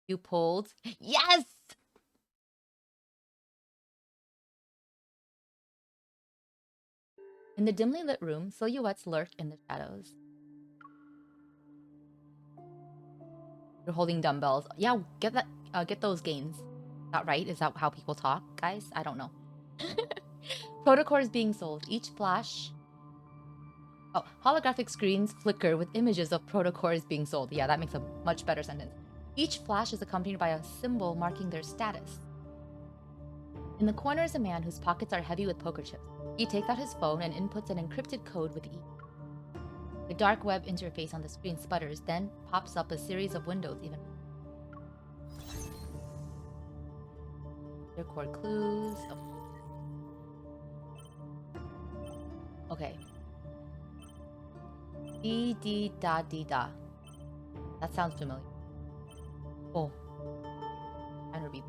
You pulled. Yes! In the dimly lit room, silhouettes lurk in the shadows. You're holding dumbbells. Yeah, get that. Get those gains. Is that right? Is that how people talk, guys? I don't know. Protocores being sold. Each flash. Oh, holographic screens flicker with images of protocores being sold. Yeah, that makes a much better sentence. Each flash is accompanied by a symbol marking their status. In the corner is a man whose pockets are heavy with poker chips. He takes out his phone and inputs an encrypted code with E. The dark web interface on the screen sputters, then pops up a series of windows even. Their core clues. Oh. Okay. D da D da. That sounds familiar. Oh. I'm gonna read.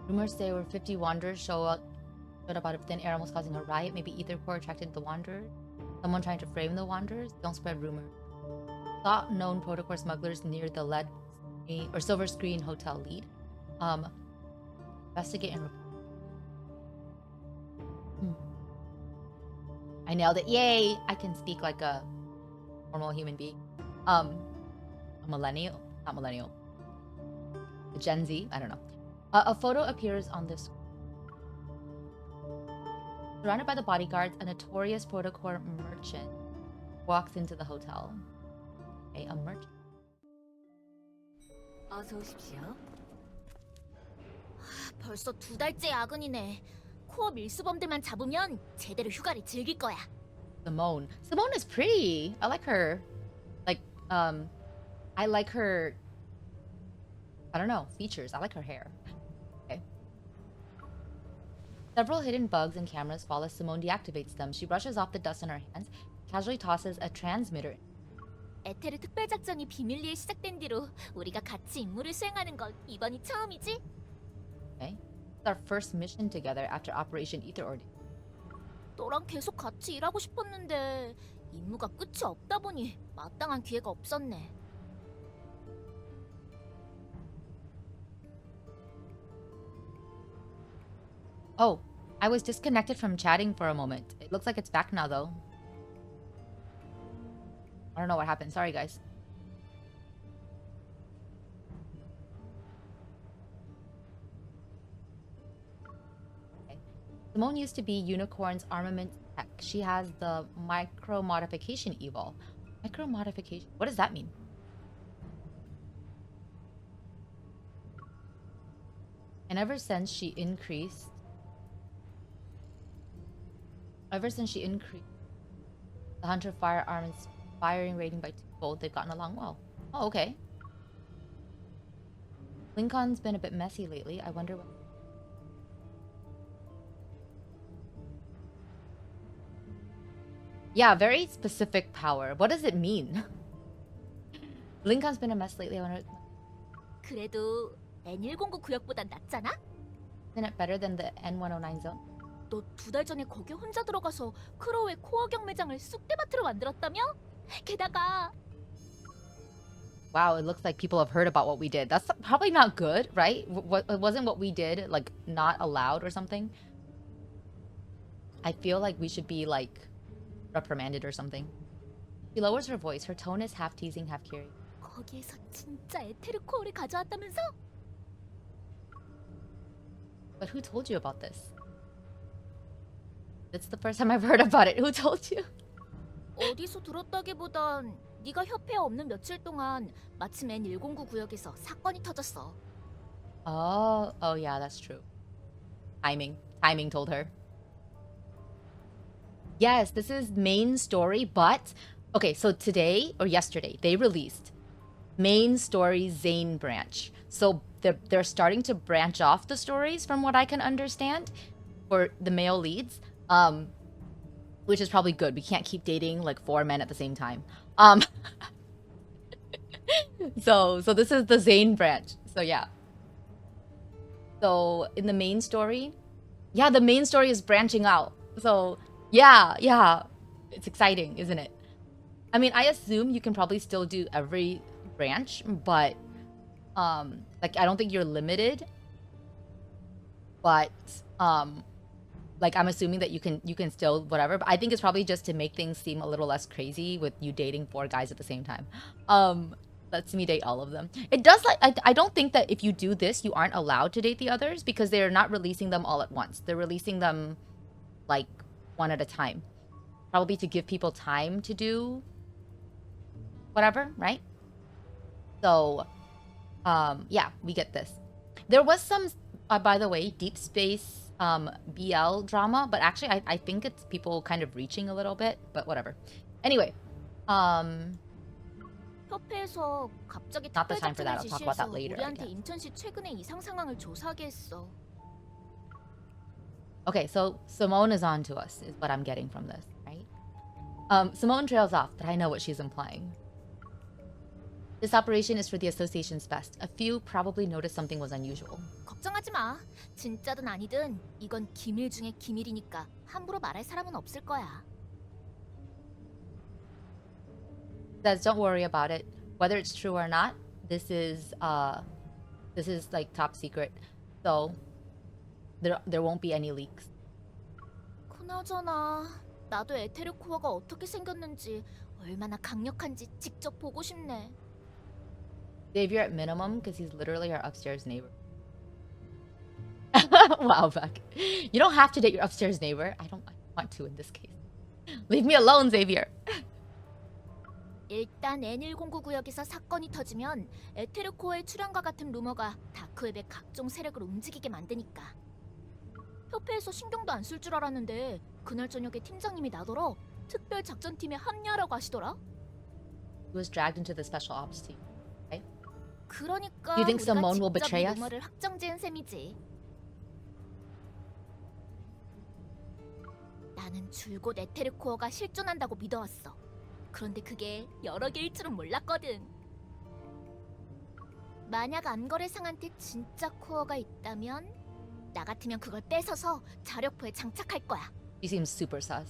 Rumors say over 50 wanderers showed up out of thin air, almost causing a riot. Maybe either core attracted the wanderers. Someone trying to frame the wanderers. Don't spread rumors. Thought known protocol smugglers near the LED screen, or silver screen hotel lead. Investigate and report. I nailed it. Yay! I can speak like a normal human being. A millennial. Not millennial. A Gen Z. I don't know. A photo appears on this. Surrounded by the bodyguards, a notorious protocol merchant walks into the hotel. Okay, a merchant. 어서 오십시오. 벌써 2달째 야근이네. 코어 밀수범들만 잡으면 제대로 휴가를 즐길 거야. Simone. Simone is pretty. I like her. Like, I like her. I don't know, features. I like her hair. Okay. Several hidden bugs and cameras fall as Simone deactivates them. She brushes off the dust on her hands, casually tosses a transmitter. 에테르 특별작전이 비밀리에 시작된 뒤로 우리가 같이 임무를 수행하는 건 이번이 처음이지? Okay. It's our first mission together after Operation Ether Ordeal. 너랑 계속 같이 일하고 싶었는데 임무가 끝이 없다 보니 마땅한 기회가 없었네. Oh, I was disconnected from chatting for a moment. It looks like it's back now, though. I don't know what happened. Sorry, guys. Okay. Simone used to be Unicorn's armament tech. She has the micro modification evil. Micro modification? What does that mean? And ever since she increased the Hunter firearms firing rating by 2-fold, they've gotten along well. Oh, okay. Lincoln's been a bit messy lately. I wonder what... Yeah, very specific power. What does it mean? Lincoln's been a mess lately. I wonder... 그래도 N109 구역보단 낫잖아? Isn't it better than the N109 zone? 너 2달 전에 거기 혼자 들어가서 크로우의 코어 경매장을 쑥대밭으로 만들었다며? 게다가 Wow, it looks like people have heard about what we did. That's probably not good, right? Wasn't what we did like not allowed or something? I feel like we should be like reprimanded or something. She lowers her voice. Her tone is half teasing, half curious. 거기에서 진짜 에테르 코어를 가져왔다면서? But who told you about this? It's the first time I've heard about it. Who told you? 어디서 들었다기보단 네가 협회에 없는 며칠 동안 마침 N109 구역에서 사건이 터졌어. Oh yeah, that's true. Timing told her. Yes, this is main story, but okay, so today or yesterday they released main story Zayne branch. So they're starting to branch off the stories from what I can understand for the male leads. Which is probably good. We can't keep dating like 4 men at the same time. So this is the Zayne branch. So yeah. So in the main story, yeah, the main story is branching out. So yeah. It's exciting, isn't it? I mean, I assume you can probably still do every branch, but Like, I don't think you're limited, but like, I'm assuming that you can still whatever, but I think it's probably just to make things seem a little less crazy with you dating 4 guys at the same time. Lets me date all of them. It does, like, I don't think that if you do this, you aren't allowed to date the others because they're not releasing them all at once. They're releasing them like one at a time. Probably to give people time to do whatever, right? So, yeah, we get this. There was some, by the way, deep space BL drama, but actually I think it's people kind of reaching a little bit, but whatever. Anyway, 협회에서 갑자기 Not the 특별 time for that. 작전을 I'll talk about that 지시해서 later, I 우리한테 guess. 인천시 최근의 이상 상황을 조사하게 했어. okay, so Simone is on to us, is what I'm getting from this, right? Simone trails off, but I know what she's implying. This operation is for the association's best. A few probably noticed something was unusual. 걱정하지 마. 진짜든 아니든 이건 기밀 중에 기밀이니까 함부로 말할 사람은 없을 거야. Says, don't worry about it. Whether it's true or not, this is like top secret. So there won't be any leaks. 그나저나 나도 에테르 코어가 어떻게 생겼는지 얼마나 강력한지 직접 보고 싶네. Xavier at minimum, because he's literally our upstairs neighbor. Wow, Beck. You don't have to date your upstairs neighbor. I don't want to in this case. Leave me alone, Xavier. 일단 N109 구역에서 사건이 터지면 에테르 코어의 출현과 같은 루머가 다크웹의 각종 세력을 움직이게 만드니까. 협회에서 신경도 안 쓸 줄 알았는데 그날 저녁에 팀장님이 나더러 특별 작전팀에 합류하라고 하시더라. He was dragged into the special ops team. 그러니까 Do you think 우리가 Simone will 직접 betray 이 us? 루머를 확정지은 셈이지. 나는 줄곧 에테르 코어가 실존한다고 믿어왔어. 그런데 그게 여러 개일 줄은 몰랐거든. 만약 암거래상한테 진짜 코어가 있다면 나 같으면 그걸 뺏어서 자력포에 장착할 거야. He seems super sus.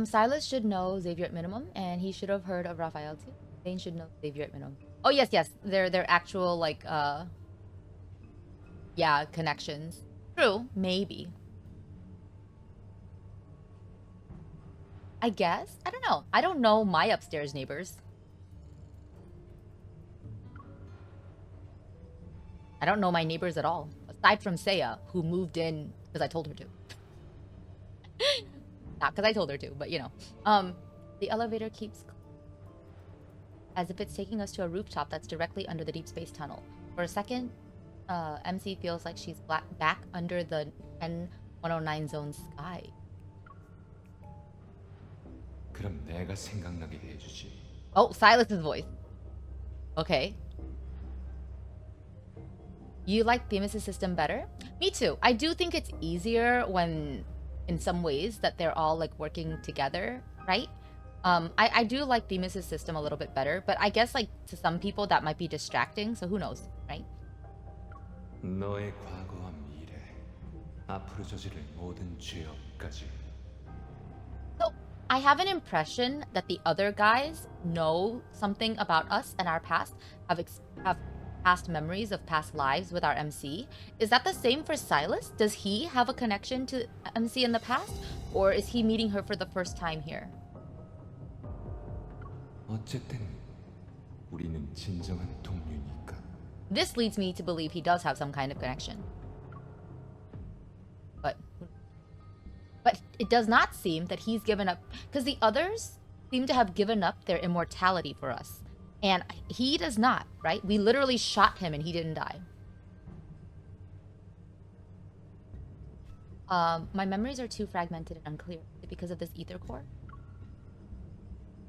Silas should know Xavier at minimum, and he should have heard of Raphael too. Zayne should know Xavier at minimum. Oh yes, yes. They're actual like yeah, connections. True, maybe. I guess. I don't know. I don't know my upstairs neighbors. I don't know my neighbors at all. Aside from Saya, who moved in because I told her to. Not because I told her to, but you know. The elevator keeps as if it's taking us to a rooftop that's directly under the deep space tunnel. For a second, MC feels like she's back under the N109 zone sky. 그럼 내가 생각나게 해주지. Oh, Silas's voice. Okay. You like Themis' system better? Me too. I do think it's easier when, in some ways, that they're all like working together, right? I do like Themis' system a little bit better, but I guess like to some people that might be distracting, so who knows, right? 너의 과거와 미래, 앞으로 저지를 모든 죄업까지. So I have an impression that the other guys know something about us and our past, have past memories of past lives with our MC. Is that the same for Silas? Does he have a connection to MC in the past? Or is he meeting her for the first time here? 어쨌든 우리는 진정한 동료니까. This leads me to believe he does have some kind of connection. But it does not seem that he's given up, because the others seem to have given up their immortality for us. And he does not, right? We literally shot him and he didn't die. My memories are too fragmented and unclear. Is it because of this ether core?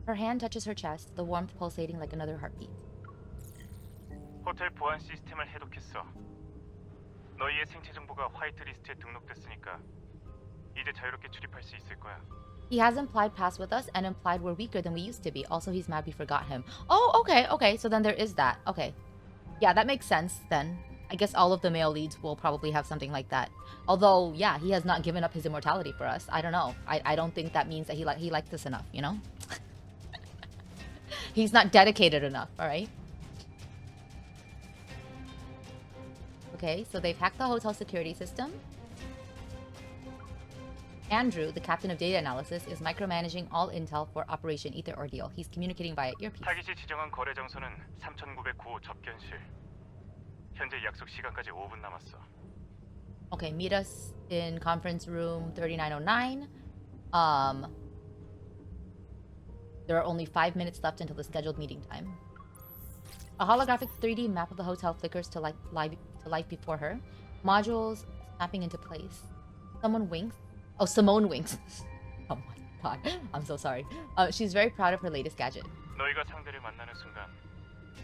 Her hand touches her chest, the warmth pulsating like another heartbeat. 호텔 보안 시스템을 해독했어. 너희의 생체 정보가 화이트 리스트에 등록됐으니까 이제 자유롭게 출입할 수 있을 거야. He has implied past with us and implied we're weaker than we used to be. Also, he's mad we forgot him. Oh, okay. So then there is that. Okay. Yeah, that makes sense then. I guess all of the male leads will probably have something like that. Although, yeah, he has not given up his immortality for us. I don't know. I don't think that means that he likes us enough, you know? He's not dedicated enough, all right? Okay, so they've hacked the hotel security system. Andrew, the captain of data analysis, is micromanaging all intel for Operation Ether Ordeal. He's communicating via earpiece. 타깃이 지정한 거래 장소는 3909 접견실. 현재 약속 시간까지 5분 남았어. Okay, meet us in conference room 3909. There are only 5 minutes left until the scheduled meeting time. A holographic 3D map of the hotel flickers to life before her. Modules snapping into place. Someone winks. Oh, Simone winks. Oh my god. I'm so sorry. She's very proud of her latest gadget. 너희가 상대를 만나는 순간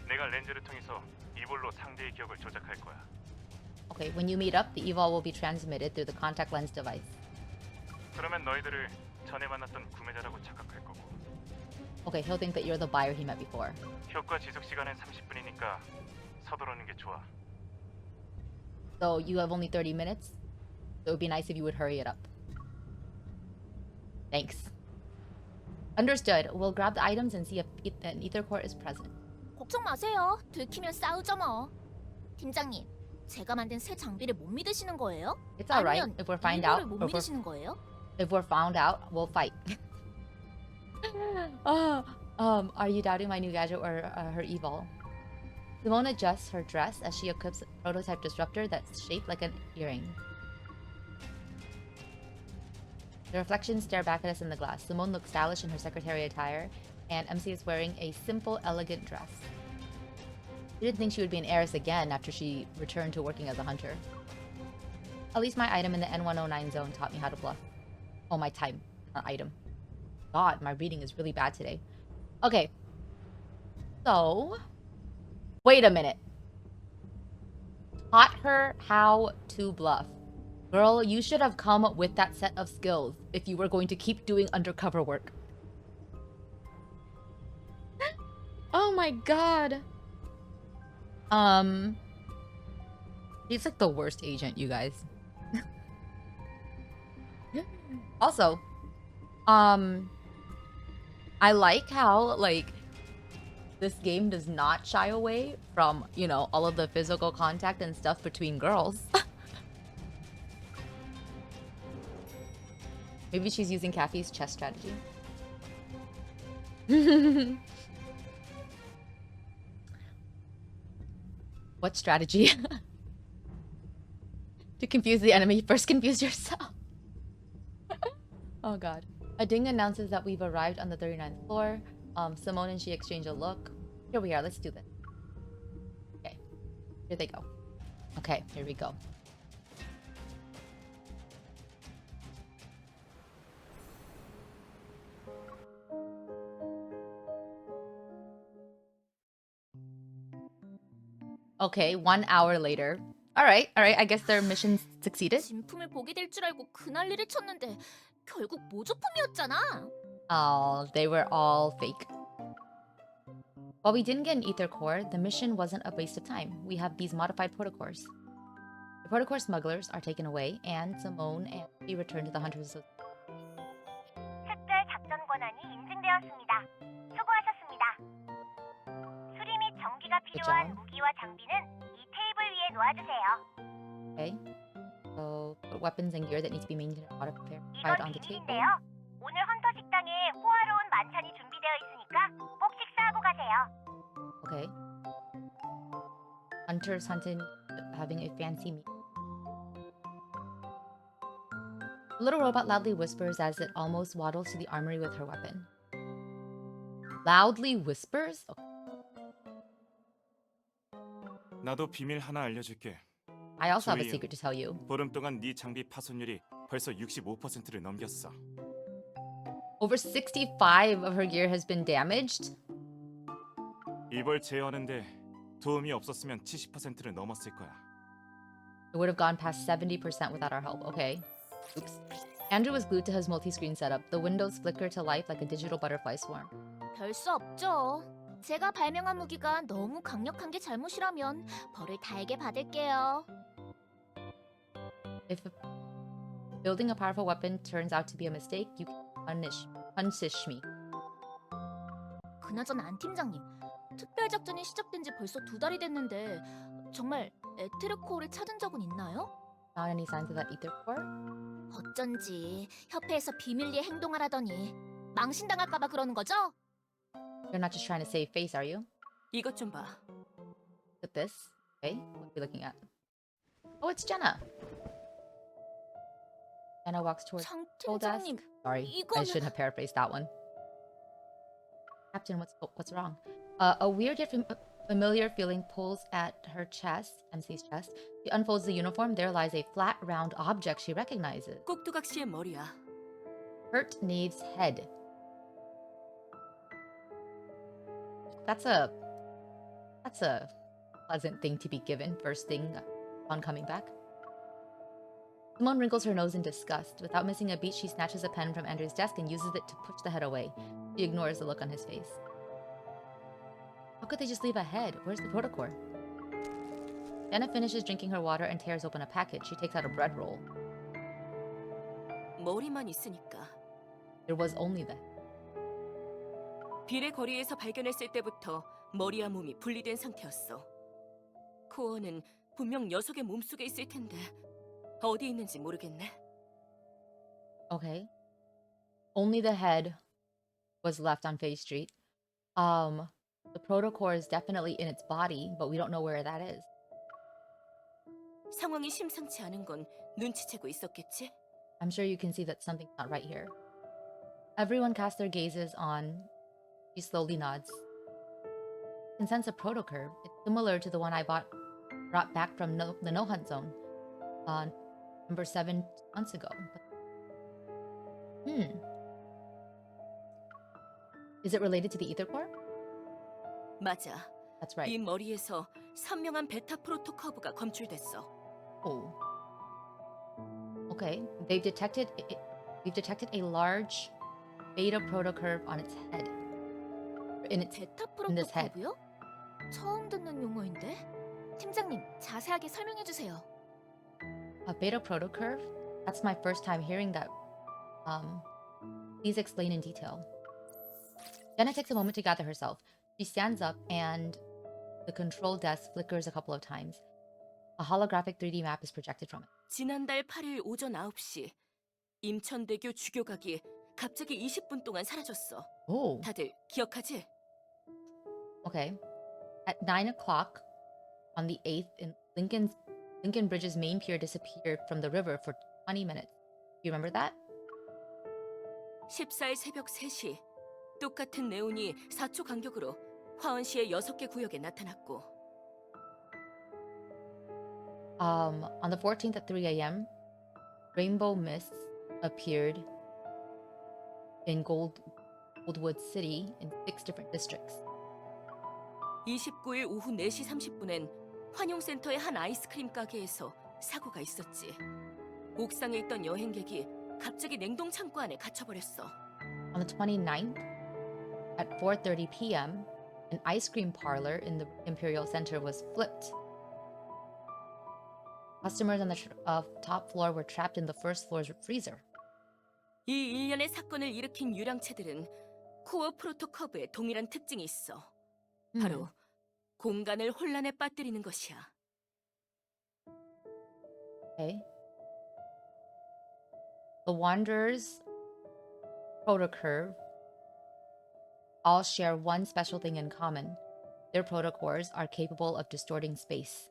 내가 렌즈를 통해서 이볼로 상대의 기억을 조작할 거야. Okay, when you meet up, the evil will be transmitted through the contact lens device. 그러면 너희들을 전에 만났던 구매자라고 착각할 거고. Okay, he'll think that you're the buyer he met before. 효과 지속 시간은 30분이니까 서두르는 게 좋아. So you have only 30 minutes? So it would be nice if you would hurry it up. Thanks. Understood. We'll grab the items and see if an ether core is present. 걱정 마세요. 들키면 싸우죠 뭐. 팀장님, 제가 만든 새 장비를 못 믿으시는 거예요? It's alright 아니면 if we're found 일부를 out. 못 믿으시는 거예요? If we're found out, we'll fight. Are you doubting my new gadget or her evil? Simone adjusts her dress as she equips a prototype disruptor that's shaped like an earring. The reflections stare back at us in the glass. Simone looks stylish in her secretary attire, and MC is wearing a simple, elegant dress. She didn't think she would be an heiress again after she returned to working as a hunter. At least my item in the N109 zone taught me how to bluff. Oh, my time, not item. God, my reading is really bad today. Okay. So, wait a minute. Taught her how to bluff. Girl, you should have come with that set of skills if you were going to keep doing undercover work. Oh my god. He's like the worst agent, you guys. Also, I like how, like, this game does not shy away from, you know, all of the physical contact and stuff between girls. Maybe she's using Kathy's chess strategy. What strategy? To confuse the enemy, first confuse yourself. Oh god. A ding announces that we've arrived on the 39th floor. Simone and she exchange a look. Here we are, let's do this. Okay. Here they go. Okay, here we go. Okay, 1 hour later. Alright, I guess their mission succeeded. 진품을 보게 될 줄 알고 그 난리를 쳤는데 결국 모조품이었잖아. Oh, they were all fake. While we didn't get an ether core, the mission wasn't a waste of time. We have these modified protocores. The protocore smugglers are taken away, and Simone and she return to the Hunters Association. 특별 작전 권한이 인증되었습니다. 수고하셨습니다. 수리 및 정비가 필요한 무기와 장비는 이 테이블 위에 놓아주세요. Okay. So, put weapons and gear that need to be maintained and modified 이건 on the table. 비밀인데요. 오늘 헌터 식당에 호화로운 만찬이 준비되어 있으니까 꼭 식사하고 가세요. Okay. Hunters hunting, having a fancy meal. The little robot loudly whispers as it almost waddles to the armory with her weapon. Loudly whispers? Okay. 나도 비밀 하나 알려줄게. I also have a 조이유. secret to tell you. 보름 동안 네 장비 파손율이 벌써 65%를 넘겼어. Over 65 of her gear has been damaged. 이걸 제어하는데 도움이 없었으면 70%를 넘었을 거야. It would have gone past 70% without our help. Okay. Oops. Andrew was glued to his multi-screen setup. The windows flicker to life like a digital butterfly swarm. 별 수 없죠. 제가 발명한 무기가 너무 강력한 게 잘못이라면 벌을 달게 받을게요. If building a powerful weapon turns out to be a mistake, you can punish me. 그나저나 안 팀장님, 특별 작전이 시작된 지 벌써 2달이 됐는데 정말 에테르코어를 찾은 적은 있나요? Found any signs of that ether core? 어쩐지 협회에서 비밀리에 행동하라더니 망신당할까봐 그러는 거죠? You're not just trying to save face, are you? 이것 좀 봐. Look at this. Okay, what are we looking at? Oh, it's Jenna. Jenna walks towards 장 control desk. 팀장님, Sorry, I 이거는- shouldn't have paraphrased that one. Captain, what's wrong? A weird yet familiar feeling pulls at her chest, MC's chest. She unfolds the uniform. There lies a flat, round object she recognizes. 꼭두각 씨의 머리야. Hurt Knave's head. That's a pleasant thing to be given first thing on coming back. Simone wrinkles her nose in disgust. Without missing a beat, she snatches a pen from Andrew's desk and uses it to push the head away. She ignores the look on his face. How could they just leave a head? Where's the protocore? Jenna finishes drinking her water and tears open a package. She takes out a bread roll. 머리만 있으니까. There was only that. 비례 거리에서 발견했을 때부터 머리와 몸이 분리된 상태였어. 코어는 분명 녀석의 몸속에 있을 텐데 어디 있는지 모르겠네. Okay. Only the head was left on Faye Street. The protocore is definitely in its body, but we don't know where that is. 상황이 심상치 않은 건 눈치채고 있었겠지? I'm sure you can see that something's not right here. Everyone casts their gazes on. She slowly nods. You can sense a protocurve. It's similar to the one I brought back from the no hunt zone, number 7 months ago. Is it related to the ether core? 맞아. That's right. 이 머리에서 선명한 베타 프로토커브가 검출됐어. Oh. Okay. They've detected a large beta protocurve on its head. 베타 in this head. 프로토커브요? 처음 듣는 용어인데? 팀장님, 자세하게 설명해 주세요. A beta protocurve? That's my first time hearing that. Please explain in detail. Jenna takes a moment to gather herself. She stands up and the control desk flickers a couple of times. A holographic 3D map is projected from it. 지난달 8일 오전 9시 임천대교 주교각이 갑자기 20분 동안 사라졌어. Oh. 다들 기억하지? Okay. At 9 o'clock on the 8th, Lincoln Bridge's main pier disappeared from the river for 20 minutes. You remember that? 14일 새벽 3시 똑같은 네온이 4초 간격으로 화원시의 6개 구역에 나타났고 On the 14th at 3 a.m., rainbow mists appeared in Goldwood City in 6 different districts. 29일 오후 4시 30분엔 환용센터의 한 아이스크림 가게에서 사고가 있었지. 옥상에 있던 여행객이 갑자기 냉동 창고 안에 갇혀버렸어. On the 29th at 4:30 p.m., an ice cream parlor in the Imperial Center was flipped. Customers on the top floor were trapped in the first floor's freezer. 이 일련의 사건을 일으킨 유량체들은 코어 프로토커브에 동일한 특징이 있어. 바로 공간을 혼란에 빠뜨리는 것이야. Okay. The Wanderer's protocurve all share one special thing in common. Their protocores are capable of distorting space.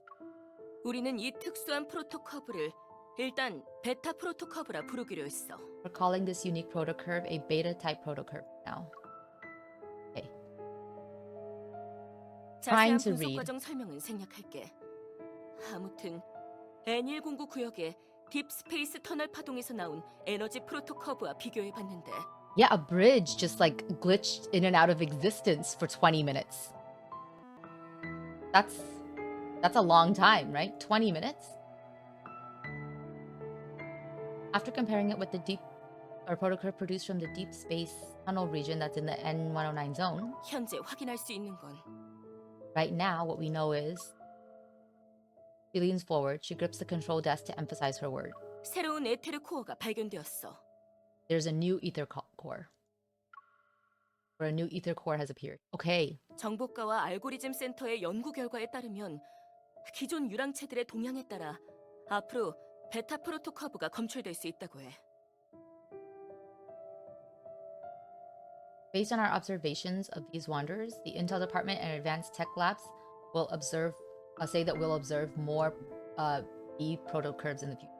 우리는 이 특수한 프로토커브를 일단 베타 프로토커브라 부르기로 했어. We're calling this unique protocurve a beta-type protocurve now. Okay. 자세한 Trying to 분석 read. 과정 설명은 생략할게. 아무튼 N109 구역의 딥스페이스 터널 파동에서 나온 에너지 프로토커브와 비교해봤는데 Yeah, a bridge just like glitched in and out of existence for 20 minutes. That's a long time, right? 20 minutes? After comparing it with the protocurve produced from the deep space tunnel region that's in the N109 zone, 현재 확인할 수 있는 건 right now what we know is she leans forward, she grips the control desk to emphasize her word. 새로운 에테르 코어가 발견되었어. There's a new ether core. Or a new ether core has appeared. Okay. 정보과와 알고리즘 센터의 연구 결과에 따르면 기존 유랑체들의 동향에 따라 앞으로 베타 프로토 커브가 검출될 수 있다고 해. Based on our observations of these wanderers, the Intel Department and Advanced Tech Labs will say that we'll observe more B protocurves in the future.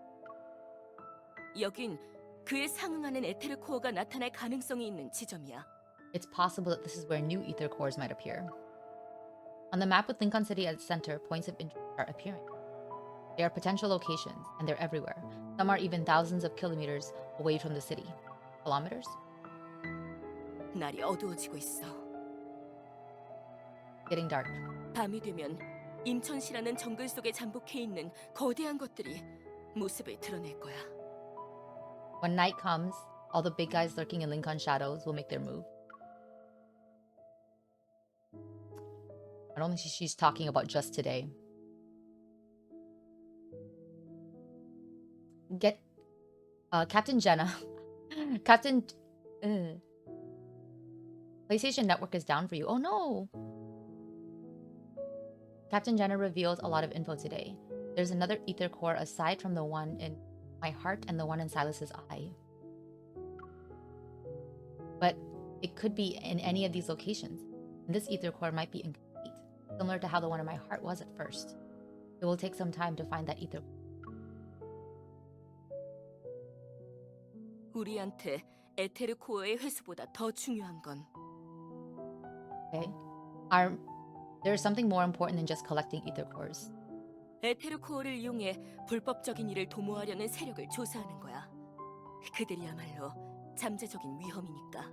여긴 그에 상응하는 에테르 코어가 나타날 가능성이 있는 지점이야. It's possible that this is where new ether cores might appear. On the map with Lincoln City at its center, points of interest are appearing. They are potential locations, and they're everywhere. Some are even thousands of kilometers away from the city. Kilometers? 날이 어두워지고 있어. Getting dark. 밤이 되면 임천시라는 정글 속에 잠복해 있는 거대한 것들이 모습을 드러낼 거야. When night comes, all the big guys lurking in Lincoln shadows will make their move. I don't think she's talking about just today. Get Captain Jenna. Captain PlayStation Network is down for you. Oh no. Captain Jenna reveals a lot of info today. There's another ether core aside from the one in my heart and the one in Silas's eye. But it could be in any of these locations. And this ether core might be incomplete, similar to how the one in my heart was at first. It will take some time to find that ether. 우리한테 에테르 코어의 회수보다 더 중요한 건 Okay. There's something more important than just collecting ether cores. 에테르 코어를 이용해 불법적인 일을 도모하려는 세력을 조사하는 거야. 그들이야말로 잠재적인 위험이니까.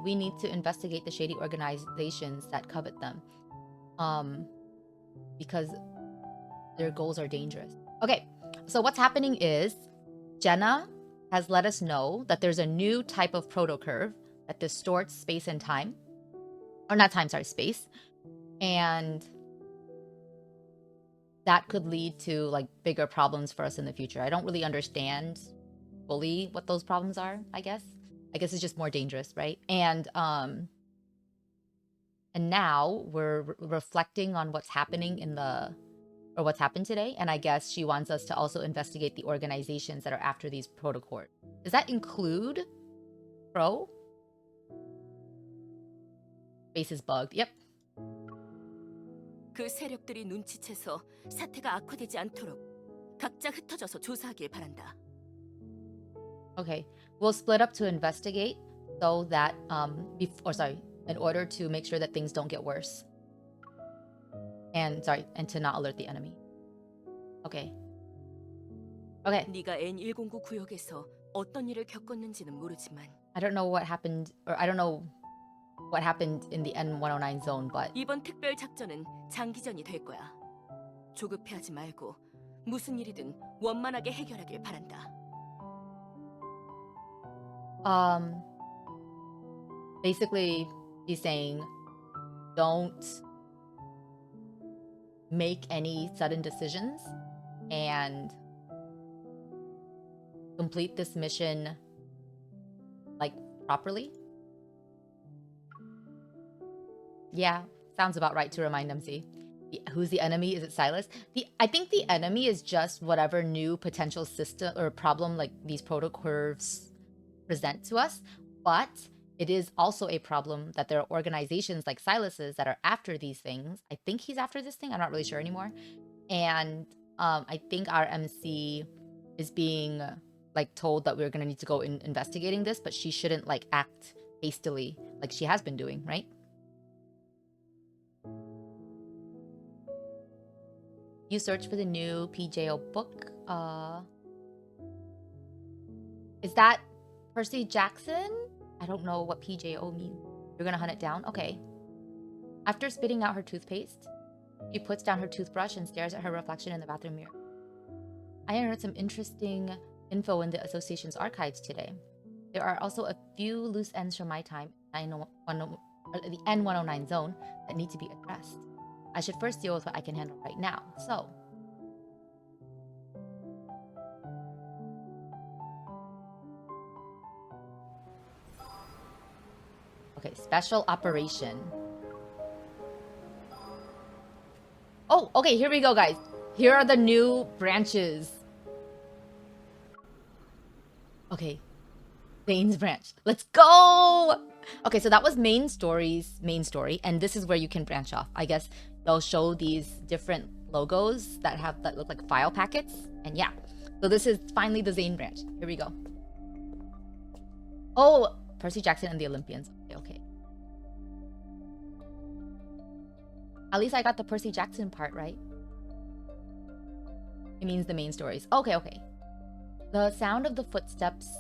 We need to investigate the shady organizations that covet them. Because their goals are dangerous. Okay, so what's happening is Jenna has let us know that there's a new type of protocurve that distorts space and time. Or not time, sorry, space. And that could lead to like bigger problems for us in the future. I don't really understand fully what those problems are, I guess. I guess it's just more dangerous, right? And now we're reflecting on what's happening or what's happened today. And I guess she wants us to also investigate the organizations that are after these protocors. Does that include Pro? Space is bugged. Yep. 그 세력들이 눈치채서 사태가 악화되지 않도록 각자 흩어져서 조사하길 바란다. Okay. We'll split up to investigate so that in order to make sure that things don't get worse. And to not alert the enemy. Okay. Okay. 네가 N109 구역에서 어떤 일을 겪었는지는 모르지만 I don't know what happened in the N109 zone, but 이번 특별 작전은 장기전이 될 거야. 조급해하지 말고 무슨 일이든 원만하게 해결하길 바란다. basically he's saying don't make any sudden decisions and complete this mission like properly. Yeah, sounds about right to remind MC. Who's the enemy? Is it Silas? I think the enemy is just whatever new potential system or problem like these protocurves present to us. But it is also a problem that there are organizations like Silas's that are after these things. I think he's after this thing. I'm not really sure anymore. And I think our MC is being like told that we're gonna need to go investigating this, but she shouldn't like act hastily like she has been doing, right? You search for the new PJO book. Is that Percy Jackson? I don't know what PJO means. You're gonna hunt it down? Okay. After spitting out her toothpaste, she puts down her toothbrush and stares at her reflection in the bathroom mirror. I unearthed some interesting info in the association's archives today. There are also a few loose ends from my time in the N109 zone that need to be addressed. I should first deal with what I can handle right now. So, okay, special operation. Oh, okay, here we go, guys. Here are the new branches. Okay. Zayne's branch. Let's go! Okay, so that was main story, and this is where you can branch off. I guess they'll show these different logos that look like file packets. And yeah. So this is finally the Zayne branch. Here we go. Oh, Percy Jackson and the Olympians. Okay. At least I got the Percy Jackson part right. It means the main stories. Okay. The sound of footsteps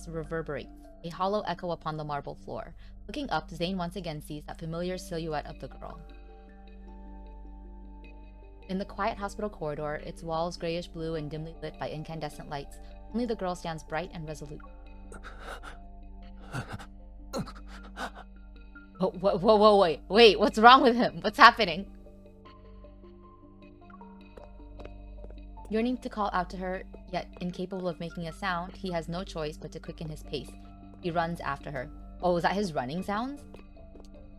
reverberates, a hollow echo upon the marble floor. Looking up, Zayne once again sees that familiar silhouette of the girl. In the quiet hospital corridor, its walls grayish blue and dimly lit by incandescent lights, only the girl stands bright and resolute. Whoa, wait, what's wrong with him? What's happening? Yearning to call out to her, yet incapable of making a sound, he has no choice but to quicken his pace. He runs after her. Oh, is that his running sounds?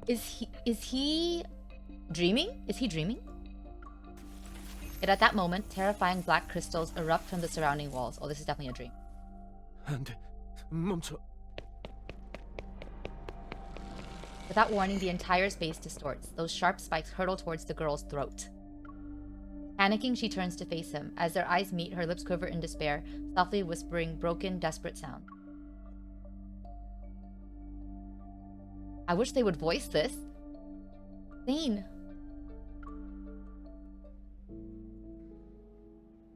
Is he dreaming? Is he dreaming? Yet at that moment, terrifying black crystals erupt from the surrounding walls. Oh, this is definitely a dream. 안 돼. 멈춰. Without warning, the entire space distorts. Those sharp spikes hurtle towards the girl's throat. Panicking, she turns to face him. As their eyes meet, her lips quiver in despair, softly whispering broken, desperate sounds. I wish they would voice this. Zayne.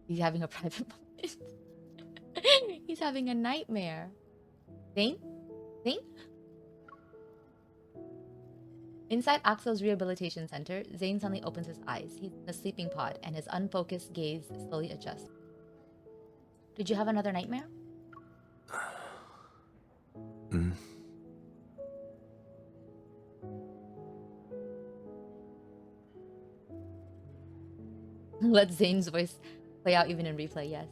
He's having a private moment. He's having a nightmare. Zayne? Inside Axel's rehabilitation center, Zayne suddenly opens his eyes. He's in a sleeping pod, and his unfocused gaze slowly adjusts. Did you have another nightmare? Let Zayne's voice play out even in replay, yes.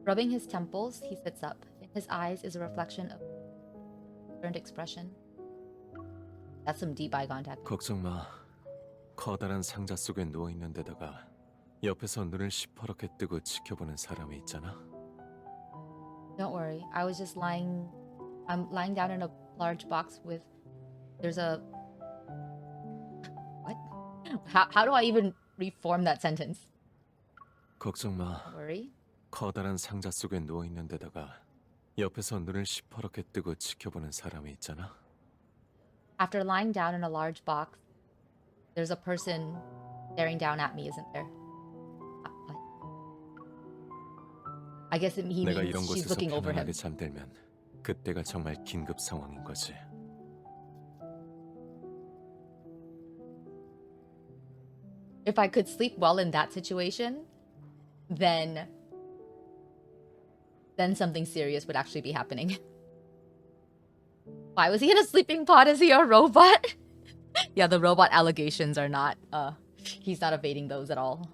Rubbing his temples, he sits up. In his eyes is a reflection of concerned expression. That's some deep eye contact. 걱정 마. 커다란 상자 속에 누워 있는 데다가 옆에서 눈을 시퍼렇게 뜨고 지켜보는 사람이 있잖아. Don't worry. I'm lying down in a large box with there's a what? How do I even reform that sentence? 걱정 마. Don't worry. 커다란 상자 속에 누워 있는 데다가 옆에서 눈을 시퍼렇게 뜨고 지켜보는 사람이 있잖아. After lying down in a large box, there's a person staring down at me, isn't there? What? I guess he 내가 means 이런 she's 곳에서 looking over him. 편안하게 잠들면 그때가 정말 긴급 상황인 거지. If I could sleep well in that situation, then something serious would actually be happening. Why was he in a sleeping pod? Is he a robot? Yeah, the robot allegations are not, he's not evading those at all.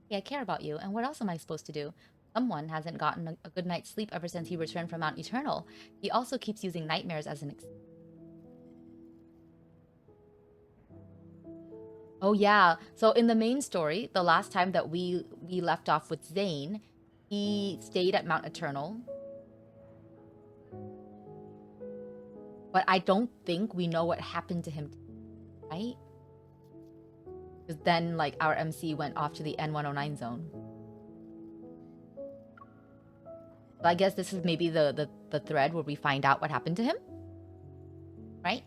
Hey, I care about you, and what else am I supposed to do? Someone hasn't gotten a good night's sleep ever since he returned from Mount Eternal. He also keeps using nightmares as an excuse. Oh yeah, so in the main story, the last time that we left off with Zayne, he stayed at Mount Eternal. But I don't think we know what happened to him, right? Because then, like, our MC went off to the N109 zone. So I guess this is maybe the thread where we find out what happened to him? Right?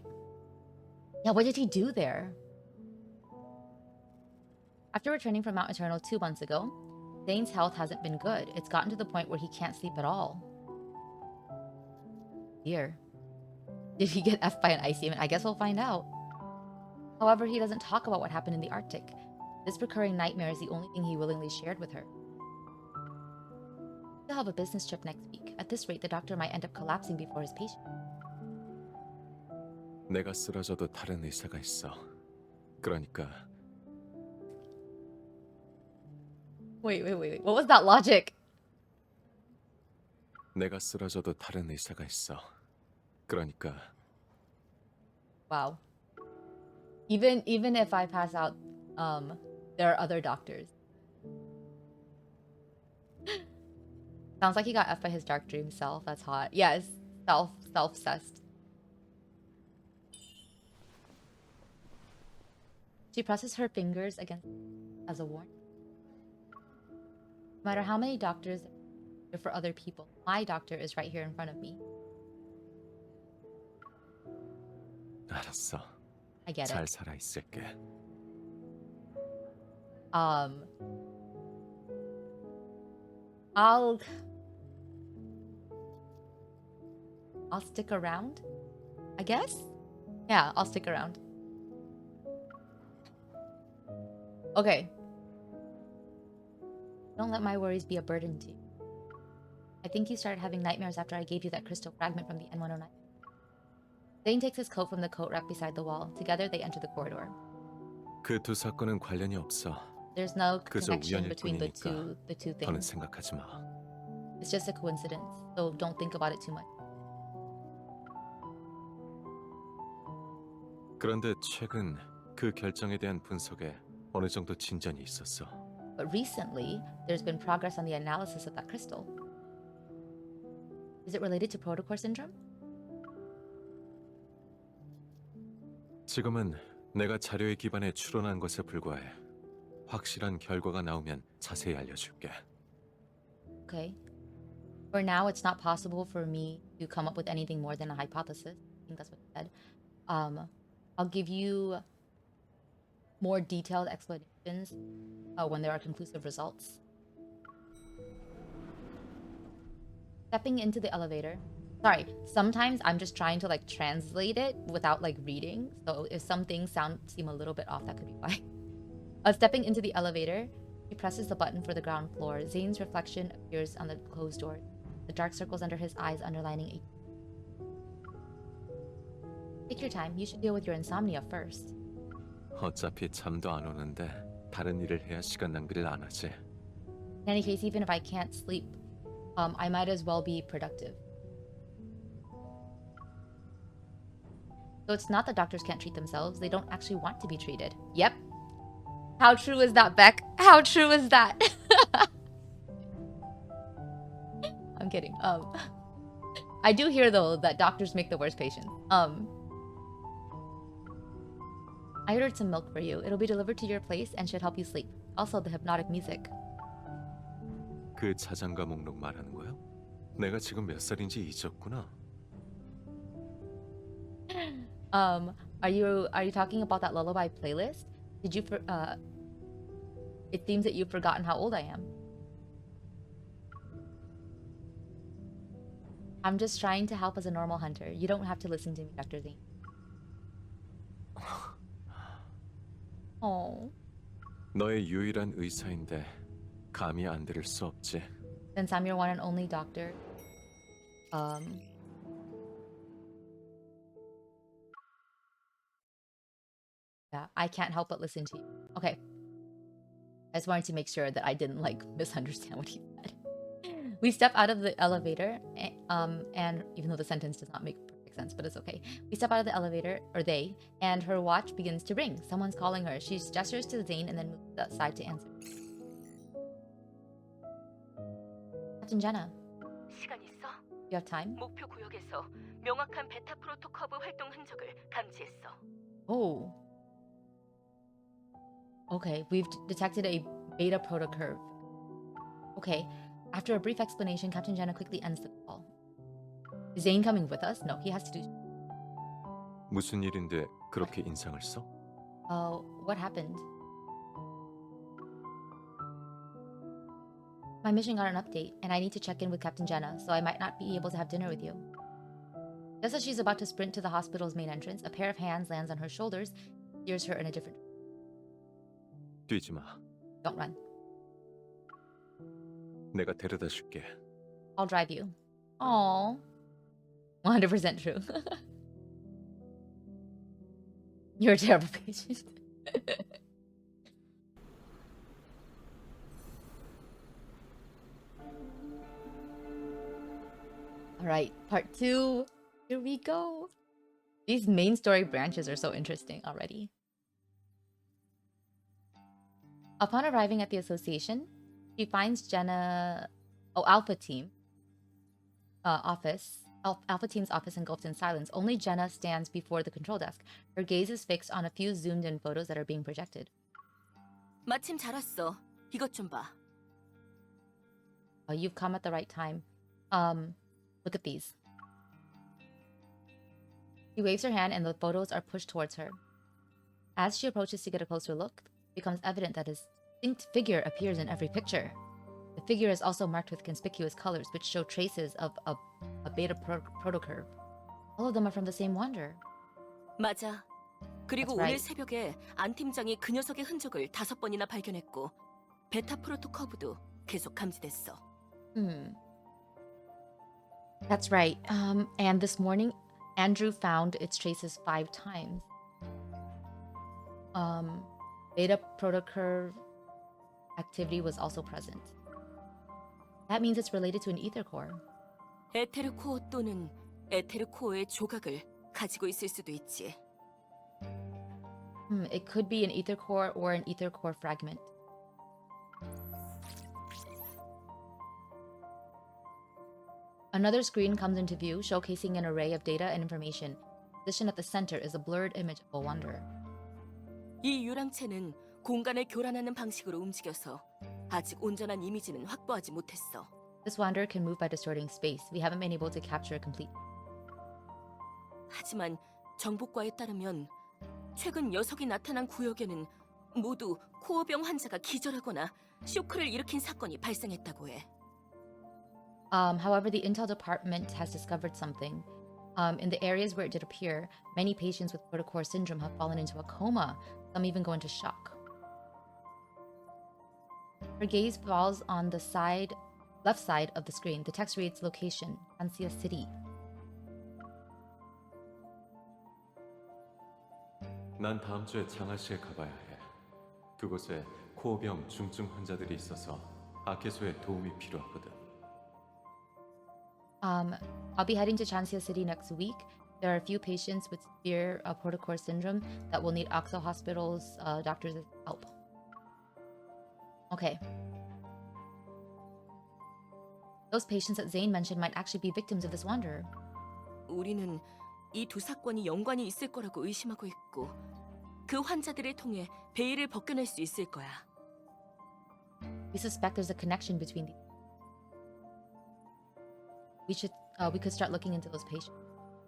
Yeah, what did he do there? After returning from Mount Eternal 2 months ago, Zayne's health hasn't been good. It's gotten to the point where he can't sleep at all. Dear. Did he get F'd by an ice demon? I guess we'll find out. However, he doesn't talk about what happened in the Arctic. This recurring nightmare is the only thing he willingly shared with her. He'll have a business trip next week. At this rate, the doctor might end up collapsing before his patient. 내가 쓰러져도 다른 의사가 있어. 그러니까 Wait. What was that logic? 내가 쓰러져도 다른 의사가 있어. 그러니까 Wow. Even if I pass out, there are other doctors. Sounds like he got F by his dark dream self. That's hot. Yes, self-obsessed. She presses her fingers against as a warning. No matter how many doctors are for other people, my doctor is right here in front of me. 알았어. I get 잘 it. 살아 있을게. I'll stick around, I guess? Yeah, I'll stick around. Okay. Don't let my worries be a burden to you. I think you started having nightmares after I gave you that crystal fragment from the N109. Zayne takes his coat from the coat rack beside the wall. Together, they enter the corridor. 그 두 사건은 관련이 없어. There's no 그저 connection 우연일 between the 뿐이니까 two 더는 things. 생각하지 마. It's just a coincidence, so don't think about it too much. 그런데 최근 그 결정에 대한 분석에 어느 정도 진전이 있었어. But recently, there's been progress on the analysis of that crystal. Is it related to protocore syndrome? 지금은 내가 자료에 기반해 추론한 것에 불과해. 확실한 결과가 나오면 자세히 알려줄게. Okay. For now, it's not possible for me to come up with anything more than a hypothesis. I think that's what you said. I'll give you more detailed explanations when there are conclusive results. Stepping into the elevator. Sorry, sometimes I'm just trying to like translate it without like reading. So if some things seem a little bit off, that could be why. Stepping into the elevator, he presses the button for the ground floor. Zayne's reflection appears on the closed door. The dark circles under his eyes underlining a... Take your time. You should deal with your insomnia first. 어차피 잠도 안 오는데 다른 일을 해야 시간 낭비를 안 하지. In any case, even if I can't sleep, I might as well be productive. So it's not that doctors can't treat themselves. They don't actually want to be treated. Yep. How true is that, Beck? How true is that? I'm kidding. I do hear though that doctors make the worst patients. I ordered some milk for you. It'll be delivered to your place and should help you sleep. Also, the hypnotic music. 그 자장가 목록 말하는 거야? 내가 지금 몇 살인지 잊었구나. Are you talking about that lullaby playlist? Did you it seems that you've forgotten how old I am. I'm just trying to help as a normal hunter. You don't have to listen to me, Dr. Zayne. Oh. 너의 유일한 의사인데 감히 안 들을 수 없지. Since I'm your one and only doctor, yeah, I can't help but listen to you. Okay. I just wanted to make sure that I didn't like misunderstand what he said. We step out of the elevator, and even though the sentence does not make perfect sense, but it's okay. We step out of the elevator, or they, and her watch begins to ring. Someone's calling her. She gestures to Zayne and then moves aside to answer. Captain Jenna, 시간 있어? you have time? 목표 구역에서 명확한 베타 프로토커브 활동 흔적을 감지했어. Oh. Okay, we've detected a beta protocurve. Okay, after a brief explanation, Captain Jenna quickly ends the call. Is Zayne coming with us? No, he has to do... 무슨 일인데 그렇게 인상을 써? What happened? My mission got an update, and I need to check in with Captain Jenna, so I might not be able to have dinner with you. Just as she's about to sprint to the hospital's main entrance, a pair of hands lands on her shoulders, steers her in a different... 뛰지 마. Don't run. 내가 데려다 줄게. I'll drive you. Aww. 100% true. You're a terrible patient. Alright, part 2. Here we go. These main story branches are so interesting already. Upon arriving at the association, she finds Jenna, Alpha Team office. Alpha Team's office engulfed in silence. Only Jenna stands before the control desk. Her gaze is fixed on a few zoomed-in photos that are being projected. 마침 잘 왔어. 이것 좀 봐. You've come at the right time. Look at these. She waves her hand and the photos are pushed towards her. As she approaches to get a closer look, it becomes evident that a distinct figure appears in every picture. The figure is also marked with conspicuous colors, which show traces of a beta protocurve. All of them are from the same wonder. 맞아. 그리고 That's 오늘 right. 새벽에 안 팀장이 그 녀석의 흔적을 5번이나 발견했고 베타 프로토 커브도 계속 감지됐어. That's right. And this morning, Andrew found its traces 5 times. Beta protocurve activity was also present. That means it's related to an ether core. 에테르 코어 또는 에테르 코어의 조각을 가지고 있을 수도 있지. It could be an ether core or an ether core fragment. Another screen comes into view, showcasing an array of data and information. Positioned at the center is a blurred image of a wonder. 이 유랑체는 공간을 교란하는 방식으로 움직여서 아직 온전한 이미지는 확보하지 못했어. This wonder can move by distorting space. We haven't been able to capture a complete. 하지만 정보과에 따르면 최근 녀석이 나타난 구역에는 모두 코어병 환자가 기절하거나 쇼크를 일으킨 사건이 발생했다고 해. However, the Intel department has discovered something. In the areas where it did appear, many patients with protocore syndrome have fallen into a coma. Some even go into shock. Her gaze falls on the left side of the screen. The text reads location, Ansia City. 난 다음 주에 장하시에 가봐야 해. 그곳에 코어병 중증 환자들이 있어서 아케소에 도움이 필요하거든. I'll be heading to Chansia City next week. There are a few patients with severe protocore syndrome that will need Oxo Hospital's doctors' help. Okay. Those patients that Zayne mentioned might actually be victims of this wonder. 우리는 이 두 사건이 연관이 있을 거라고 의심하고 있고 그 환자들을 통해 베일을 벗겨낼 수 있을 거야. We suspect there's a connection between these. We could start looking into those patients.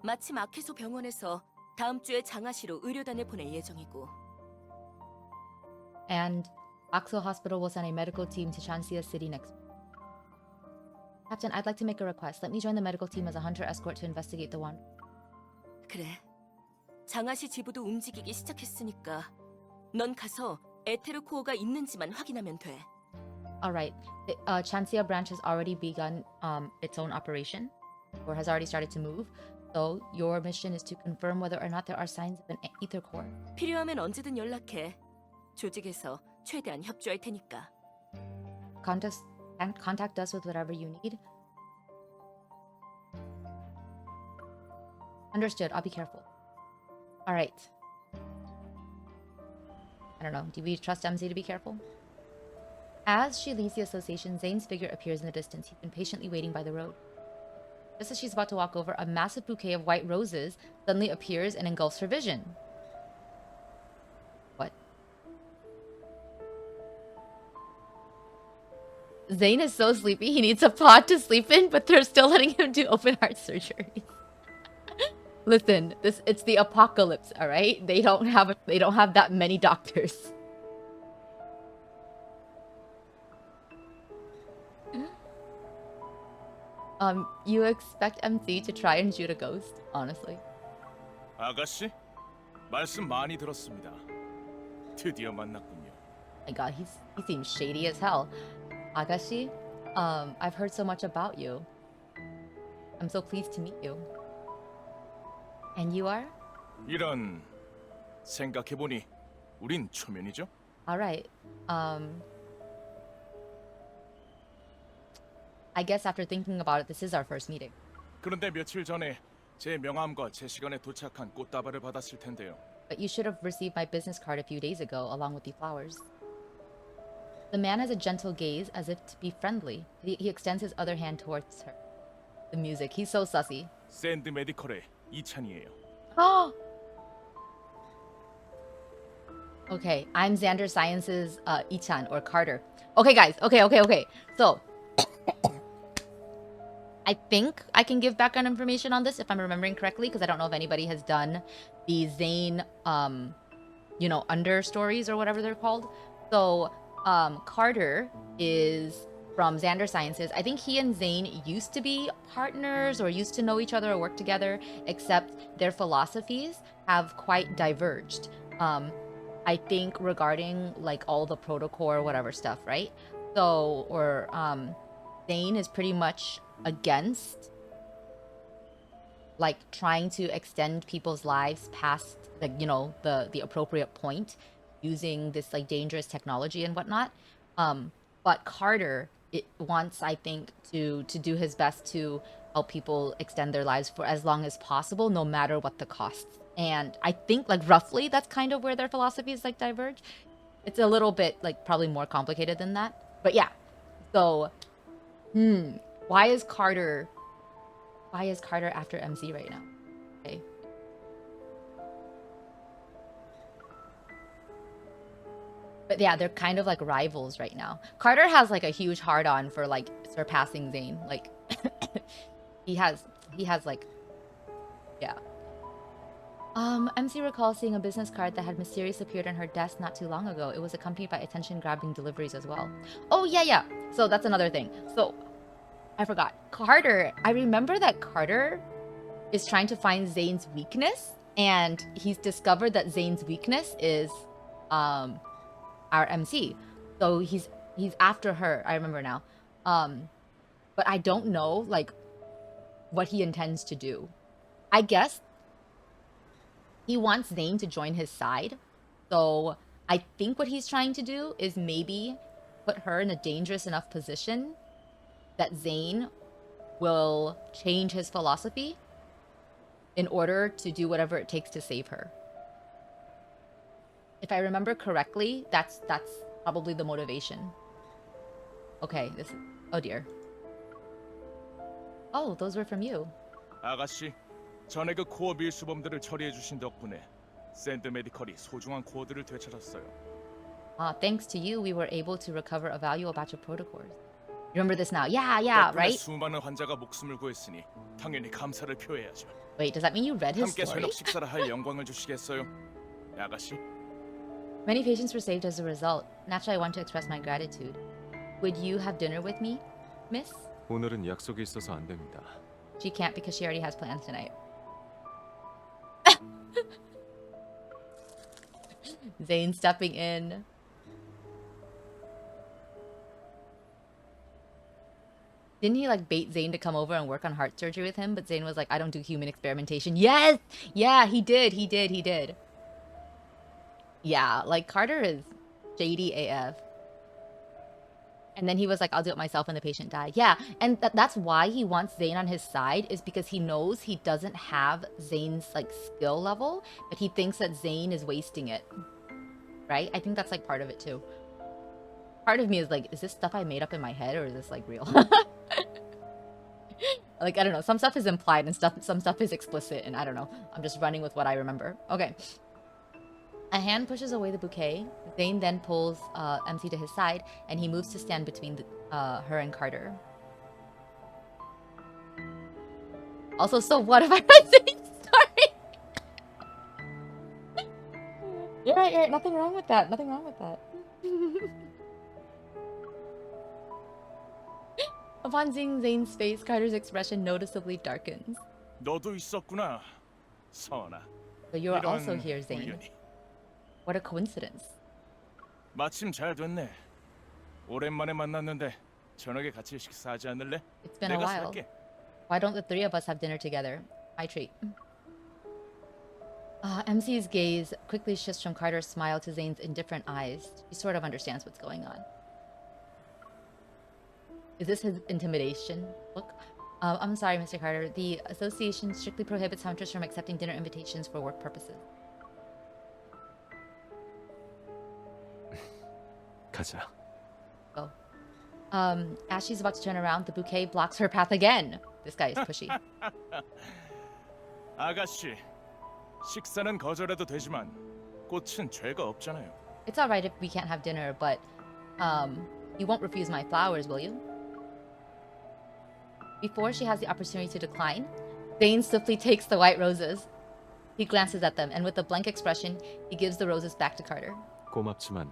마침 아케소 병원에서 다음 주에 장하시로 의료단을 보낼 예정이고 And Oxo Hospital will send a medical team to Chansia City next week. Captain, I'd like to make a request. Let me join the medical team as a hunter escort to investigate the wonder. 그래. 장하시 지부도 움직이기 시작했으니까 넌 가서 에테르 코어가 있는지만 확인하면 돼. All right. The Chansia branch has already begun its own operation, or has already started to move. So your mission is to confirm whether or not there are signs of an ether core. 필요하면 언제든 연락해. 조직에서 최대한 협조할 테니까. Contact us with whatever you need. Understood. I'll be careful. All right. I don't know. Do we trust MZ to be careful? As she leaves the association, Zayne's figure appears in the distance. He's been patiently waiting by the road. Just as she's about to walk over, a massive bouquet of white roses suddenly appears and engulfs her vision. What? Zayne is so sleepy, he needs a pod to sleep in, but they're still letting him do open heart surgery. Listen, it's the apocalypse, all right? They don't have that many doctors. You expect MC to try and shoot a ghost, honestly. 아가씨, 말씀 많이 들었습니다. 드디어 만났군요. My god, he seems shady as hell. Agashi, I've heard so much about you. I'm so pleased to meet you. And you are? 이런 생각해보니 우린 초면이죠? Alright. I guess after thinking about it, this is our first meeting. 그런데 며칠 전에 제 명함과 제 시간에 도착한 꽃다발을 받았을 텐데요. But you should have received my business card a few days ago, along with the flowers. The man has a gentle gaze as if to be friendly. He extends his other hand towards her. The music. He's so sussy. 샌드 메디컬의 이찬이에요. Oh! Okay, I'm Xander Science's Ichan or Carter. Okay, guys. Okay. So, I think I can give background information on this if I'm remembering correctly, because I don't know if anybody has done the Zayne, under stories or whatever they're called. So, Carter is from Xander Sciences. I think he and Zayne used to be partners or used to know each other or work together, except their philosophies have quite diverged. I think regarding like all the protocol or whatever stuff, right? So, Zayne is pretty much against like trying to extend people's lives past like the appropriate point using this like dangerous technology and whatnot. But Carter wants, I think, to do his best to help people extend their lives for as long as possible, no matter what the costs. And I think like roughly that's kind of where their philosophies like diverge. It's a little bit like probably more complicated than that. But yeah. So why is Carter after MC right now? Okay. But yeah, they're kind of like rivals right now. Carter has like a huge hard-on for like surpassing Zayne. Like he has like yeah. MC recalls seeing a business card that had mysteriously appeared on her desk not too long ago. It was accompanied by attention-grabbing deliveries as well. Oh yeah. So that's another thing. So I forgot. Carter, I remember that Carter is trying to find Zayne's weakness, and he's discovered that Zayne's weakness is our MC. So he's after her. I remember now. But I don't know like what he intends to do. I guess he wants Zayne to join his side. So I think what he's trying to do is maybe put her in a dangerous enough position that Zayne will change his philosophy in order to do whatever it takes to save her. If I remember correctly, that's probably the motivation. Okay, oh dear. Oh, those were from you. 아가씨, 전에 그 코어 밀수범들을 처리해 주신 덕분에 샌드 메디컬이 소중한 코어들을 되찾았어요. Thanks to you, we were able to recover a valuable batch of protocols. Remember this now? Yeah, 덕분에 right? 수많은 환자가 목숨을 구했으니 당연히 감사를 표해야죠. Wait, does that mean you read his 함께 story? 저녁 식사를 할 영광을 주시겠어요, 아가씨? Many patients were saved as a result. Naturally, I want to express my gratitude. Would you have dinner with me, miss? 오늘은 약속이 있어서 안 됩니다. She can't because she already has plans tonight. Zayne stepping in. Didn't he like bait Zayne to come over and work on heart surgery with him? But Zayne was like, I don't do human experimentation. Yes! Yeah, he did. Yeah, like Carter is shady AF. And then he was like, I'll do it myself when the patient died. Yeah, and that's why he wants Zayne on his side, is because he knows he doesn't have Zayne's like skill level, but he thinks that Zayne is wasting it. Right? I think that's like part of it too. Part of me is like, is this stuff I made up in my head or is this like real? Like, I don't know. Some stuff is implied and some stuff is explicit, and I don't know. I'm just running with what I remember. Okay. A hand pushes away the bouquet. Zayne then pulls MC to his side, and he moves to stand between her and Carter. Also, so what if I read Zayne's story? You're right. Nothing wrong with that. Upon seeing Zayne's face, Carter's expression noticeably darkens. 너도 있었구나, 선아. So you are 이런 also here, Zayne. 우연이. What a coincidence. 마침 잘 됐네. 오랜만에 만났는데 저녁에 같이 식사하지 않을래? It's been a 내가 while. 살게. Why don't the three of us have dinner together? My treat. MC's gaze quickly shifts from Carter's smile to Zayne's indifferent eyes. He sort of understands what's going on. Is this his intimidation look? I'm sorry, Mr. Carter. The association strictly prohibits hunters from accepting dinner invitations for work purposes. 가자. go. As she's about to turn around, the bouquet blocks her path again. This guy is pushy. 아가씨, 식사는 거절해도 되지만 꽃은 죄가 없잖아요. It's alright if we can't have dinner, but you won't refuse my flowers, will you? Before she has the opportunity to decline, Zayne swiftly takes the white roses. He glances at them, and with a blank expression, he gives the roses back to Carter. 고맙지만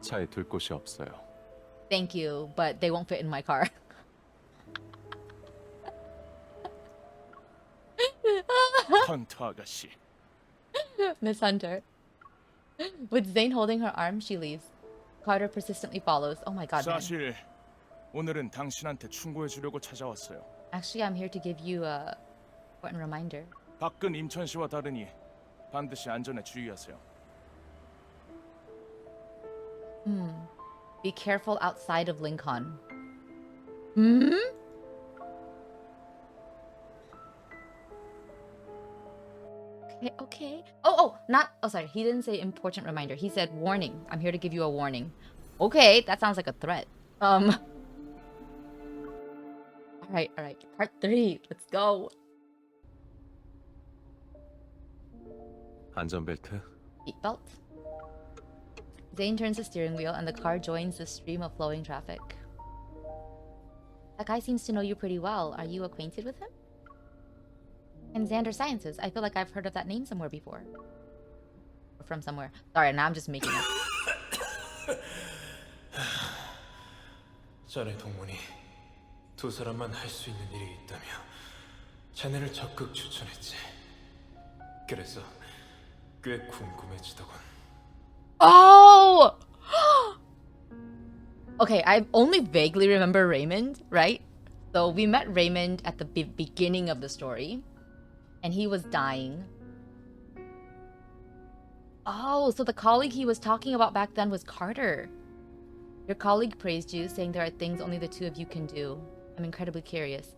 차에 둘 곳이 없어요. Thank you, but they won't fit in my car. 헌터 아가씨. Miss Hunter. With Zayne holding her arm, she leaves. Carter persistently follows. Oh my god, man. 사실 오늘은 당신한테 충고해 주려고 찾아왔어요. Actually, I'm here to give you a important reminder. 밖은 임천 씨와 다르니 반드시 안전에 주의하세요. Be careful outside of Lincoln. Hmm? Okay. Sorry. He didn't say important reminder. He said warning. I'm here to give you a warning. Okay, that sounds like a threat. All right. Part 3. Let's go. 안전벨트. Seatbelt. Zayne turns the steering wheel and the car joins the stream of flowing traffic. That guy seems to know you pretty well. Are you acquainted with him? And Xander Sciences. I feel like I've heard of that name somewhere before. Or from somewhere. Sorry, now I'm just making it. 전에 동문이 두 사람만 할 수 있는 일이 있다며 자네를 적극 추천했지. 그래서 꽤 궁금해지더군. Oh! Okay, I only vaguely remember Raymond, right? So we met Raymond at the beginning of the story. And he was dying. Oh, so the colleague he was talking about back then was Carter. Your colleague praised you, saying there are things only the two of you can do. I'm incredibly curious.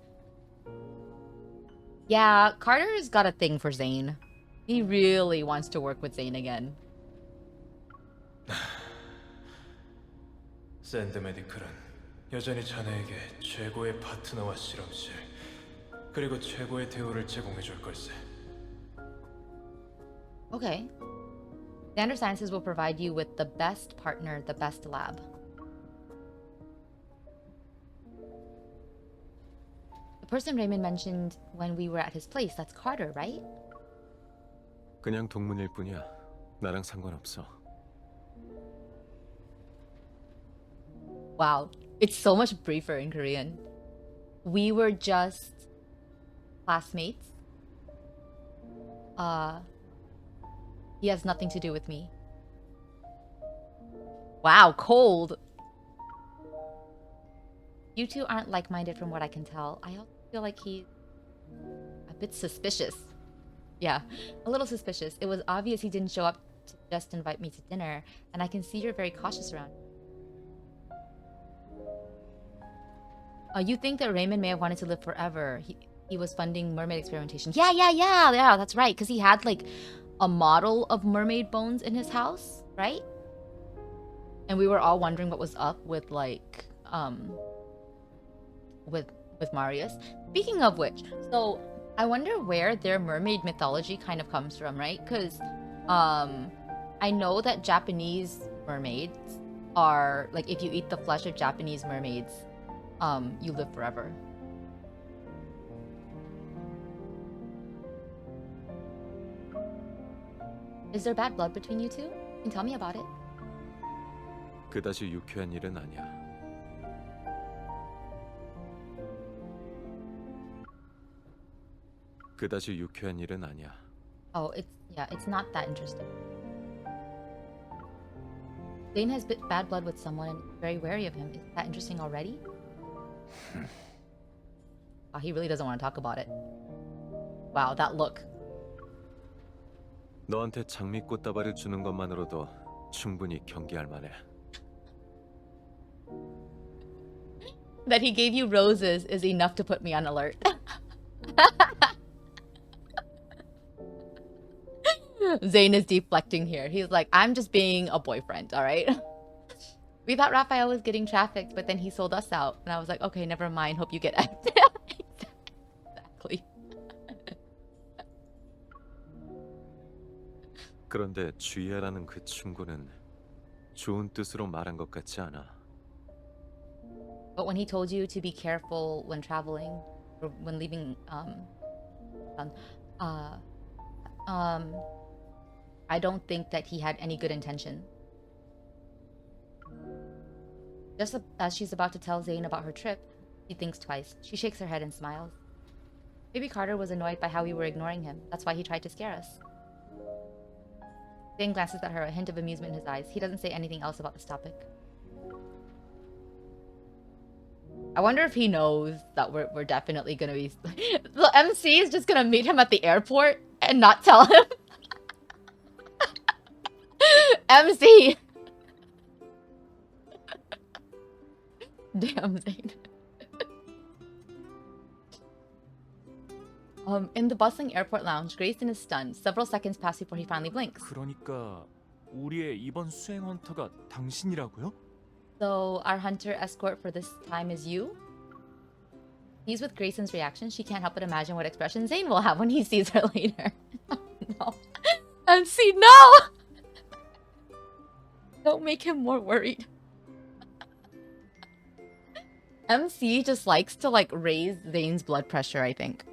Yeah, Carter's got a thing for Zayne. He really wants to work with Zayne again. 샌드 메디컬은 여전히 자네에게 최고의 파트너와 실험실 그리고 최고의 대우를 제공해 줄 걸세. Okay. Xander Sciences will provide you with the best partner, the best lab. The person Raymond mentioned when we were at his place, that's Carter, right? 그냥 동문일 뿐이야. 나랑 상관없어. Wow, it's so much briefer in Korean. We were just classmates. He has nothing to do with me. Wow, cold. You two aren't like-minded from what I can tell. I also feel like he's a bit suspicious. Yeah, a little suspicious. It was obvious he didn't show up to just invite me to dinner, and I can see you're very cautious around him. You think that Raymond may have wanted to live forever. He was funding mermaid experimentation. Yeah, that's right. Because he had like a model of mermaid bones in his house, right? And we were all wondering what was up with like with Marius. Speaking of which, so I wonder where their mermaid mythology kind of comes from, right? Because I know that Japanese mermaids are like, if you eat the flesh of Japanese mermaids, you live forever. Is there bad blood between you two? You can tell me about it. 그다지 유쾌한 일은 아니야. 그다지 유쾌한 일은 아니야. Oh, it's not that interesting. Zayne has bad blood with someone and is very wary of him. Is that interesting already? Oh, he really doesn't want to talk about it. Wow, that look. 너한테 장미 꽃다발을 주는 것만으로도 충분히 경계할 만해. That he gave you roses is enough to put me on alert. Zayne is deflecting here. He's like, I'm just being a boyfriend, all right? We thought Raphael was getting trafficked, but then he sold us out. And I was like, okay, never mind. Hope you get exactly. 그런데 주의하라는 그 충고는 좋은 뜻으로 말한 것 같지 않아. But when he told you to be careful when traveling or when leaving, I don't think that he had any good intention. Just as she's about to tell Zayne about her trip, she thinks twice. She shakes her head and smiles. Maybe Carter was annoyed by how we were ignoring him. That's why he tried to scare us. Zayne glances at her, a hint of amusement in his eyes. He doesn't say anything else about this topic. I wonder if he knows that we're definitely gonna be... The MC is just gonna meet him at the airport and not tell him. MC! Damn, Zayne. In the bustling airport lounge, Grayson is stunned. Several seconds pass before he finally blinks. 그러니까 우리의 이번 수행 헌터가 당신이라고요? So, our hunter escort for this time is you? He's with Grayson's reaction. She can't help but imagine what expression Zayne will have when he sees her later. No. MC, no! Don't make him more worried. MC just likes to, like, raise Zayne's blood pressure, I think.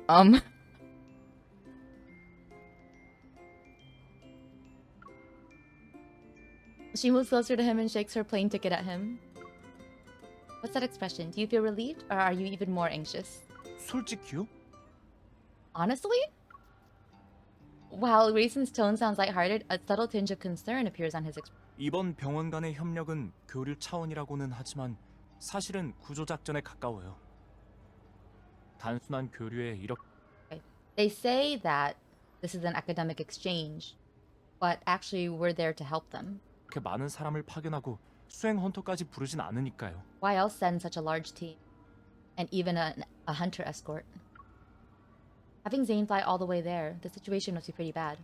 She moves closer to him and shakes her plane ticket at him. What's that expression? Do you feel relieved, or are you even more anxious? 솔직히요? Honestly? While Grayson's tone sounds lighthearted, a subtle tinge of concern appears on his expression. 이번 병원 간의 협력은 교류 차원이라고는 하지만 사실은 구조 작전에 가까워요. 단순한 교류에 이렇게 They say that this is an academic exchange, but actually we're there to help them. 많은 사람을 파견하고 수행 헌터까지 부르진 않으니까요. Why else send such a large team? And even a hunter escort? Having Zayne fly all the way there, the situation must be pretty bad.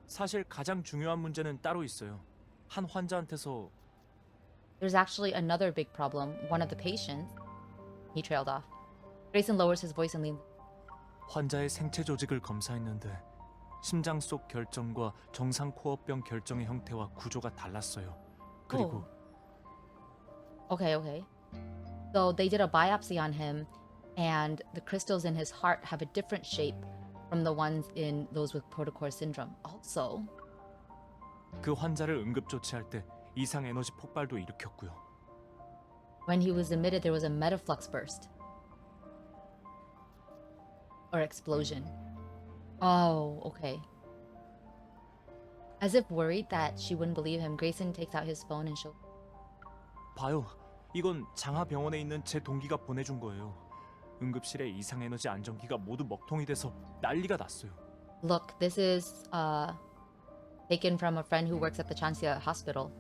사실 가장 중요한 문제는 따로 있어요. 한 환자한테서 There's actually another big problem. One of the patients... He trailed off. Grayson lowers his voice and leans... 환자의 생체 조직을 검사했는데 심장 속 결정과 정상 코어병 결정의 형태와 구조가 달랐어요. 그리고 Okay. So they did a biopsy on him, and the crystals in his heart have a different shape from the ones in those with protocore syndrome. Also, 그 환자를 응급 조치할 때 이상 에너지 폭발도 일으켰고요. when he was admitted, there was a metaflux burst. Or explosion. Oh, okay. As if worried that she wouldn't believe him, Grayson takes out his phone and shows... 봐요. 이건 장하병원에 있는 제 동기가 보내준 거예요. 응급실의 이상 에너지 안정기가 모두 먹통이 돼서 난리가 났어요. Look, this is taken from a friend who works at the Chancia hospital.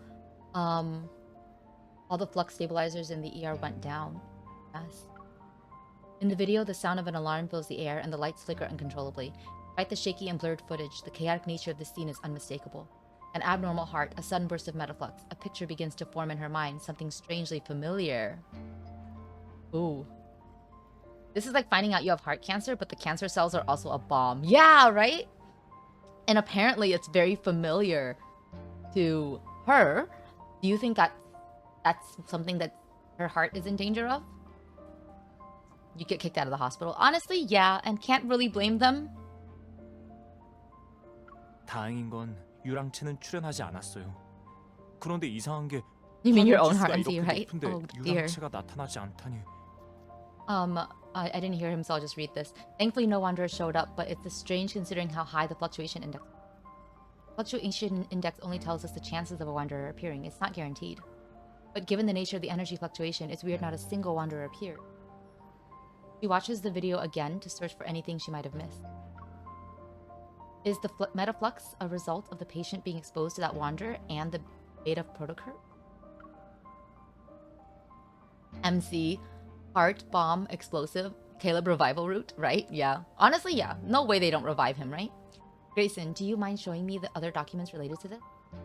All the flux stabilizers in the ER went down. Yes. In the video, the sound of an alarm fills the air and the lights flicker uncontrollably. Despite the shaky and blurred footage, the chaotic nature of the scene is unmistakable. An abnormal heart, a sudden burst of metaflux. A picture begins to form in her mind, something strangely familiar. Ooh. This is like finding out you have heart cancer, but the cancer cells are also a bomb. Yeah, right? And apparently it's very familiar to her. Do you think that's something that her heart is in danger of? You get kicked out of the hospital. Honestly, yeah, and can't really blame them. 다행인 건 유랑체는 출연하지 않았어요. 그런데 이상한 게 You mean your own 지수가 heart, 이렇게 right? 높은데 Oh dear. 유랑체가 나타나지 않다니. I didn't hear him, so I'll just read this. Thankfully, no wanderer showed up, but it's strange considering how high the fluctuation index. Fluctuation index only tells us the chances of a wanderer appearing. It's not guaranteed. But given the nature of the energy fluctuation, it's weird not a single wanderer appeared. She watches the video again to search for anything she might have missed. Is the metaflux a result of the patient being exposed to that wanderer and the beta protocurve? MC, heart, bomb, explosive, Caleb revival route, right? Yeah. Honestly, yeah. No way they don't revive him, right? Grayson, do you mind showing me the other documents related to this?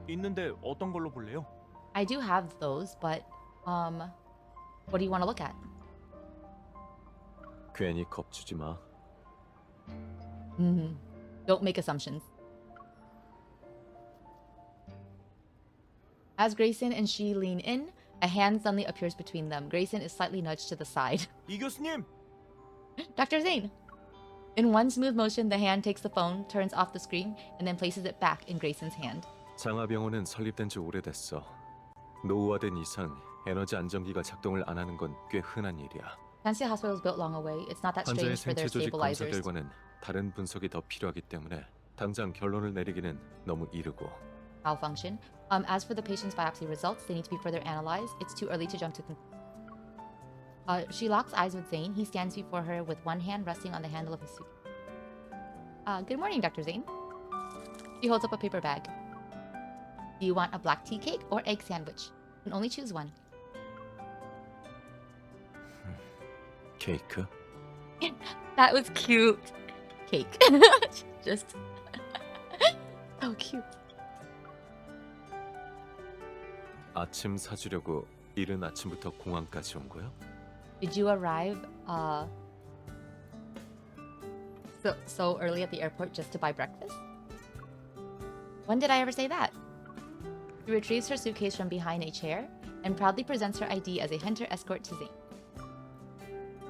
있는데 어떤 걸로 볼래요? I do have those, but what do you want to look at? 괜히 겁주지 마. Don't make assumptions. As Grayson and she lean in, a hand suddenly appears between them. Grayson is slightly nudged to the side. 이 교수님! Dr. Zayne! In one smooth motion, the hand takes the phone, turns off the screen, and then places it back in Grayson's hand. 장하병원은 설립된 지 오래됐어. 노후화된 이상 에너지 안정기가 작동을 안 하는 건 꽤 흔한 일이야. Fancy Hospital was built long away. It's not that 환자의 strange for their 생체 조직 검사 stabilizers. 결과는 다른 분석이 더 필요하기 때문에 당장 결론을 내리기는 너무 이르고. Malfunction. As for the patient's biopsy results, they need to be further analyzed. It's too early to jump to conclusions. She locks eyes with Zayne. He stands before her with one hand resting on the handle of his suit. Good morning, Dr. Zayne. She holds up a paper bag. Do you want a black tea cake or egg sandwich? You can only choose one. 케이크? That was cute. Cake. Just so cute. 아침 사주려고 이른 아침부터 공항까지 온 거야? Did you arrive so early at the airport just to buy breakfast? When did I ever say that? She retrieves her suitcase from behind a chair and proudly presents her ID as a hunter escort to Zayne.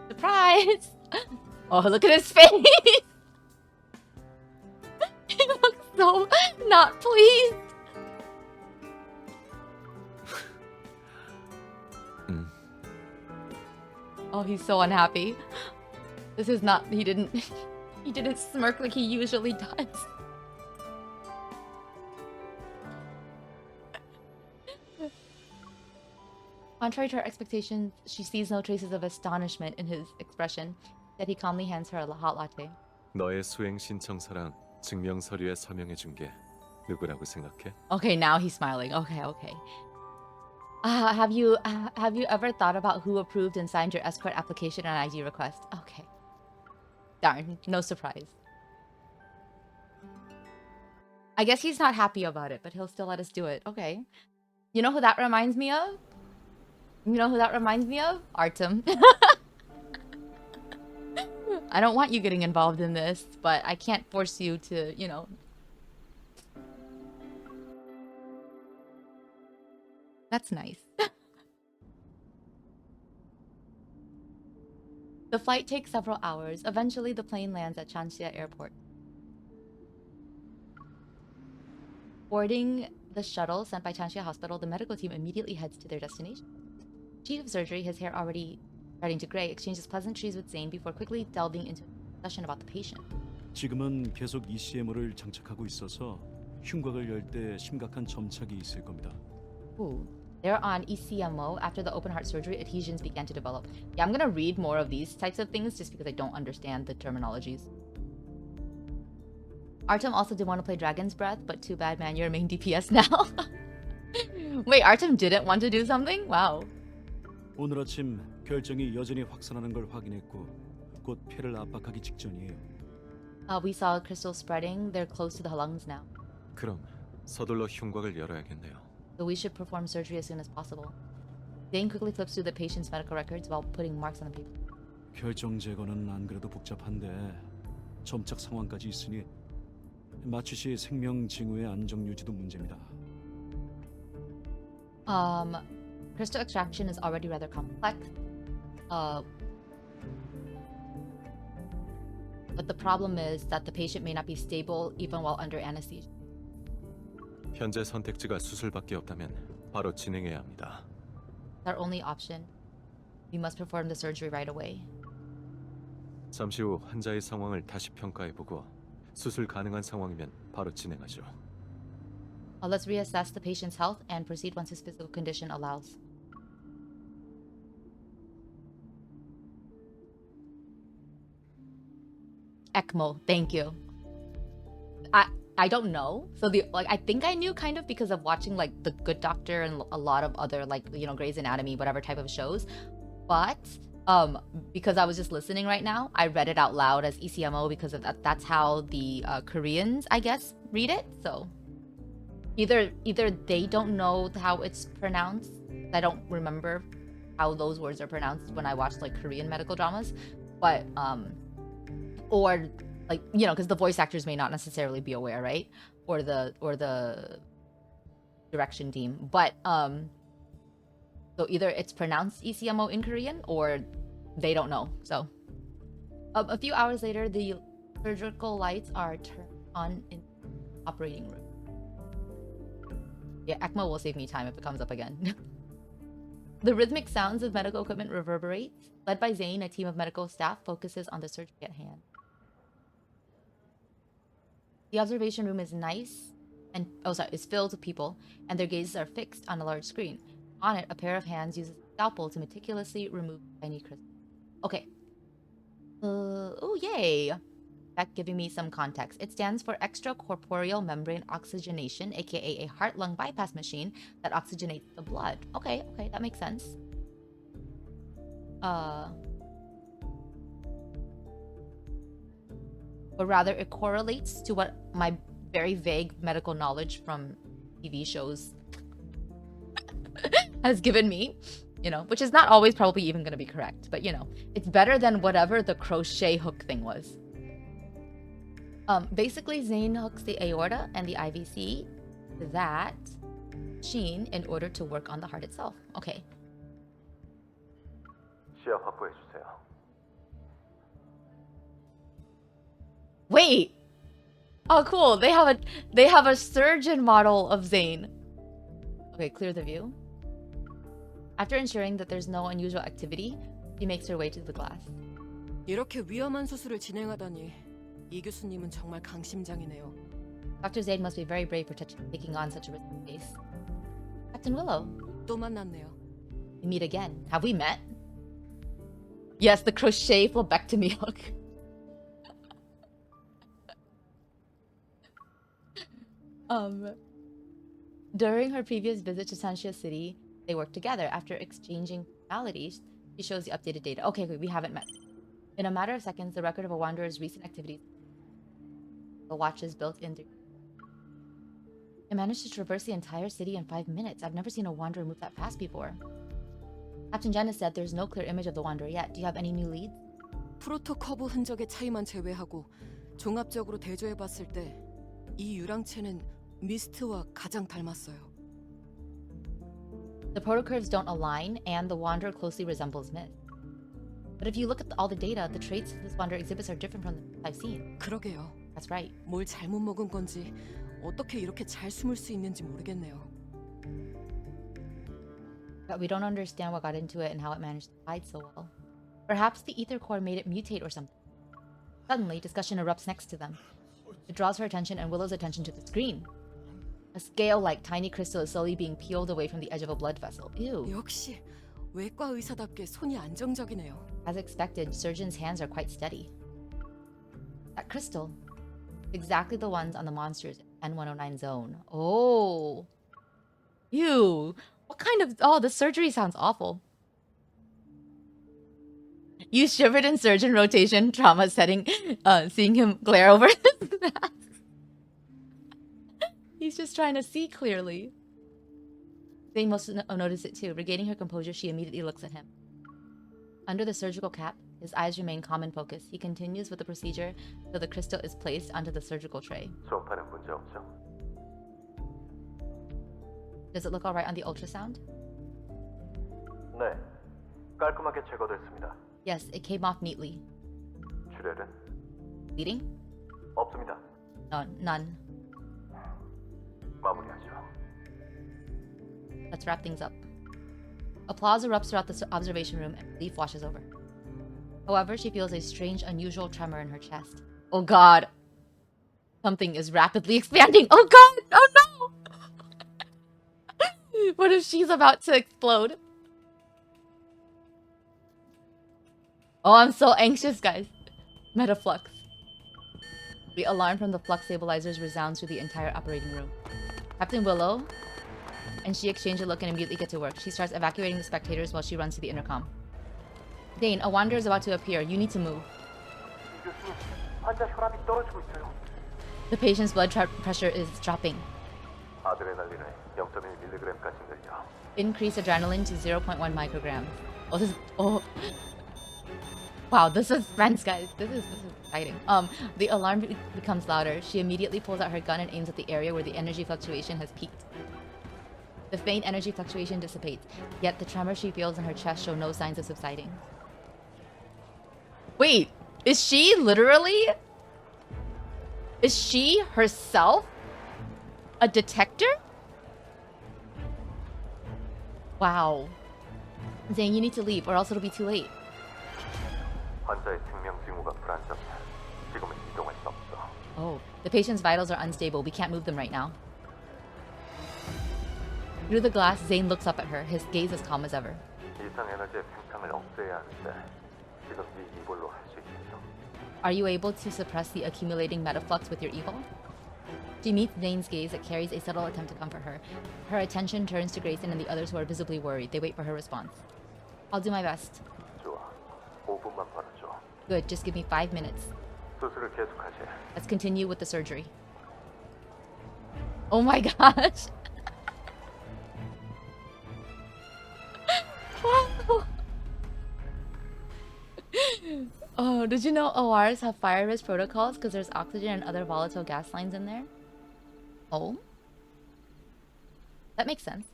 Surprise! Oh, look at his face! He looks so not pleased. Oh, he's so unhappy. This is not, he didn't smirk like he usually does. Contrary to her expectations, she sees no traces of astonishment in his expression, yet he calmly hands her a hot latte. 너의 수행 신청서랑 증명 서류에 서명해 준 게 누구라고 생각해? Okay, now he's smiling. Okay. Have you ever thought about who approved and signed your escort application and ID request? Okay. Darn, no surprise. I guess he's not happy about it, but he'll still let us do it. Okay. You know who that reminds me of? Artem. I don't want you getting involved in this, but I can't force you to, That's nice. The flight takes several hours. Eventually, the plane lands at Chanxia Airport. Boarding the shuttle sent by Chanxia Hospital, the medical team immediately heads to their destination. Chief of surgery, his hair already starting to gray, exchanges pleasantries with Zayne before quickly delving into a discussion about the patient. 지금은 계속 ECMO를 장착하고 있어서 흉곽을 열 때 심각한 점착이 있을 겁니다. Ooh. They're on ECMO. After the open heart surgery, adhesions began to develop. Yeah, I'm gonna read more of these types of things just because I don't understand the terminologies. Artem also did want to play Dragon's Breath, but too bad, man. You're a main DPS now. Wait, Artem didn't want to do something? Wow. 오늘 아침 결정이 여전히 확산하는 걸 확인했고 곧 폐를 압박하기 직전이에요. We saw crystals spreading. They're close to the lungs now. 그럼 서둘러 흉곽을 열어야겠네요. So we should perform surgery as soon as possible. Zayne quickly flips through the patient's medical records while putting marks on the paper. 결정 제거는 안 그래도 복잡한데 점착 상황까지 있으니 마취 시 생명 징후의 안정 유지도 문제입니다. Crystal extraction is already rather complex. But the problem is that the patient may not be stable even while under anesthesia. 현재 선택지가 수술밖에 없다면 바로 진행해야 합니다. It's our only option. We must perform the surgery right away. 잠시 후 환자의 상황을 다시 평가해보고 수술 가능한 상황이면 바로 진행하죠. Let's reassess the patient's health and proceed once his physical condition allows. ECMO, thank you. I don't know. So I think I knew kind of because of watching like The Good Doctor and a lot of other Grey's Anatomy, whatever type of shows. But because I was just listening right now, I read it out loud as ECMO because of that's how the Koreans, I guess, read it. So Either they don't know how it's pronounced. I don't remember how those words are pronounced when I watch like Korean medical dramas, but or like, you know, because the voice actors may not necessarily be aware, right? Or the direction team, but so either it's pronounced ECMO in Korean or they don't know. So a few hours later, the surgical lights are turned on in the operating room. Yeah, ECMO will save me time if it comes up again. The rhythmic sounds of medical equipment reverberate. Led by Zayne, a team of medical staff focuses on the surgery at hand. The observation room is is filled with people, and their gazes are fixed on a large screen. On it, a pair of hands uses a scalpel to meticulously remove tiny crystals. Okay. Oh, yay! That giving me some context. It stands for extracorporeal membrane oxygenation, aka a heart-lung bypass machine that oxygenates the blood. Okay, that makes sense. Or rather, it correlates to what my very vague medical knowledge from TV shows has given me, you know, which is not always probably even going to be correct, but you know, it's better than whatever the crochet hook thing was. Basically, Zayne hooks the aorta and the IVC to that machine in order to work on the heart itself. Okay. 시야 확보해 주세요. Wait. Oh, cool. They have a surgeon model of Zayne. Okay, clear the view. After ensuring that there's no unusual activity, she makes her way to the glass. 이렇게 위험한 수술을 진행하다니 이 교수님은 정말 강심장이네요. Dr. Zayne must be very brave for taking on such a risky case. Captain Willow. 또 만났네요. We meet again. Have we met? Yes, the crochet phlebectomy hook. During her previous visit to Sanxia City, they worked together. After exchanging formalities, she shows the updated data. Okay, we haven't met. In a matter of seconds, the record of a wanderer's recent activities. The watch is built into. I managed to traverse the entire city in 5 minutes. I've never seen a wanderer move that fast before. Captain Janice said there's no clear image of the wanderer yet. Do you have any new leads? 프로토 커브 흔적의 차이만 제외하고 종합적으로 대조해봤을 때 이 유랑체는 미스트와 가장 닮았어요. The protocurves don't align, and the wanderer closely resembles Mist. But if you look at all the data, the traits this wanderer exhibits are different from the I've seen. 그러게요. That's right. 뭘 잘못 먹은 건지 어떻게 이렇게 잘 숨을 수 있는지 모르겠네요. But we don't understand what got into it and how it managed to hide so well. Perhaps the ether core made it mutate or something. Suddenly, discussion erupts next to them. It draws her attention and Willow's attention to the screen. A scale-like tiny crystal is slowly being peeled away from the edge of a blood vessel. Ew. 역시 외과 의사답게 손이 안정적이네요. As expected, surgeons' hands are quite steady. That crystal. Exactly the ones on the monster's N109 zone. Oh. Ew. What kind of... Oh, the surgery sounds awful. You shivered in surgeon rotation trauma setting, seeing him glare over his mask. He's just trying to see clearly. They must have noticed it too. Regaining her composure, she immediately looks at him. Under the surgical cap, his eyes remain calm and focused. He continues with the procedure until the crystal is placed onto the surgical tray. 초음파는 문제 없죠? Does it look alright on the ultrasound? 네, 깔끔하게 제거됐습니다. Yes, it came off neatly. 출혈은 Bleeding? 없습니다. No, none. 마무리하죠. Let's wrap things up. Applause erupts throughout the observation room and relief washes over. However, she feels a strange, unusual tremor in her chest. Oh god! Something is rapidly expanding! Oh god! Oh no! What if she's about to explode? Oh, I'm so anxious, guys. Metaflux. The alarm from the flux stabilizers resounds through the entire operating room. Captain Willow and she exchange a look and immediately get to work. She starts evacuating the spectators while she runs to the intercom. Zayne, a wanderer is about to appear. You need to move. 환자 혈압이 떨어지고 있어요. The patient's blood pressure is dropping. 아드레날린을 0.1mg까지 늘려. Increase adrenaline to 0.1 micrograms. Oh, this is, oh. Wow, this is suspense, guys. This is exciting. The alarm becomes louder. She immediately pulls out her gun and aims at the area where the energy fluctuation has peaked. The faint energy fluctuation dissipates, yet the tremor she feels in her chest show no signs of subsiding. Wait, is she literally... Is she herself a detector? Wow. Zayne, you need to leave or else it'll be too late. 환자의 생명 징후가 불안정해. 지금은 이동할 수 없어. Oh, the patient's vitals are unstable. We can't move them right now. Through the glass, Zayne looks up at her, his gaze as calm as ever. 이상 에너지의 팽창을 억제해야 하는데 지금 네 이볼로 할 수 있겠어? Are you able to suppress the accumulating metaflux with your evil? She meets Zayne's gaze that carries a subtle attempt to comfort her. Her attention turns to Grayson and the others who are visibly worried. They wait for her response. I'll do my best. 좋아. 5분만 벌어줘. Good, just give me 5 minutes. 수술을 계속하지. Let's continue with the surgery. Oh my gosh. Wow. Oh, did you know ORs have fire risk protocols because there's oxygen and other volatile gas lines in there? Oh? That makes sense.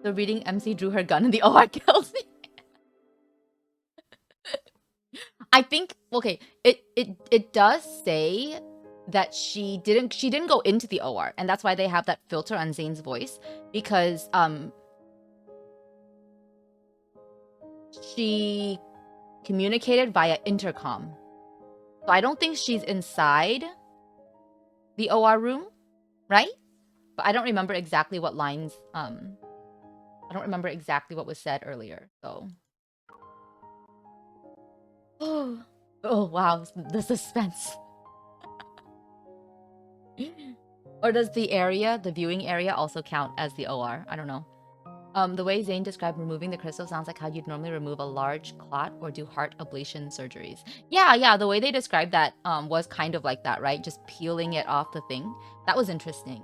The reading MC drew her gun and the OR kills me. I think okay, it does say that she didn't go into the OR, and that's why they have that filter on Zayne's voice, because she communicated via intercom. So I don't think she's inside the OR room, right? But I don't remember exactly what lines I don't remember exactly what was said earlier, so oh wow, the suspense. Or does the area, the viewing area, also count as the OR? I don't know. The way Zayne described removing the crystal sounds like how you'd normally remove a large clot or do heart ablation surgeries. Yeah, the way they described that was kind of like that, right? Just peeling it off the thing. That was interesting.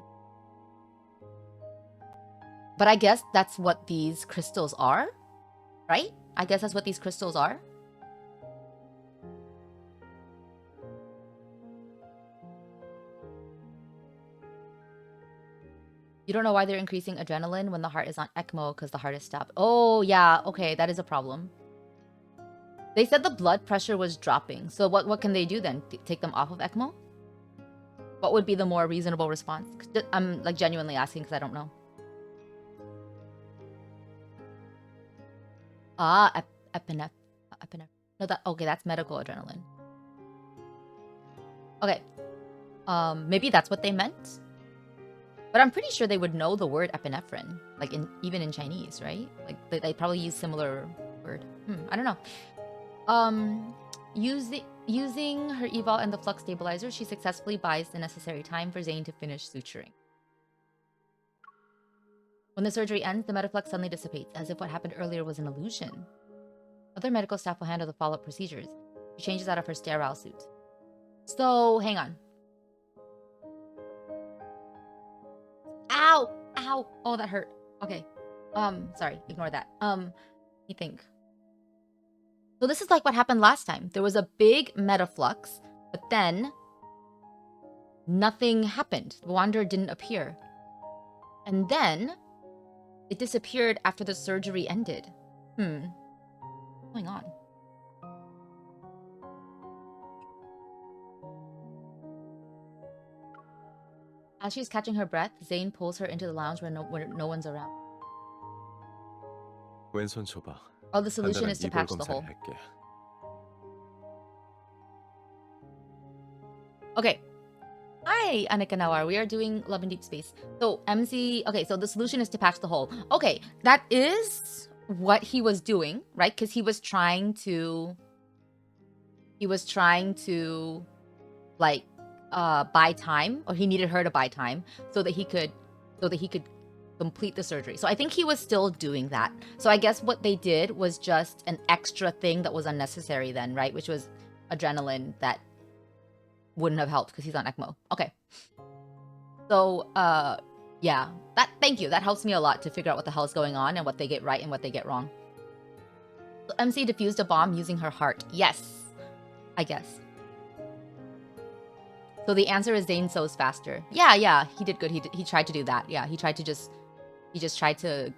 But I guess that's what these crystals are, right? I guess that's what these crystals are. You don't know why they're increasing adrenaline when the heart is on ECMO because the heart is stopped. Oh, yeah. Okay, that is a problem. They said the blood pressure was dropping. So what can they do then? Take them off of ECMO? What would be the more reasonable response? I'm like genuinely asking because I don't know. Ah, epinephrine. No, okay, that's medical adrenaline. Okay. Maybe that's what they meant. But I'm pretty sure they would know the word epinephrine, like even in Chinese, right? Like they probably use similar word. I don't know. Using her eval and the flux stabilizer, she successfully buys the necessary time for Zayne to finish suturing. When the surgery ends, the metaflux suddenly dissipates, as if what happened earlier was an illusion. Other medical staff will handle the follow-up procedures. She changes out of her sterile suit. So, hang on. Ow! Ow! Oh, that hurt. Okay. Sorry. Ignore that. Let me think. So this is like what happened last time. There was a big metaflux, but then nothing happened. The Wanderer didn't appear. And then it disappeared after the surgery ended. What's going on? As she's catching her breath, Zayne pulls her into the lounge where no one's around. 왼손 줘봐. Oh, the solution is to 이볼 patch the 검사를 hole. 할게. Okay. Hi, Annika Nawar. We are doing Love in Deep Space. So, MC... Okay, so the solution is to patch the hole. Okay, that is what he was doing, right? Because he was trying to... like, buy time. Or he needed her to buy time so that he could complete the surgery. So I think he was still doing that. So I guess what they did was just an extra thing that was unnecessary then, right? Which was adrenaline that wouldn't have helped because he's on ECMO. Okay. So Yeah, thank you. That helps me a lot to figure out what the hell's going on and what they get right and what they get wrong. So MC defused a bomb using her heart. Yes, I guess. So the answer is Zayne sews faster. Yeah, he did good. He tried to do that. Yeah, he just tried to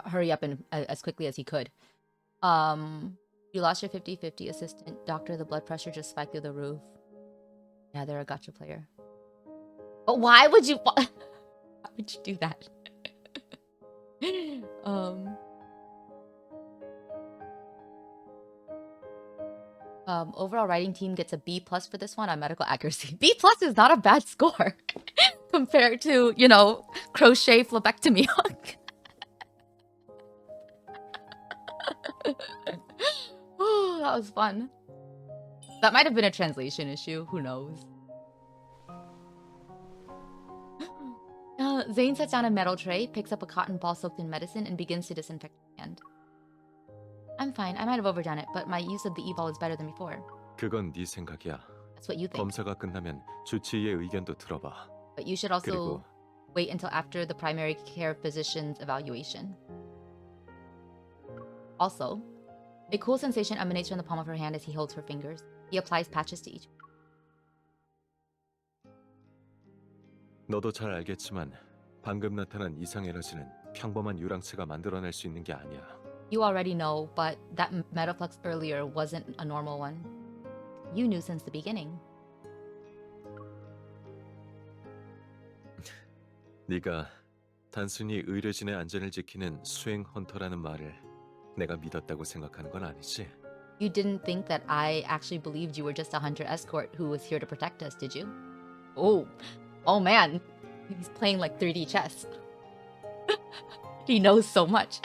hurry up and as quickly as he could. You lost your 50-50 assistant. Doctor, the blood pressure just spiked through the roof. Yeah, they're a gotcha player. But why would you why would you do that? Overall writing team gets a B+ for this one on medical accuracy. B+ is not a bad score compared to, you know, crochet phlebectomy hook. Oh, that was fun. That might have been a translation issue. Who knows? Zayne sets down a metal tray, picks up a cotton ball soaked in medicine, and begins to disinfect her hand. I'm fine. I might have overdone it, but my use of the e-ball is better than before. 그건 네 생각이야. That's what you think. 검사가 끝나면 주치의의 의견도 들어봐. But you should also 그리고 wait until after the primary care physician's evaluation. Also, a cool sensation emanates from the palm of her hand as he holds her fingers. He applies patches to each. 너도 잘 알겠지만 방금 나타난 이상 에너지는 평범한 유랑체가 만들어낼 수 있는 게 아니야. You already know, but that metaflux earlier wasn't a normal one. You knew since the beginning. 네가 단순히 의료진의 안전을 지키는 수행 헌터라는 말을 내가 믿었다고 생각하는 건 아니지? You didn't think that I actually believed you were just a hunter escort who was here to protect us, did you? Oh man, he's playing like 3D chess. He knows so much.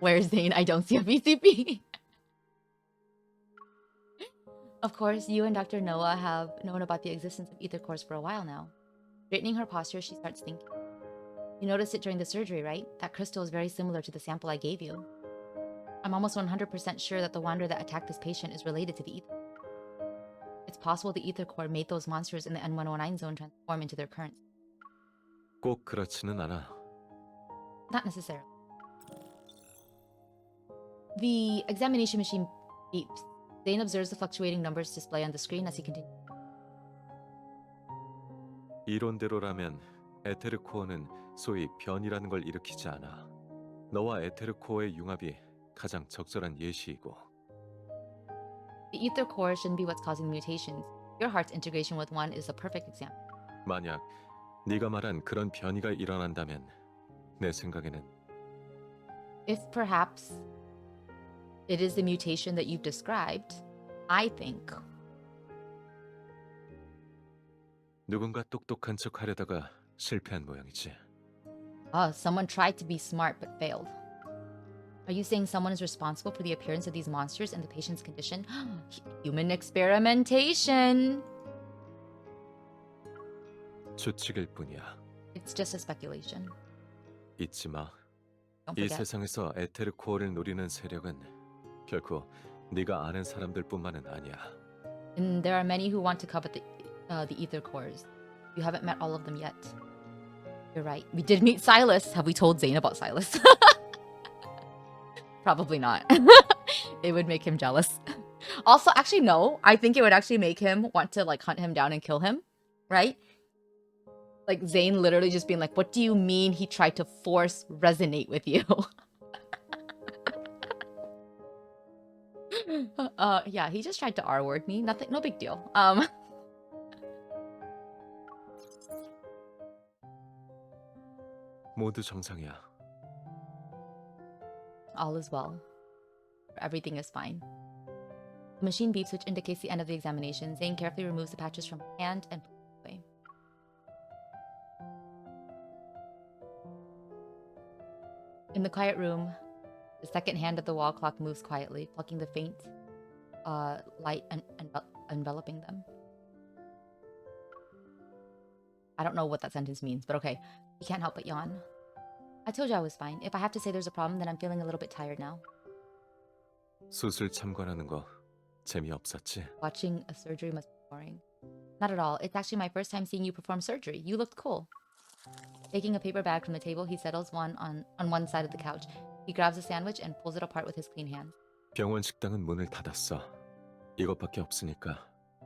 Where's Zayne? I don't see a VCP. Of course, you and Dr. Noah have known about the existence of ether cores for a while now. Straightening her posture, she starts thinking. You noticed it during the surgery, right? That crystal is very similar to the sample I gave you. I'm almost 100% sure that the wanderer that attacked this patient is related to the ether. It's possible the ether core made those monsters in the N109 zone transform into their currents. 꼭 그렇지는 않아. Not necessarily. The examination machine beeps. Zayne observes the fluctuating numbers display on the screen as he continues. 이론대로라면 에테르 코어는 소위 변이라는 걸 일으키지 않아. 너와 에테르 코어의 융합이 가장 적절한 예시이고. The ether core shouldn't be what's causing the mutations. Your heart's integration with one is a perfect example. 만약 네가 말한 그런 변이가 일어난다면 내 생각에는 If perhaps it is the mutation that you've described, I think 누군가 똑똑한 척 하려다가 실패한 모양이지. someone tried to be smart but failed. Are you saying someone is responsible for the appearance of these monsters and the patient's condition? Human experimentation! 추측일 뿐이야. It's just a speculation. 잊지 마. Don't 이 forget. 세상에서 에테르 코어를 노리는 세력은 결코 네가 아는 사람들뿐만은 아니야. And there are many who want to covet the ether cores. You haven't met all of them yet. You're right. We did meet Silas. Have we told Zayne about Silas? Probably not. It would make him jealous. Also, actually, no. I think it would actually make him want to like hunt him down and kill him. Right? Like Zayne literally just being like, what do you mean he tried to force resonate with you? Yeah, he just tried to R-word me. Nothing, no big deal. 모두 정상이야. All is well. Everything is fine. The machine beeps, which indicates the end of the examination. Zayne carefully removes the patches from her hand and puts them away. In the quiet room, the second hand of the wall clock moves quietly, plucking the faint light and enveloping them. I don't know what that sentence means, but okay. You can't help but yawn. I told you I was fine. If I have to say there's a problem, then I'm feeling a little bit tired now. 수술 참관하는 거 재미없었지? Watching a surgery must be boring. Not at all. It's actually my first time seeing you perform surgery. You looked cool. Taking a paper bag from the table, he settles one on one side of the couch. He grabs a sandwich and pulls it apart with his clean hands. 병원 식당은 문을 닫았어. 이것밖에 없으니까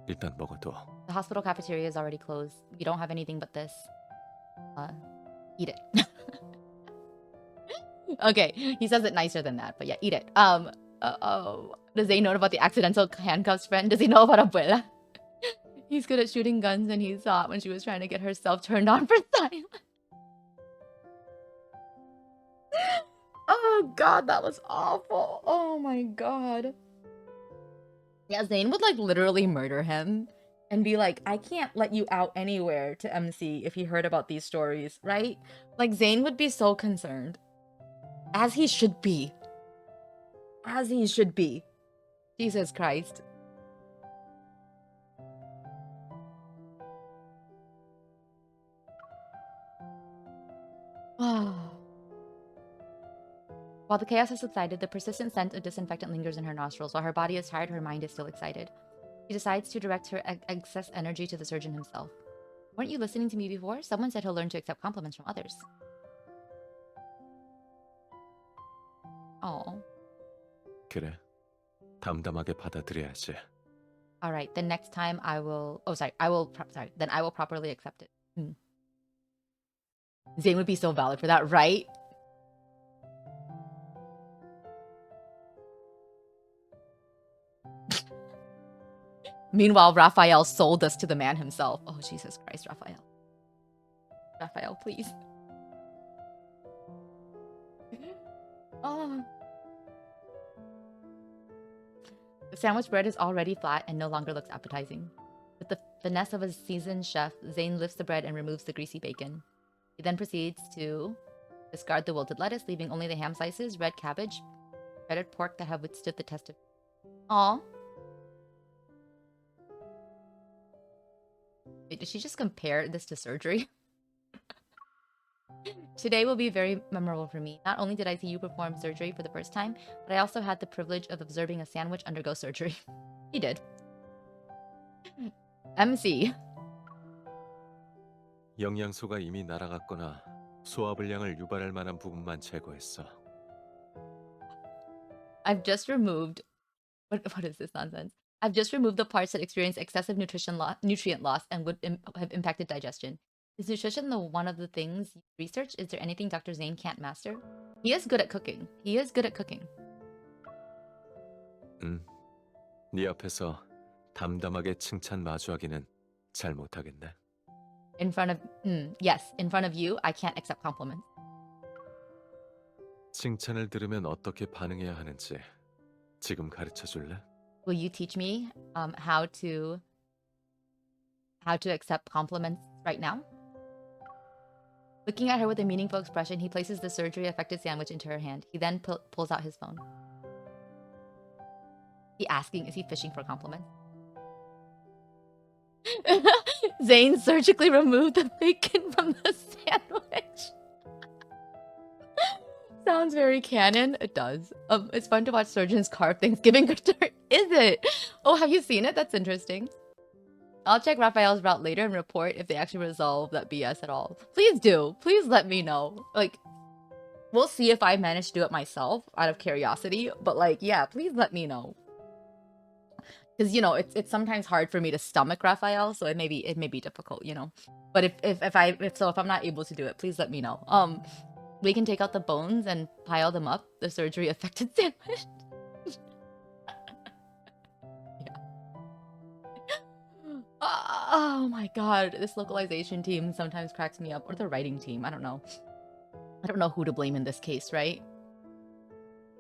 일단 먹어둬. The hospital cafeteria is already closed. We don't have anything but this. Eat it. Okay, he says it nicer than that, but yeah, eat it. Does he know about the accidental handcuffs friend? Does he know about Abuela? He's good at shooting guns, and he saw it when she was trying to get herself turned on for silence. Oh god, that was awful. Oh my god. Yeah, Zayne would like literally murder him and be like, I can't let you out anywhere to MC if he heard about these stories, right? Like Zayne would be so concerned. As he should be. As he should be. Jesus Christ. While the chaos has subsided, the persistent scent of disinfectant lingers in her nostrils. While her body is tired, her mind is still excited. She decides to direct her excess energy to the surgeon himself. Weren't you listening to me before? Someone said he'll learn to accept compliments from others. Oh. 그래. 담담하게 받아들여야지. All right. Then next time I will. Oh, sorry. Then I will properly accept it. Zayne would be so valid for that, right? Meanwhile, Raphael sold us to the man himself. Oh, Jesus Christ, Raphael. Raphael, please. Oh. The sandwich bread is already flat and no longer looks appetizing. With the finesse of a seasoned chef, Zayne lifts the bread and removes the greasy bacon. He then proceeds to discard the wilted lettuce, leaving only the ham slices, red cabbage, shredded pork that have withstood the test of... Aw. Wait, did she just compare this to surgery? Today will be very memorable for me. Not only did I see you perform surgery for the first time, but I also had the privilege of observing a sandwich undergo surgery. He did. MC. 영양소가 이미 날아갔거나 소화불량을 유발할 만한 부분만 제거했어. I've just removed... What is this nonsense? I've just removed the parts that experience excessive nutrient loss and would have impacted digestion. Is nutrition one of the things you research? Is there anything Dr. Zayne can't master? He is good at cooking. He is good at cooking. 네 앞에서 담담하게 칭찬 마주하기는 잘 못하겠네. In front of... yes, in front of you, I can't accept compliments. 칭찬을 들으면 어떻게 반응해야 하는지 지금 가르쳐 줄래? Will you teach me how to accept compliments right now? Looking at her with a meaningful expression, he places the surgery-affected sandwich into her hand. He then pulls out his phone. Is he fishing for compliments? Zayne surgically removed the bacon from the sandwich. Sounds very canon. It does. It's fun to watch surgeons carve Thanksgiving dinner. Is it? Oh, have you seen it? That's interesting. I'll check Raphael's route later and report if they actually resolve that BS at all. Please do. Please let me know. Like, we'll see if I manage to do it myself out of curiosity. But like, yeah, please let me know. Because, you know, it's sometimes hard for me to stomach Raphael, so it may be difficult, you know. But if I'm not able to do it, please let me know. We can take out the bones and pile them up, the surgery affected sandwich. Yeah. Oh my god, this localization team sometimes cracks me up. Or the writing team, I don't know. I don't know who to blame in this case, right?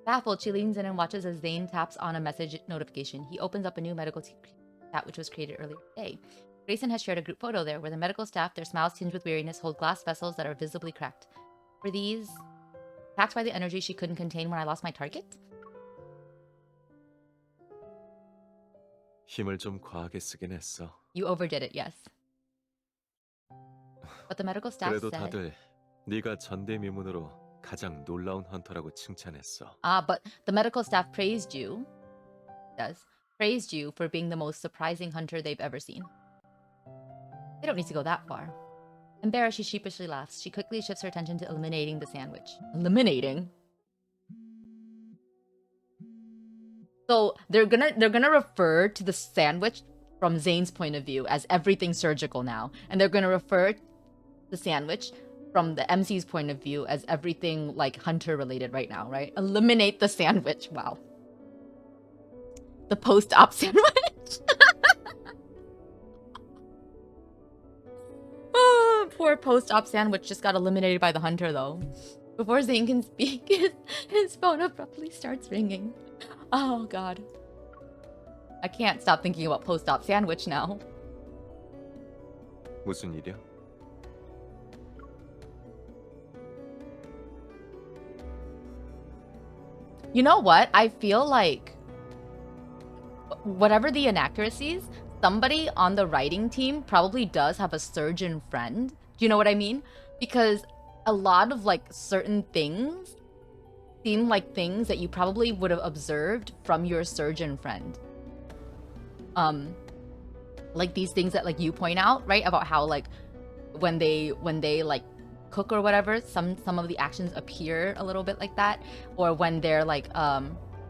Baffled, she leans in and watches as Zayne taps on a message notification. He opens up a new medical chat which was created earlier today. Grayson has shared a group photo there where the medical staff, their smiles tinged with weariness, hold glass vessels that are visibly cracked. Were these packed by the energy she couldn't contain when I lost my target? 힘을 좀 과하게 쓰긴 했어. You overdid it, yes. But the medical staff 그래도 said... 다들 네가 전대미문으로 가장 놀라운 헌터라고 칭찬했어. But the medical staff praised you. Praised you for being the most surprising hunter they've ever seen. They don't need to go that far. Embarrassed, she sheepishly laughs. She quickly shifts her attention to eliminating the sandwich. Eliminating? So they're gonna refer to the sandwich from Zayne's point of view as everything surgical now, and they're gonna refer the sandwich from the MC's point of view as everything like Hunter related right now, right? Eliminate the sandwich. Wow. The post-op sandwich. Oh, poor post-op sandwich just got eliminated by the Hunter though. Before Zayne can speak, his phone abruptly starts ringing. Oh god. I can't stop thinking about post-op sandwich now. 무슨 일이야? You know what? I feel like whatever the inaccuracies, somebody on the writing team probably does have a surgeon friend. Do you know what I mean? Because a lot of like certain things seem like things that you probably would have observed from your surgeon friend. Like these things that like you point out, right? About how like when they like cook or whatever, some of the actions appear a little bit like that, or when they're like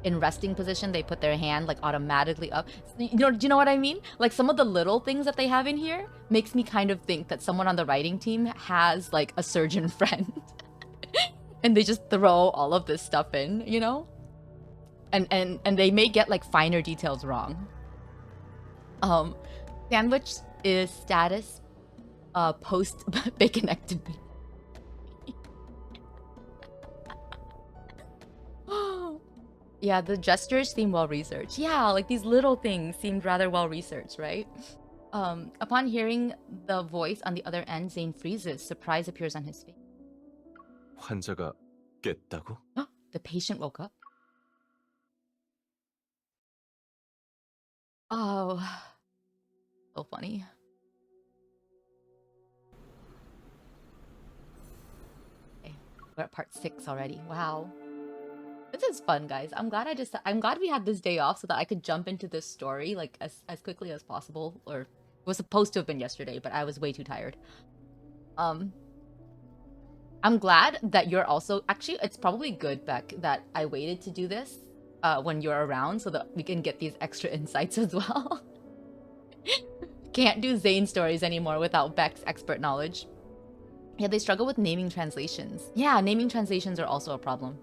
in resting position, they put their hand like automatically up. Do you know what I mean? Like some of the little things that they have in here makes me kind of think that someone on the writing team has like a surgeon friend, and they just throw all of this stuff in, you know? And they may get like finer details wrong. Sandwich is status post baconectomy. Yeah, the gestures seem well researched. Yeah, like these little things seemed rather well researched, right? Upon hearing the voice on the other end, Zayne freezes. Surprise appears on his face. 환자가 깼다고? The patient woke up. Oh, so funny. Okay, we're at part 6 already. Wow. This is fun, guys. I'm glad we had this day off so that I could jump into this story like as quickly as possible. Or it was supposed to have been yesterday, but I was way too tired. I'm glad that you're also actually it's probably good, Beck, that I waited to do this when you're around so that we can get these extra insights as well. Can't do Zayne stories anymore without Beck's expert knowledge. Yeah, they struggle with naming translations. Yeah, naming translations are also a problem.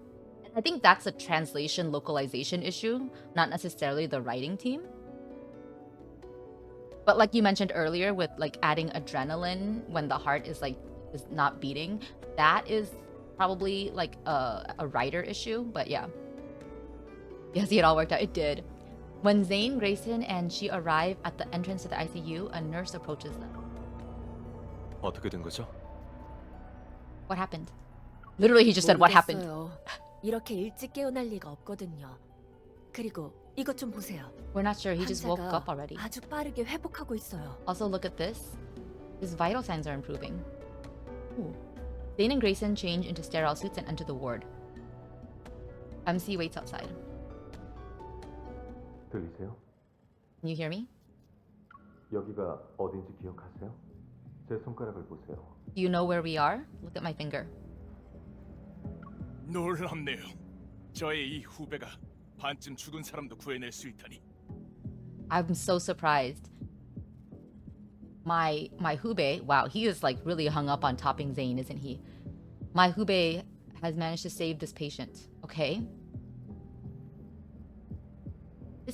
I think that's a translation localization issue, not necessarily the writing team. But like you mentioned earlier with like adding adrenaline when the heart is not beating, that is probably like a writer issue, but yeah. Yeah, see, it all worked out. It did. When Zayne, Grayson, and she arrive at the entrance to the ICU, a nurse approaches them. 어떻게 된 거죠? What happened? Literally, he just said, what happened? 모르겠어요. 이렇게 일찍 깨어날 리가 없거든요. 그리고 이것 좀 보세요. We're not sure. He just woke 환자가 up already. 아주 빠르게 회복하고 있어요. Also, look at this. His vital signs are improving. Ooh. Zayne and Grayson change into sterile suits and enter the ward. MC waits outside. 들리세요? Can you hear me? 여기가 어딘지 기억하세요? 제 손가락을 보세요. Do you know where we are? Look at my finger. 놀랍네요. 저의 이 후배가 반쯤 죽은 사람도 구해낼 수 있다니. I'm so surprised. My Hubei, wow, he is like really hung up on topping Zayne, isn't he? My Hubei has managed to save this patient. Okay.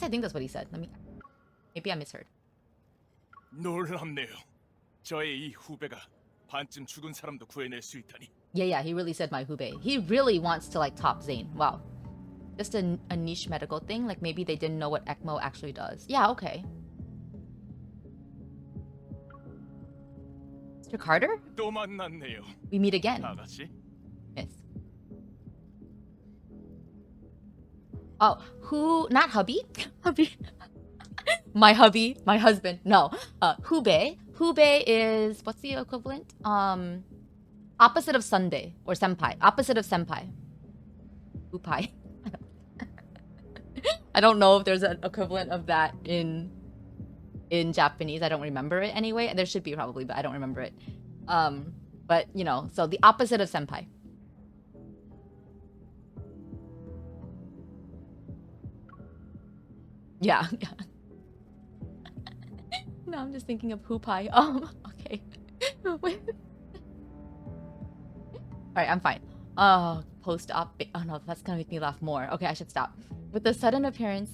I think that's what he said. Maybe I misheard. 놀랍네요. 저의 이 후배가 반쯤 죽은 사람도 구해낼 수 있다니. Yeah, he really said my Hubei. He really wants to like top Zayne. Wow. Just a niche medical thing. Like maybe they didn't know what ECMO actually does. Yeah, okay. Mr. Carter? 또 만났네요. We meet again. 아가씨. Yes. Oh, who? Not hubby? Hubby. My hubby, my husband. No. Hubei. Hubei is, what's the equivalent? Opposite of Sunday or senpai. Opposite of senpai. Upai. I don't know if there's an equivalent of that in in Japanese. I don't remember it anyway. There should be probably, but I don't remember it. But you know, so the opposite of senpai. Yeah. No, I'm just thinking of hupai. Okay. Wait. Alright, I'm fine. Oh, post-op. Oh no, that's gonna make me laugh more. Okay, I should stop. With the sudden appearance.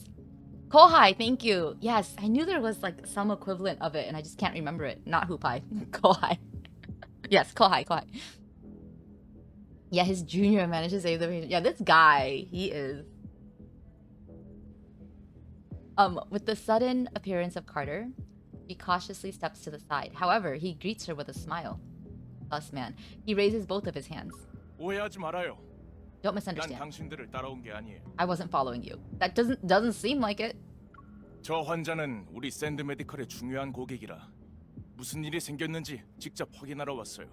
Kohai, thank you. Yes, I knew there was like some equivalent of it and I just can't remember it. Not hupai. Kohai. Yes, Kohai. Yeah, his junior managed to save the patient. Yeah, this guy, he is. With the sudden appearance of Carter, he cautiously steps to the side. However, he greets her with a smile. Thus, man, he raises both of his hands. 오해하지 말아요. Don't 난 misunderstand. 당신들을 따라온 게 아니에요. I wasn't following you. That doesn't seem like it. 저 환자는 우리 샌드 메디컬의 중요한 고객이라 무슨 일이 생겼는지 직접 확인하러 왔어요.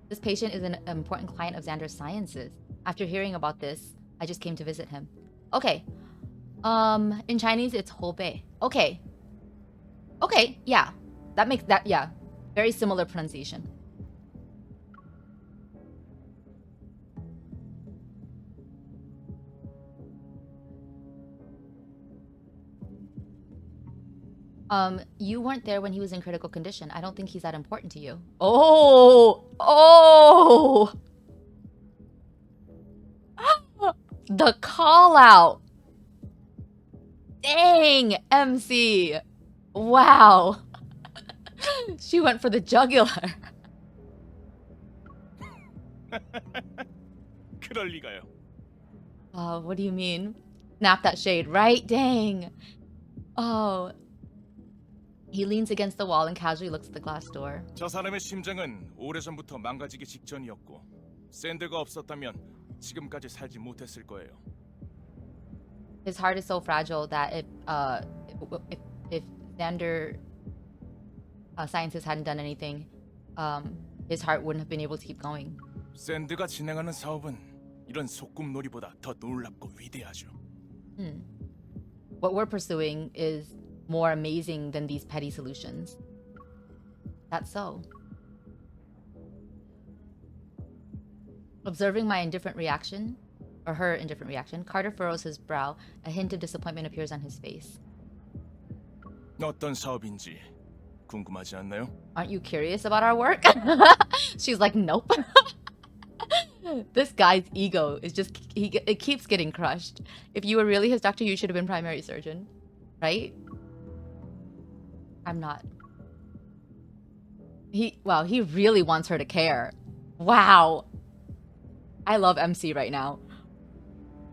This patient is an important client of Xander's Sciences. After hearing about this, I just came to visit him. Okay. In Chinese, it's Houbei. Okay. Okay, yeah. That makes that, yeah. Very similar pronunciation. You weren't there when he was in critical condition. I don't think he's that important to you. Oh! The call out. Dang, MC. Wow. She went for the jugular. 그럴 리가요. What do you mean? Snap that shade, right? Dang. Oh. He leans against the wall and casually looks at the glass door. 저 사람의 심장은 오래전부터 망가지기 직전이었고 샌드가 없었다면 지금까지 살지 못했을 거예요. His heart is so fragile that if Xander Sciences hadn't done anything, his heart wouldn't have been able to keep going. 샌드가 진행하는 사업은 이런 소꿉놀이보다 더 놀랍고 위대하죠. What we're pursuing is more amazing than these petty solutions. That's so. Observing my indifferent reaction, or her indifferent reaction, Carter furrows his brow. A hint of disappointment appears on his face. 어떤 사업인지 궁금하지 않나요? Aren't you curious about our work? She's like, nope. This guy's ego is just, it keeps getting crushed. If you were really his doctor, you should have been primary surgeon. Right? I'm not. He really wants her to care. Wow. I love MC right now.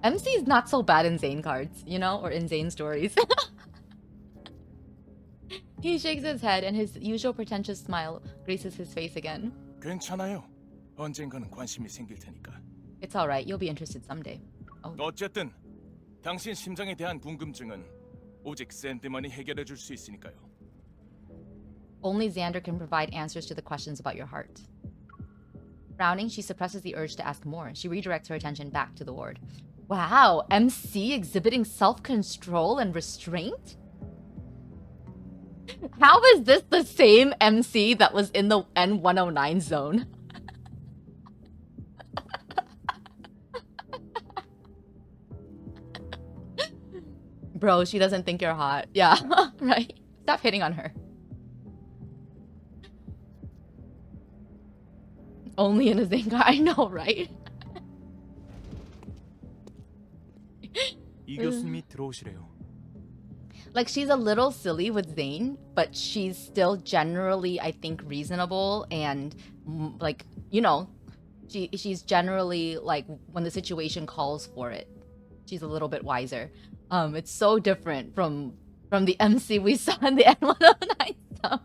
MC is not so bad in Zayne cards, you know, or in Zayne stories. He shakes his head and his usual pretentious smile graces his face again. 괜찮아요. 언젠가는 관심이 생길 테니까. It's alright, you'll be interested someday. Oh. 어쨌든 당신 심장에 대한 궁금증은 오직 샌드만이 해결해 줄 수 있으니까요. Only Xander can provide answers to the questions about your heart. Frowning, she suppresses the urge to ask more. She redirects her attention back to the ward. Wow, MC exhibiting self-control and restraint? How is this the same MC that was in the N109 zone? Bro, she doesn't think you're hot. Yeah, right? Stop hitting on her. Only in a Zynga, I know, right? 이 교수님이 들어오시래요. Like, she's a little silly with Zayne, but she's still generally, I think, reasonable and, like, you know, she's generally, like, when the situation calls for it, she's a little bit wiser. It's so different from the MC we saw in the N109 stuff.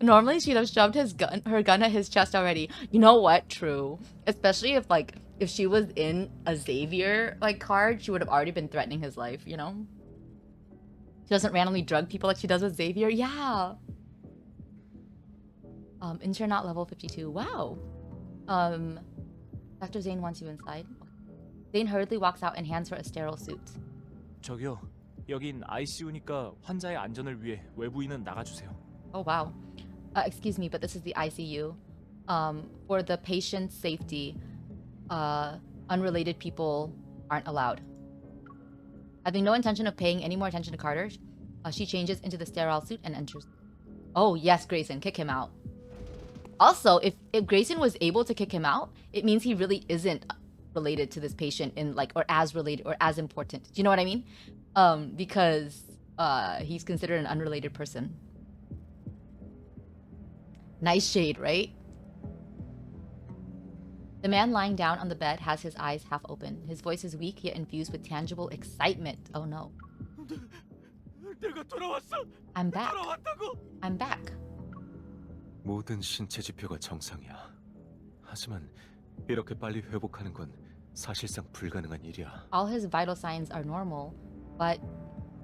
Normally, she'd have shoved her gun at his chest already. You know what? True. Especially if she was in a Xavier card, she would have already been threatening his life, you know? She doesn't randomly drug people like she does with Xavier. Yeah. Internat level 52. Wow. Dr. Zayne wants you inside. Zayne hurriedly walks out and hands her a sterile suit. 저기요, 여긴 ICU니까 환자의 안전을 위해 외부인은 나가주세요. Oh wow. Excuse me, but this is the ICU. For the patient's safety, unrelated people aren't allowed. Having no intention of paying any more attention to Carter, she changes into the sterile suit and enters. Oh yes, Grayson, kick him out. Also, if Grayson was able to kick him out, it means he really isn't related to this patient in like, or as related or as important. Do you know what I mean? Because he's considered an unrelated person. Nice shade, right? The man lying down on the bed has his eyes half open. His voice is weak yet infused with tangible excitement. Oh no. 내가 돌아왔어. I'm back. 돌아왔다고. I'm back. 모든 신체 지표가 정상이야. 하지만 이렇게 빨리 회복하는 건 사실상 불가능한 일이야. All his vital signs are normal, but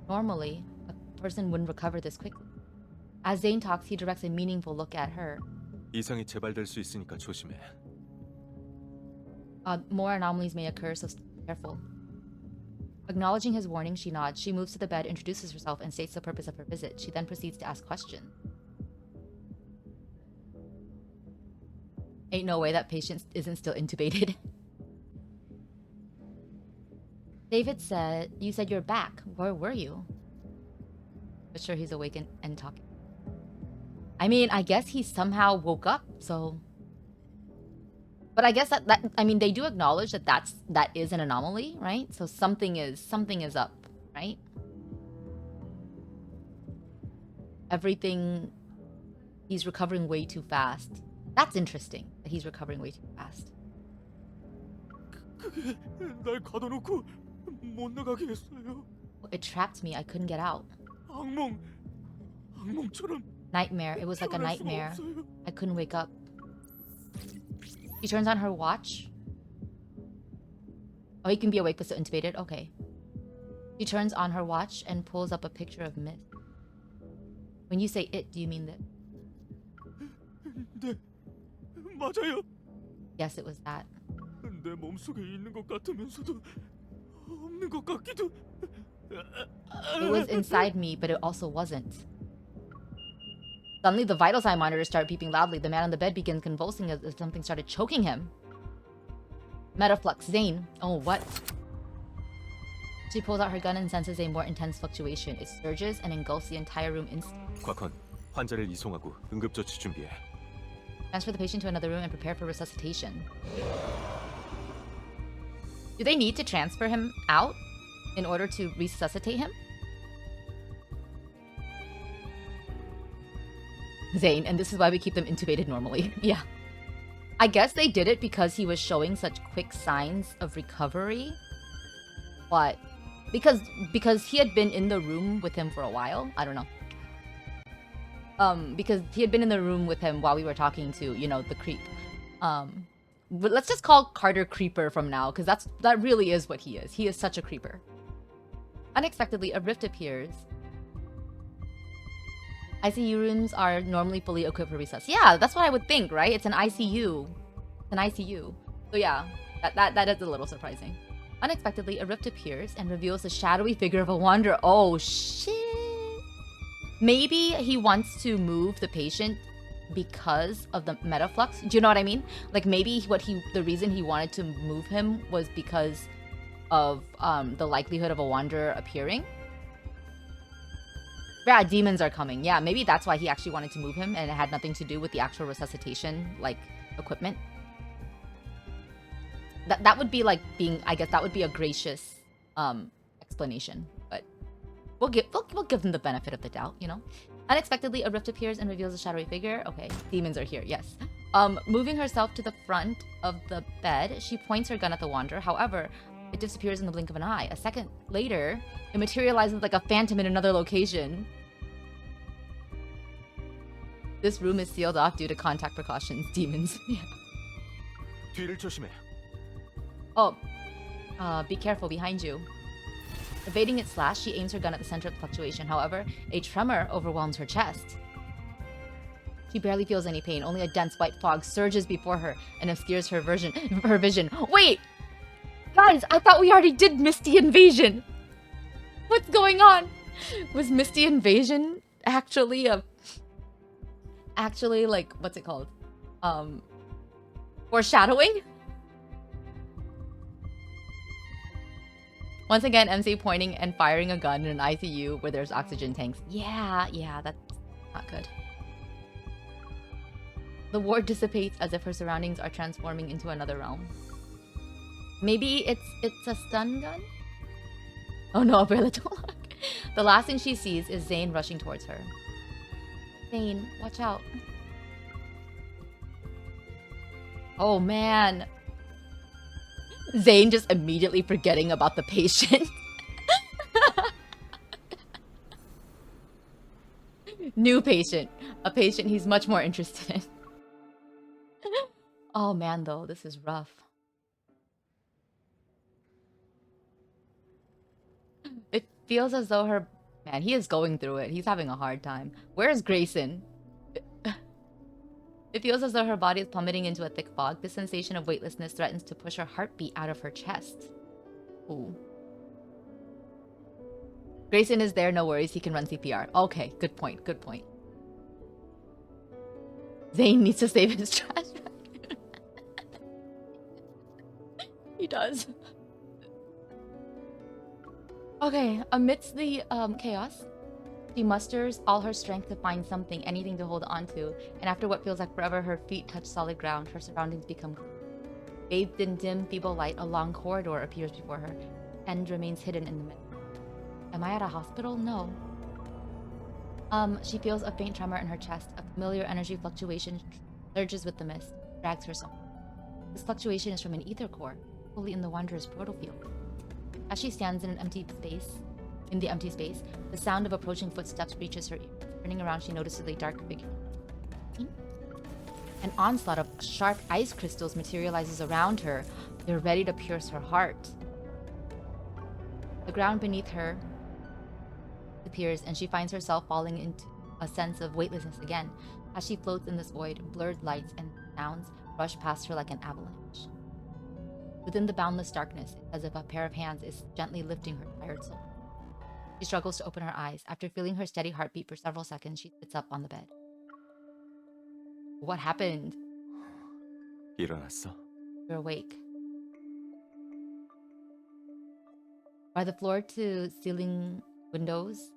normally a person wouldn't recover this quickly. As Zayne talks, he directs a meaningful look at her. 이상이 재발될 수 있으니까 조심해. More anomalies may occur, so be careful. Acknowledging his warning, she nods. She moves to the bed, introduces herself, and states the purpose of her visit. She then proceeds to ask questions. Ain't no way that patient isn't still intubated. David said, you said you're back. Where were you? But sure, he's awake and talking. I mean, I guess he somehow woke up, so... But I guess that I mean, they do acknowledge that that is an anomaly, right? So something is up, right? Everything, he's recovering way too fast. That's interesting, that he's recovering way too fast. 그게 날 가둬놓고 못 나가게 했어요. It trapped me. I couldn't get out. 악몽처럼. Nightmare. It was like a 깨어날 수가 nightmare. 없어요. I couldn't wake up. She turns on her watch. Oh, he can be awake but still intubated? Okay. She turns on her watch and pulls up a picture of Myth. When you say it, do you mean that? 네, 맞아요. Yes, it was that. 내 몸속에 있는 것 같으면서도 없는 것 같기도. It was inside me, but it also wasn't. Suddenly, the vital sign monitors start beeping loudly. The man on the bed begins convulsing as if something started choking him. Metaflux, Zayne. Oh, what? She pulls out her gun and senses a more intense fluctuation. It surges and engulfs the entire room instantly. 곽헌, 환자를 이송하고 응급조치 준비해. Transfer the patient to another room and prepare for resuscitation. Do they need to transfer him out in order to resuscitate him? Zayne, and this is why we keep them intubated normally. Yeah. I guess they did it because he was showing such quick signs of recovery. But because he had been in the room with him for a while. I don't know. Because he had been in the room with him while we were talking to, you know, the creep. But let's just call Carter Creeper from now, because that really is what he is. He is such a creeper. Unexpectedly, a rift appears. ICU rooms are normally fully equipped for resus. Yeah, that's what I would think, right? It's an ICU. It's an ICU. So yeah, that is a little surprising. Unexpectedly, a rift appears and reveals the shadowy figure of a wanderer. Oh, shit. Maybe he wants to move the patient because of the metaflux. Do you know what I mean? Like maybe the reason he wanted to move him was because of the likelihood of a wanderer appearing. Yeah, demons are coming. Yeah, maybe that's why he actually wanted to move him and it had nothing to do with the actual resuscitation, like, equipment. That would be like being, I guess that would be a gracious explanation, but we'll give them the benefit of the doubt, you know? Unexpectedly, a rift appears and reveals a shadowy figure. Okay, demons are here, yes. Moving herself to the front of the bed, she points her gun at the wanderer. However, it disappears in the blink of an eye. A second later, it materializes like a phantom in another location. This room is sealed off due to contact precautions. Demons. Yeah. 뒤를 조심해. Oh, be careful behind you. Evading its slash, she aims her gun at the center of the fluctuation. However, a tremor overwhelms her chest. She barely feels any pain. Only a dense white fog surges before her and obscures her vision. Wait! Guys, I thought we already did Misty Invasion! What's going on? Was Misty Invasion actually like what's it called? Foreshadowing? Once again, MC pointing and firing a gun in an ICU where there's oxygen tanks. Yeah, that's not good. The ward dissipates as if her surroundings are transforming into another realm. Maybe it's a stun gun? Oh no, Umbrella, don't look. The last thing she sees is Zayne rushing towards her. Zayne, watch out. Oh man. Zayne just immediately forgetting about the patient. New patient. A patient he's much more interested in. Oh man, though, this is rough. It feels as though her... Man, he is going through it. He's having a hard time. Where's Grayson? It feels as though her body is plummeting into a thick fog. The sensation of weightlessness threatens to push her heartbeat out of her chest. Ooh. Grayson is there, no worries. He can run CPR. Okay, good point, good point. Zayne needs to save his trash bag. He does. Okay, amidst the chaos, she musters all her strength to find something, anything to hold on to, and after what feels like forever, her feet touch solid ground. Her surroundings become clear. Bathed in dim, feeble light, a long corridor appears before her. End remains hidden in the middle. Am I at a hospital? No. She feels a faint tremor in her chest. A familiar energy fluctuation surges with the mist, drags her somewhere. This fluctuation is from an ether core, fully in the Wanderer's protofield. As she stands in the empty space, the sound of approaching footsteps reaches her ear. Turning around, she notices a dark figure. An onslaught of sharp ice crystals materializes around her. They're ready to pierce her heart. The ground beneath her appears, and she finds herself falling into a sense of weightlessness again. As she floats in this void, blurred lights and sounds rush past her like an avalanche. Within the boundless darkness, it's as if a pair of hands is gently lifting her tired soul. She struggles to open her eyes. After feeling her steady heartbeat for several seconds, she sits up on the bed. What happened? 일어났어? You're awake. By the floor-to-ceiling windows,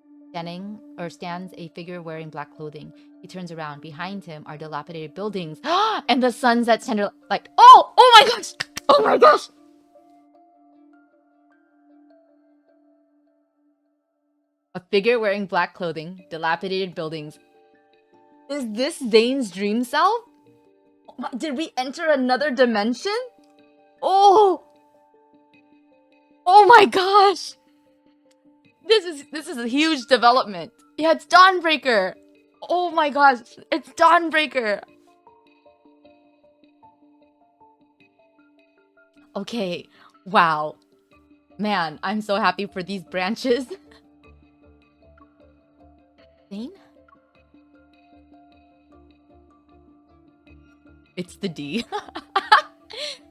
stands a figure wearing black clothing. He turns around. Behind him are dilapidated buildings, and the sunset tender light. Oh my gosh! Oh my gosh! A figure wearing black clothing, dilapidated buildings. Is this Zayne's dream self? Did we enter another dimension? Oh my gosh! This is a huge development. Yeah, it's Dawnbreaker. Oh my gosh, it's Dawnbreaker. Okay, wow. Man, I'm so happy for these branches. Zayne? It's the D.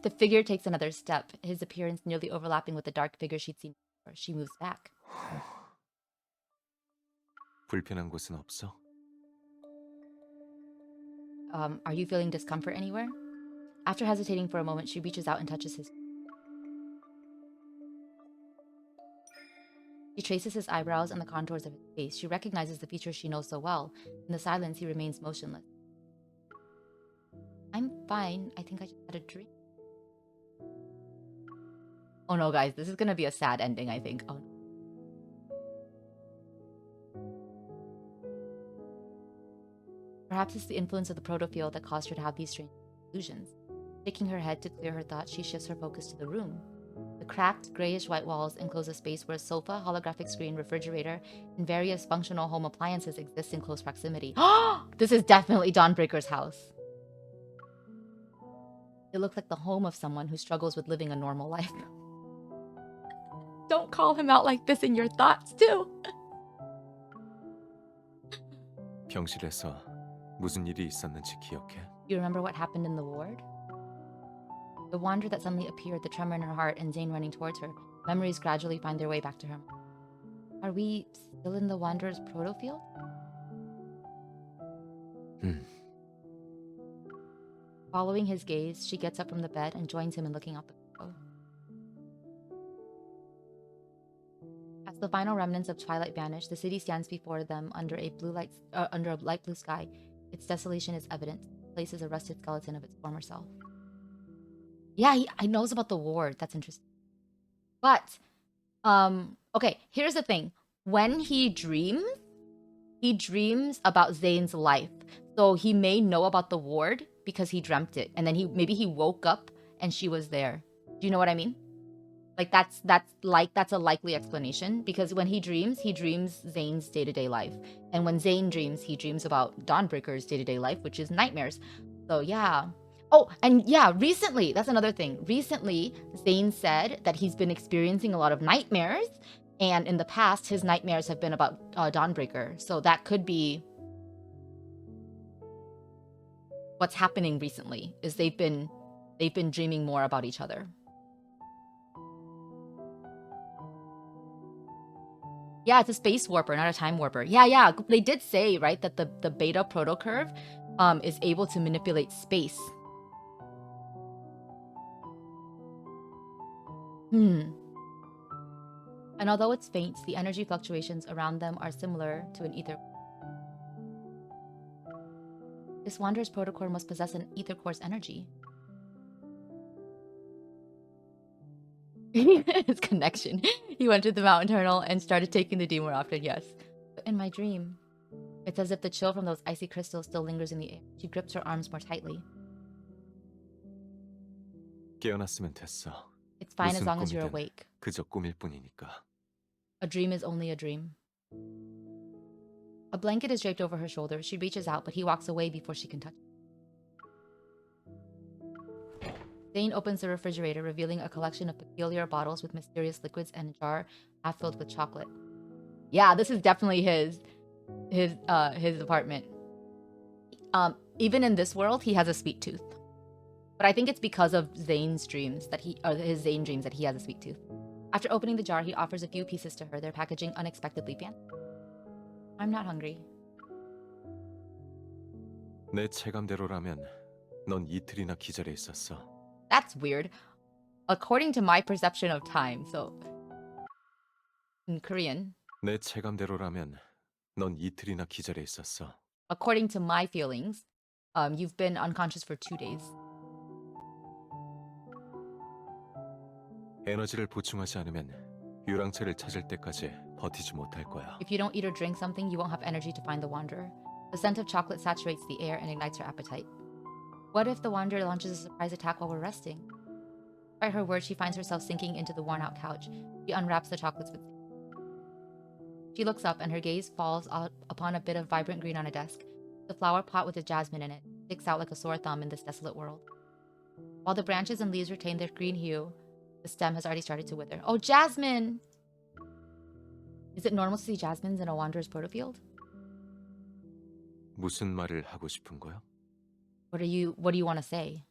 The figure takes another step, his appearance nearly overlapping with the dark figure she'd seen before. She moves back. 불편한 곳은 없어? Are you feeling discomfort anywhere? After hesitating for a moment, she reaches out and touches his. She traces his eyebrows and the contours of his face. She recognizes the features she knows so well. In the silence, he remains motionless. I'm fine. I think I just had a drink. Oh no, guys. This is gonna be a sad ending, I think. Oh. Perhaps it's the influence of the protofield that caused her to have these strange illusions. Shaking her head to clear her thoughts, she shifts her focus to the room. The cracked, grayish-white walls enclose a space where a sofa, holographic screen, refrigerator, and various functional home appliances exist in close proximity. This is definitely Dawnbreaker's house. It looks like the home of someone who struggles with living a normal life. Don't call him out like this in your thoughts, too. 병실에서 무슨 일이 있었는지 기억해? You remember what happened in the ward? The wonder that suddenly appeared, the tremor in her heart, and Zayne running towards her. Memories gradually find their way back to her. Are we still in the Wanderer's protofield? Following his gaze, she gets up from the bed and joins him in looking out the window. As the final remnants of twilight vanish, the city stands before them under a light blue sky. Its desolation is evident. The place is a rusted skeleton of its former self. Yeah, he knows about the ward. That's interesting. But, okay, here's the thing. When he dreams about Zayne's life. So he may know about the ward because he dreamt it. And then maybe he woke up and she was there. Do you know what I mean? Like that's a likely explanation because when he dreams Zayne's day-to-day life. And when Zayne dreams, he dreams about Dawnbreaker's day-to-day life, which is nightmares. So yeah. Oh, and yeah, recently, that's another thing. Recently, Zayne said that he's been experiencing a lot of nightmares, and in the past, his nightmares have been about Dawnbreaker. So that could be what's happening recently. Is they've been dreaming more about each other. Yeah, it's a space warper, not a time warper. Yeah. They did say, right, that the beta protocurve is able to manipulate space. And although it's faint, the energy fluctuations around them are similar to an ether. This Wanderer's protocore must possess an ether core's energy. His connection. He went to the mountain tunnel and started taking the D more often, yes. But in my dream, it's as if the chill from those icy crystals still lingers in the air. She grips her arms more tightly. 깨어났으면 됐어. It's fine as 무슨 long as you're 꿈이든 awake. 그저 꿈일 뿐이니까. A dream is only a dream. A blanket is draped over her shoulder. She reaches out, but he walks away before she can touch it. Zayne opens the refrigerator, revealing a collection of peculiar bottles with mysterious liquids and a jar half filled with chocolate. Yeah, this is definitely his apartment. Even in this world, he has a sweet tooth. But I think it's because of Zayne's dreams his Zayne dreams that he has a sweet tooth. After opening the jar, he offers a few pieces to her, their packaging unexpectedly fancy. I'm not hungry. 내 체감대로라면 넌 이틀이나 기절해 있었어. That's weird. According to my perception of time, so in Korean. 내 체감대로라면 넌 이틀이나 기절해 있었어. According to my feelings, you've been unconscious for 2 days. 에너지를 보충하지 않으면 유랑체를 찾을 때까지 버티지 못할 거야. If you don't eat or drink something, you won't have energy to find the Wanderer. The scent of chocolate saturates the air and ignites her appetite. What if the Wanderer launches a surprise attack while we're resting? Despite her words, she finds herself sinking into the worn-out couch. She unwraps the chocolates with. She looks up, and her gaze falls upon a bit of vibrant green on a desk. The flower pot with a jasmine in it sticks out like a sore thumb in this desolate world. While the branches and leaves retain their green hue, the stem has already started to wither. Oh, jasmine! Is it normal to see jasmines in a Wanderer's protofield? 무슨 말을 하고 싶은 거야? What do you want to say?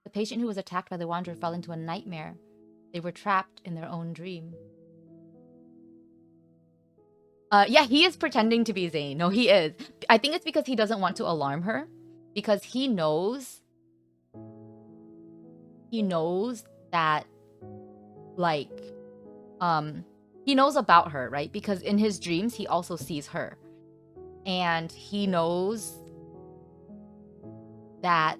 The patient who was attacked by the Wanderer fell into a nightmare. They were trapped in their own dream. Yeah, he is pretending to be Zayne. No, he is. I think it's because he doesn't want to alarm her. Because he knows that, like, he knows about her, right? Because in his dreams, he also sees her. And he knows that,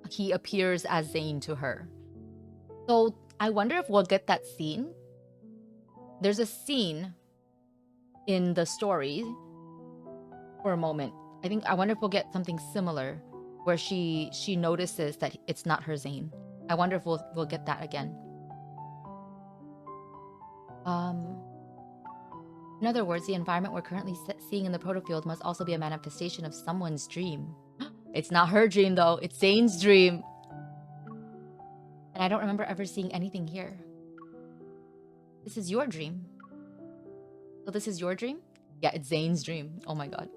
he appears as Zayne to her. So I wonder if we'll get that scene. There's a scene in the story for a moment. I wonder if we'll get something similar where she notices that it's not her Zayne. I wonder if we'll get that again. In other words, the environment we're currently seeing in the protofield must also be a manifestation of someone's dream. It's not her dream, though. It's Zayne's dream. And I don't remember ever seeing anything here. This is your dream. So this is your dream? Yeah, it's Zayne's dream. Oh my god.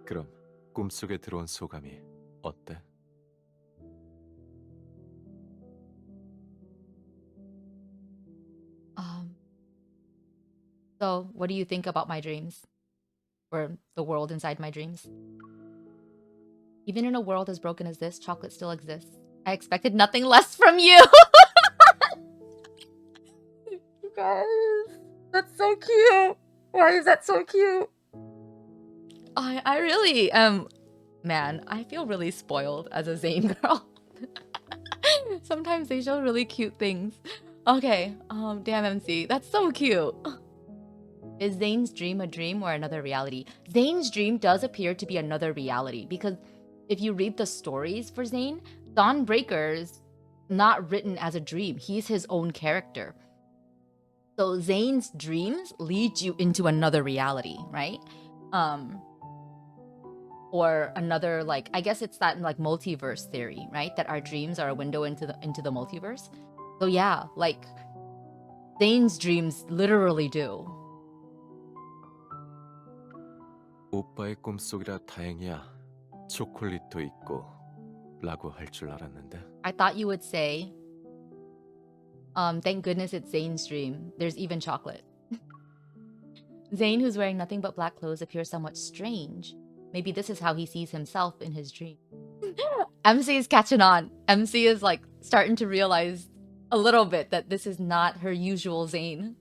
그럼 꿈속에 들어온 소감이 어때? So, what do you think about my dreams? Or the world inside my dreams? Even in a world as broken as this, chocolate still exists. I expected nothing less from you! You guys, that's so cute! Why is that so cute? I really am... Man, I feel really spoiled as a Zayne girl. Sometimes they show really cute things. Okay, damn MC, that's so cute. Is Zayne's dream a dream or another reality? Zayne's dream does appear to be another reality because if you read the stories for Zayne, Dawnbreaker's not written as a dream. He's his own character. So Zayne's dreams lead you into another reality, right? Or another, like, I guess it's that like multiverse theory, right? That our dreams are a window into the multiverse. So yeah, like Zayne's dreams literally do. 오빠의 꿈속이라 다행이야. 초콜릿도 있고 라고 할 줄 알았는데. I thought you would say, thank goodness it's Zayne's dream. There's even chocolate. Zayne, who's wearing nothing but black clothes, appears somewhat strange. Maybe this is how he sees himself in his dream. MC is catching on. MC is like starting to realize a little bit that this is not her usual Zayne.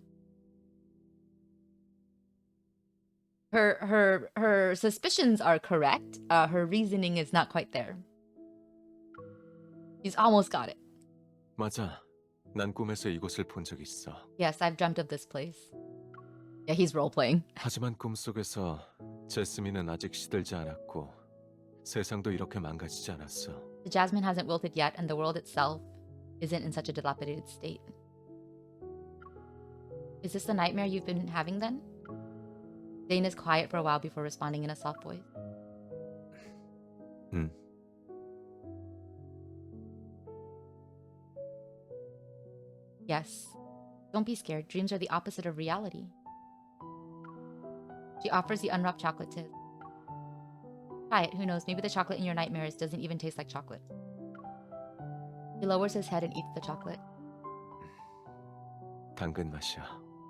Her suspicions are correct. Her reasoning is not quite there. She's almost got it. 맞아. 난 꿈에서 이곳을 본 적 있어. Yes, I've dreamt of this place. Yeah, he's role-playing. 하지만 꿈속에서 제스민은 아직 시들지 않았고 세상도 이렇게 망가지지 않았어. The jasmine hasn't wilted yet, and the world itself isn't in such a dilapidated state. Is this the nightmare you've been having then? Zayne is quiet for a while before responding in a soft voice. Yes. Don't be scared. Dreams are the opposite of reality. She offers the unwrapped chocolate to him. Try it. Who knows? Maybe the chocolate in your nightmares doesn't even taste like chocolate. He lowers his head and eats the chocolate. 당근 맛이야.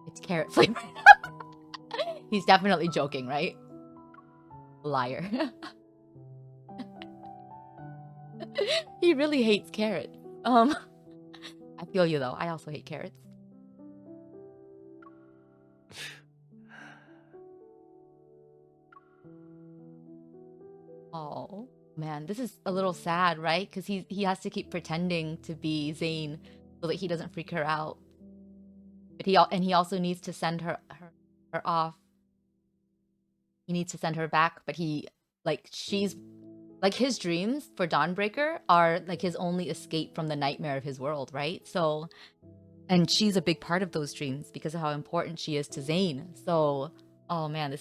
It's carrot flavored. He's definitely joking, right? Liar. He really hates carrots. I feel you though. I also hate carrots. Oh man, this is a little sad, right? Because he has to keep pretending to be Zayne so that he doesn't freak her out. But he also needs to send her off. He needs to send her back, but she's like his dreams for Dawnbreaker are like his only escape from the nightmare of his world, right? So, and she's a big part of those dreams because of how important she is to Zayne. So, oh man,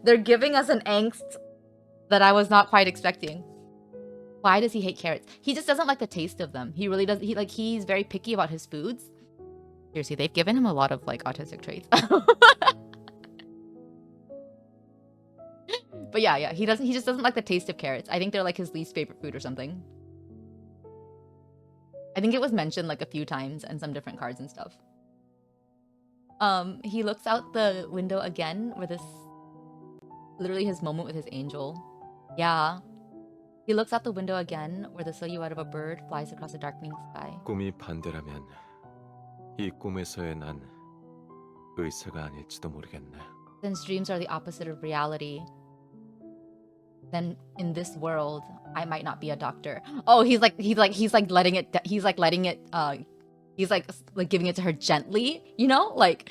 they're giving us an angst that I was not quite expecting. Why does he hate carrots? He just doesn't like the taste of them. He really does. He's very picky about his foods. Seriously, they've given him a lot of like autistic traits. But yeah, he just doesn't like the taste of carrots. I think they're like his least favorite food or something. I think it was mentioned like a few times in some different cards and stuff. He looks out the window again where this literally his moment with his angel. Yeah. He looks out the window again where the silhouette of a bird flies across the darkening sky. 꿈이 반대라면 이 꿈에서의 난 의사가 아닐지도 모르겠네. Since dreams are the opposite of reality, then in this world I might not be a doctor. Oh, he's like giving it to her gently, you know? Like,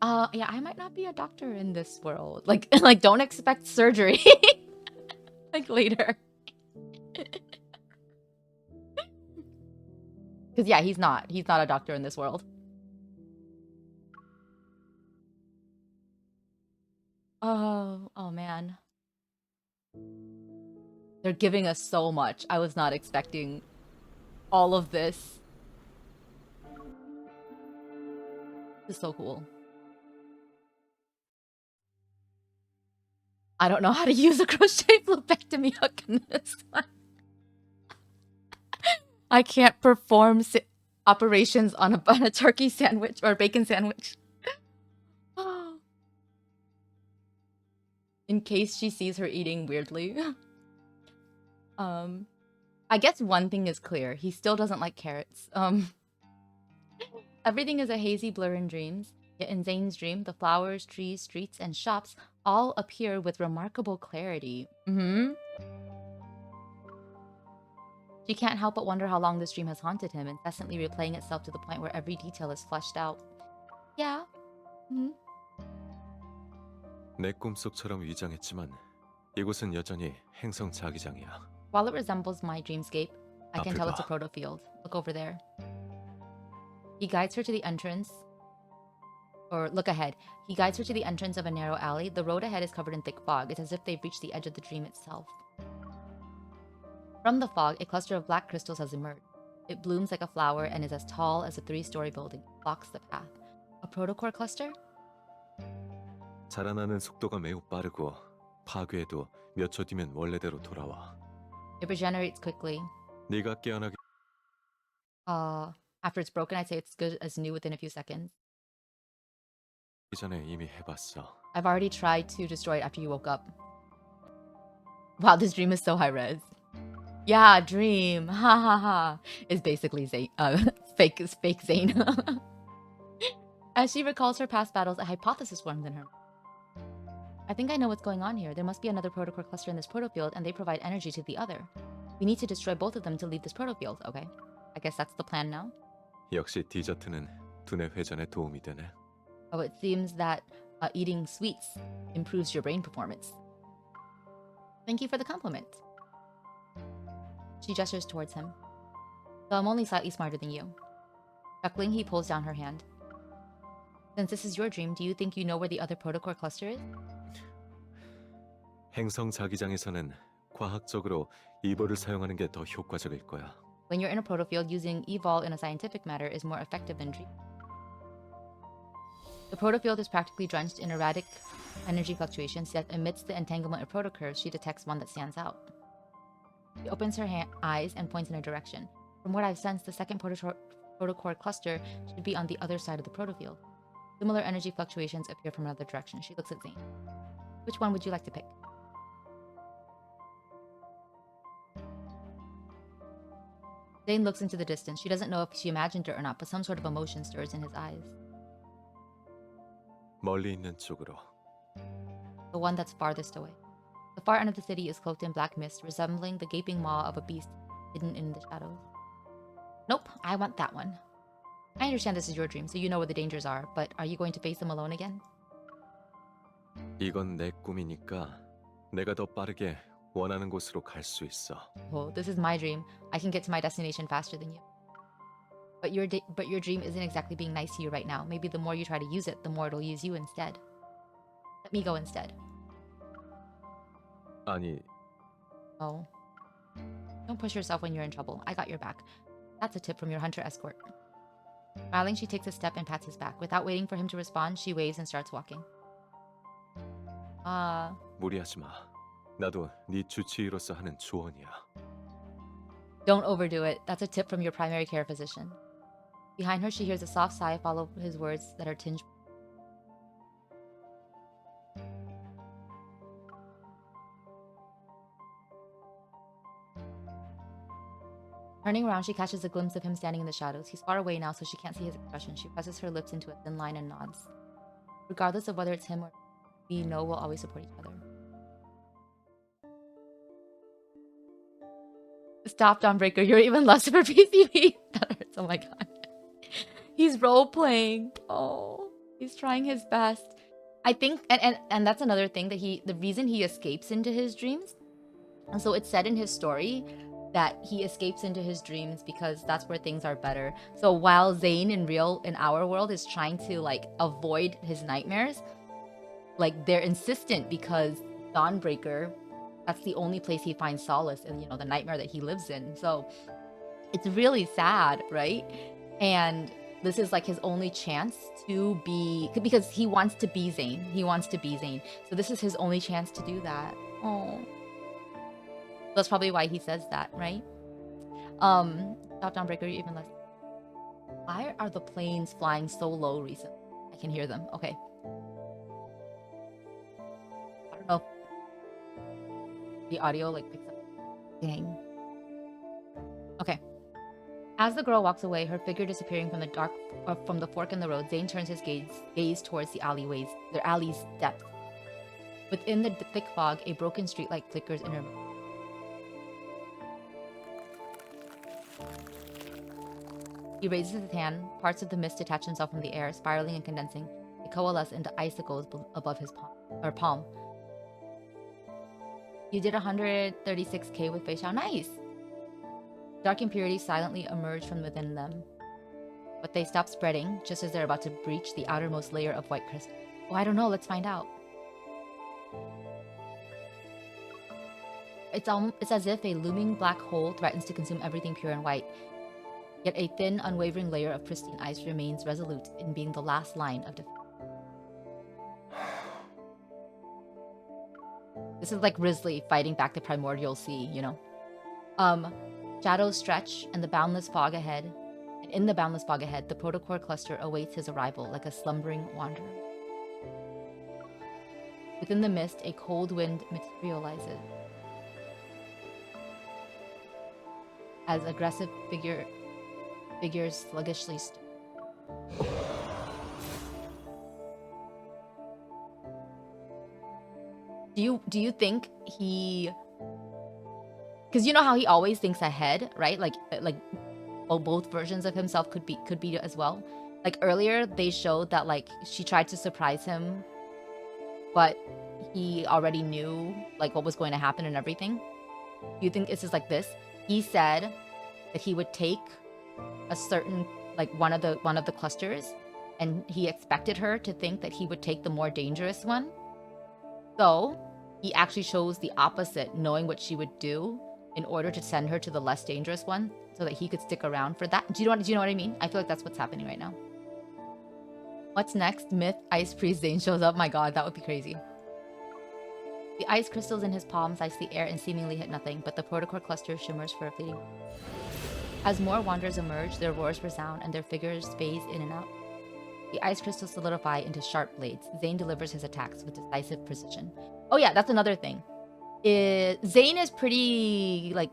yeah, I might not be a doctor in this world. Like don't expect surgery. Like later. Cuz yeah, he's not a doctor in this world. Oh man. They're giving us so much. I was not expecting all of this. This is so cool. I don't know how to use a crochet flipectomy hook in this one. I can't perform operations on a turkey sandwich or bacon sandwich. in case she sees her eating weirdly. I guess one thing is clear. He still doesn't like carrots. Everything is a hazy blur in dreams. Yet in Zayne's dream, the flowers, trees, streets, and shops all appear with remarkable clarity. She can't help but wonder how long this dream has haunted him, incessantly replaying itself to the point where every detail is fleshed out. Yeah. 내 꿈속처럼 위장했지만 이곳은 여전히 행성 자기장이야. While it resembles my dreamscape, I can 앞을 tell it's a 봐. proto-field. Look over there. He guides her to the entrance. Or look ahead. He guides her to the entrance of a narrow alley. The road ahead is covered in thick fog. It's as if they've reached the edge of the dream itself. From the fog, a cluster of black crystals has emerged. It blooms like a flower and is as tall as a 3-story building. It blocks the path. A protocore cluster? 자라나는 속도가 매우 빠르고 파괴해도 몇 초 뒤면 원래대로 돌아와. It regenerates quickly. 네가 깨어나기 After it's broken, I'd say it's good as new within a few seconds. 전에 이미 해봤어. I've already tried to destroy it after you woke up. Wow, this dream is so high res. Yeah, dream. Ha ha ha. Is basically Zayne, fake Zayne. As she recalls her past battles, a hypothesis forms in her. I think I know what's going on here. There must be another protocore cluster in this protofield, and they provide energy to the other. We need to destroy both of them to leave this protofield. Okay, I guess that's the plan now. 역시 디저트는 두뇌 회전에 도움이 되네. Oh, it seems that eating sweets improves your brain performance. Thank you for the compliment. She gestures towards him. So I'm only slightly smarter than you. Chuckling, he pulls down her hand. Since this is your dream, do you think you know where the other protocore cluster is? 행성 자기장에서는 과학적으로 이볼을 사용하는 게 더 효과적일 거야. When you're in a protofield, using evol in a scientific matter is more effective than dream. The protofield is practically drenched in erratic energy fluctuations, yet amidst the entanglement of protocurves, she detects one that stands out. She opens her eyes and points in a direction. From what I've sensed, the second protocore cluster should be on the other side of the protofield. Similar energy fluctuations appear from another direction. She looks at Zayne. Which one would you like to pick? Zayne looks into the distance. She doesn't know if she imagined it or not, but some sort of emotion stirs in his eyes. 멀리 있는 쪽으로. The one that's farthest away. The far end of the city is cloaked in black mist, resembling the gaping maw of a beast hidden in the shadows. Nope, I want that one. I understand this is your dream, so you know where the dangers are, but are you going to face them alone again? 이건 내 꿈이니까 내가 더 빠르게 원하는 곳으로 갈 수 있어. Oh, this is my dream. I can get to my destination faster than you. But your dream isn't exactly being nice to you right now. Maybe the more you try to use it, the more it'll use you instead. Let me go instead. 아니, Oh. Don't push yourself when you're in trouble. I got your back. That's a tip from your hunter escort. Smiling, she takes a step and pats his back. Without waiting for him to respond, she waves and starts walking. 무리하지 마. 나도 네 주치의로서 하는 조언이야. Don't overdo it. That's a tip from your primary care physician. Behind her, she hears a soft sigh follow his words that are tinged. Turning around, she catches a glimpse of him standing in the shadows. He's far away now, so she can't see his expression. She presses her lips into a thin line and nods. Regardless of whether it's him or we know we'll always support each other. Stop, Dawnbreaker. You're even less of a PCP. That hurts. Oh my god. He's role-playing. Oh, he's trying his best. I think, and that's another thing, that the reason he escapes into his dreams, and so it's said in his story that he escapes into his dreams because that's where things are better. So while Zayne in our world is trying to like avoid his nightmares, like they're insistent because Dawnbreaker, that's the only place he finds solace in, the nightmare that he lives in. So it's really sad, right? And this is like his only chance to be, because he wants to be Zayne. He wants to be Zayne. So this is his only chance to do that. Oh. That's probably why he says that, right? Stop, Dawnbreaker, you're even less. Why are the planes flying so low recently? I can hear them. Okay. I don't know. The audio like picks up. Dang. Okay. As the girl walks away, her figure disappearing from the dark from the fork in the road, Zayne turns his gaze towards the alley's depth. Within the thick fog, a broken streetlight flickers in her. He raises his hand. Parts of the mist detach themselves from the air, spiraling and condensing. They coalesce into icicles above his palm. You did 136k with Fei Xiao. Nice! Dark impurities silently emerge from within them. But they stop spreading just as they're about to breach the outermost layer of white crystal. Oh, I don't know. Let's find out. It's as if a looming black hole threatens to consume everything pure and white. Yet a thin, unwavering layer of pristine ice remains resolute in being the last line of defense. This is like Risley fighting back the primordial sea, you know? Shadows stretch and the boundless fog ahead. And in the boundless fog ahead, the protocore cluster awaits his arrival like a slumbering wanderer. Within the mist, a cold wind materializes. As aggressive figures sluggishly Do you think he... Because you know how he always thinks ahead, right? Like both versions of himself could be as well. Like earlier, they showed that like she tried to surprise him, but he already knew like what was going to happen and everything. Do you think this is like this? He said that he would take a certain like one of the clusters, and he expected her to think that he would take the more dangerous one. So he actually chose the opposite, knowing what she would do, in order to send her to the less dangerous one, so that he could stick around for that. Do you know what I mean? I feel like that's what's happening right now. What's next? Myth Ice Priest Zayne shows up. My god, that would be crazy. The ice crystals in his palms ice the air and seemingly hit nothing, but the protocore cluster shimmers for a fleeting. As more wanderers emerge, their roars resound and their figures phase in and out. The ice crystals solidify into sharp blades. Zayne delivers his attacks with decisive precision. Oh yeah, that's another thing. Zayne is pretty like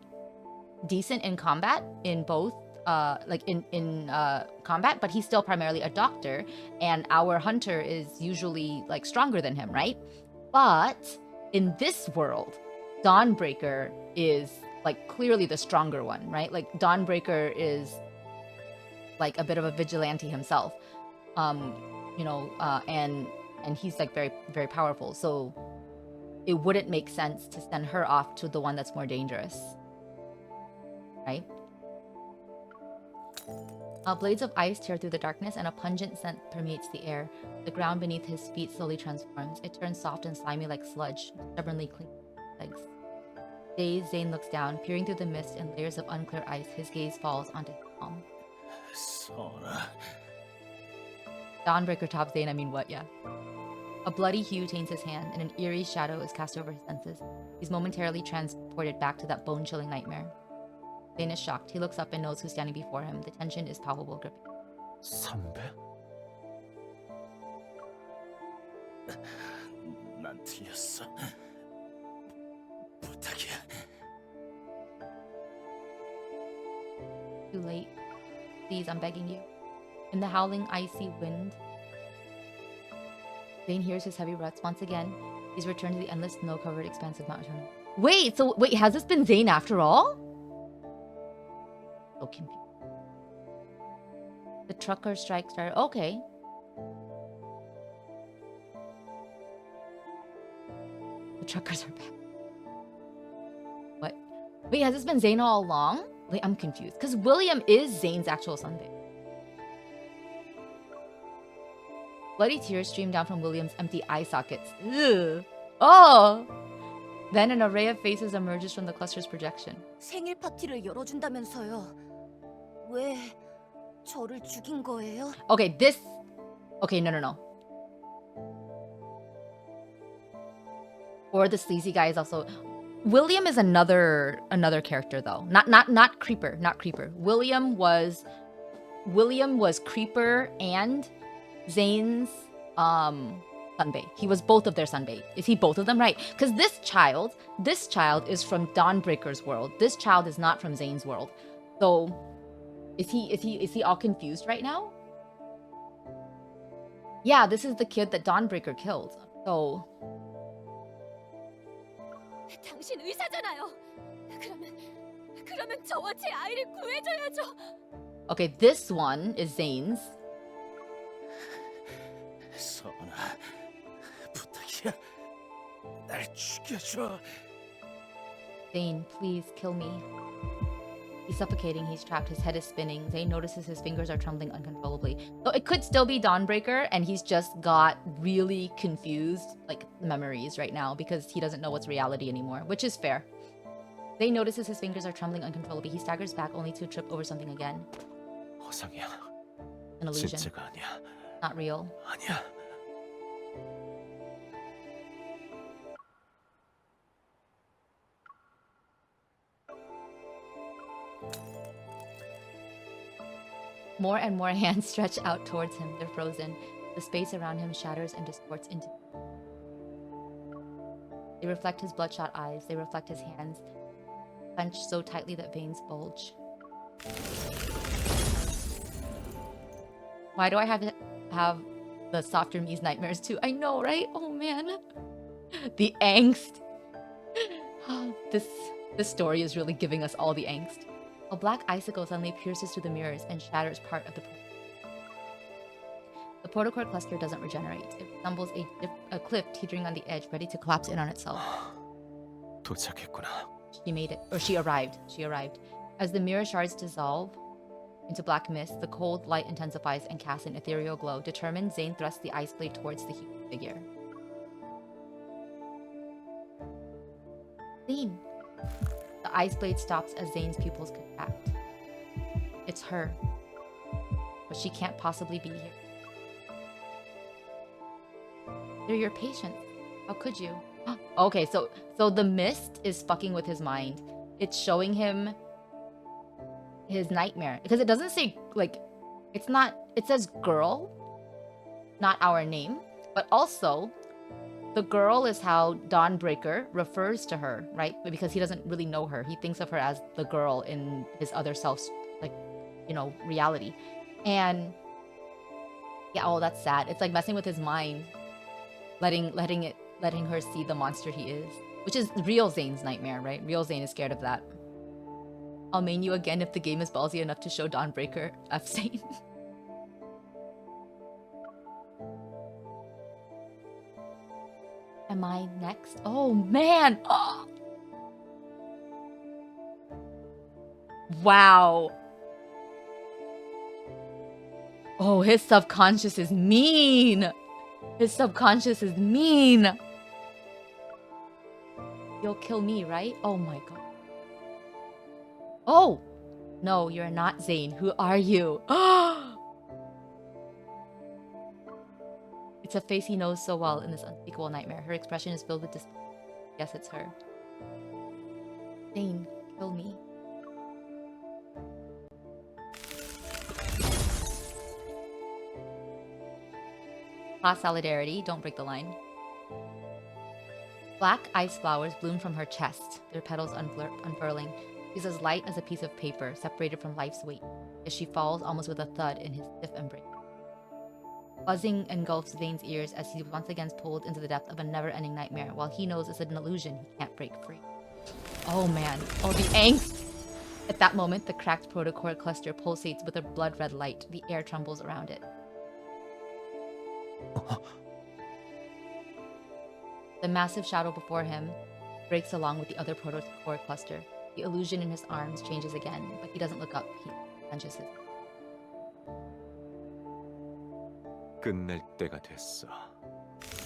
decent in combat in both combat, but he's still primarily a doctor, and our hunter is usually like stronger than him, right? But in this world, Dawnbreaker is like clearly the stronger one, right? Like Dawnbreaker is like a bit of a vigilante himself, you know, and he's like very, very powerful. So it wouldn't make sense to send her off to the one that's more dangerous, right? Blades of ice tear through the darkness, and a pungent scent permeates the air. The ground beneath his feet slowly transforms. It turns soft and slimy like sludge, stubbornly clinging to his legs. Dazed, Zayne looks down, peering through the mist and layers of unclear ice. His gaze falls onto his palm. Sora. Dawnbreaker tops Zayne, I mean what, yeah. A bloody hue taints his hand, and an eerie shadow is cast over his senses. He's momentarily transported back to that bone-chilling nightmare. Zayne is shocked. He looks up and knows who's standing before him. The tension is palpable, gripping. 선배? 난 틀렸어. 부탁이야. Too late. Please, I'm begging you. In the howling, icy wind, Zayne hears his heavy breaths. Once again, he's returned to the endless snow-covered expanse of Mount Eternal. Wait, has this been Zayne after all? So confused. The trucker strike started. Okay. The truckers are back. What? Wait, has this been Zayne all along? Wait, I'm confused. Because William is Zayne's actual son. Bloody tears stream down from William's empty eye sockets. Ugh. Oh! Then an array of faces emerges from the cluster's projection. 생일 파티를 열어준다면서요. 왜 저를 죽인 거예요? Okay, no. Or the sleazy guy is also... William is another character though. Not Creeper, not Creeper. William was Creeper and Zayne's sunbae. He was both of their sunbae. Is he both of them? Right. Because this child is from Dawnbreaker's world. This child is not from Zayne's world. So is he all confused right now? Yeah, this is the kid that Dawnbreaker killed. So 당신 의사잖아요. 그러면 저와 제 아이를 구해줘야죠. okay, this one is Zayne's. 서은아, 부탁이야. 날 죽여줘. Zayne, please kill me. He's suffocating, he's trapped, his head is spinning. Zayne notices his fingers are trembling uncontrollably. So it could still be Dawnbreaker, and he's just got really confused memories right now because he doesn't know what's reality anymore, which is fair. Zayne notices his fingers are trembling uncontrollably. He staggers back only to trip over something again. 허상이야. An illusion. 진짜가 아니야. Not real. 아니야. More and more hands stretch out towards him. They're frozen. The space around him shatters and distorts into. They reflect his bloodshot eyes. They reflect his hands, clenched so tightly that veins bulge. Why do I have the softer me's nightmares too? I know, right? Oh man, the angst. This story is really giving us all the angst. A black icicle suddenly pierces through the mirrors and shatters part of the. The protocore cluster doesn't regenerate. It resembles a cliff teetering on the edge, ready to collapse in on itself. 도착했구나. She made it, or she arrived. She arrived. As the mirror shards dissolve into black mist, the cold light intensifies and casts an ethereal glow. Determined, Zayne thrusts the ice blade towards the human figure. Zayne. The ice blade stops as Zayne's pupils contract. It's her. But she can't possibly be here. They're your patients. How could you? Okay, so the mist is fucking with his mind. It's showing him his nightmare. Because it doesn't say, it's not, it says girl, not our name. But also, the girl is how Dawnbreaker refers to her, right? Because he doesn't really know her. He thinks of her as the girl in his other self's, reality. And yeah, oh, that's sad. It's messing with his mind, letting her see the monster he is, which is real Zayne's nightmare, right? Real Zayne is scared of that. I'll main you again if the game is ballsy enough to show Dawnbreaker. F Zayne. Am I next? Oh man! Oh. Wow. Oh, his subconscious is mean. His subconscious is mean. You'll kill me, right? Oh my god. Oh! No, you're not Zayne. Who are you? It's a face he knows so well in this unspeakable nightmare. Her expression is filled with disbelief. Yes, it's her. Zayne, kill me. Class solidarity, don't break the line. Black ice flowers bloom from her chest, their petals unfurling. She's as light as a piece of paper, separated from life's weight, as she falls almost with a thud in his stiff embrace. Buzzing engulfs Zayne's ears as he once again pulled into the depth of a never-ending nightmare, while he knows it's an illusion he can't break free. Oh man, oh the angst! At that moment, the cracked protocore cluster pulsates with a blood-red light. The air trembles around it. The massive shadow before him breaks along with the other protocore cluster. The illusion in his arms changes again, but he doesn't look up. He clenches his. 끝낼 때가 됐어.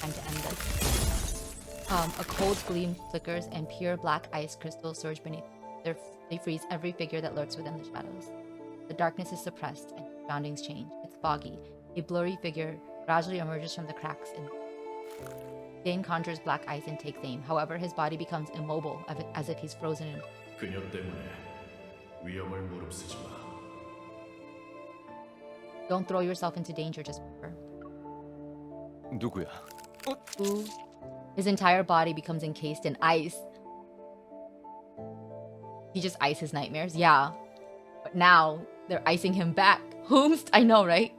Time to end this. A cold gleam flickers and pure black ice crystals surge beneath. They freeze every figure that lurks within the shadows. The darkness is suppressed and surroundings change. It's foggy. A blurry figure gradually emerges from the cracks and Zayne conjures black ice and takes aim. However, his body becomes immobile, as if he's frozen in. 그녀 때문에 위험을 무릅쓰지 마. Don't throw yourself into danger, just remember. 누구야? Ooh. His entire body becomes encased in ice. He just iced his nightmares? Yeah. But now, they're icing him back. Whomst? I know, right?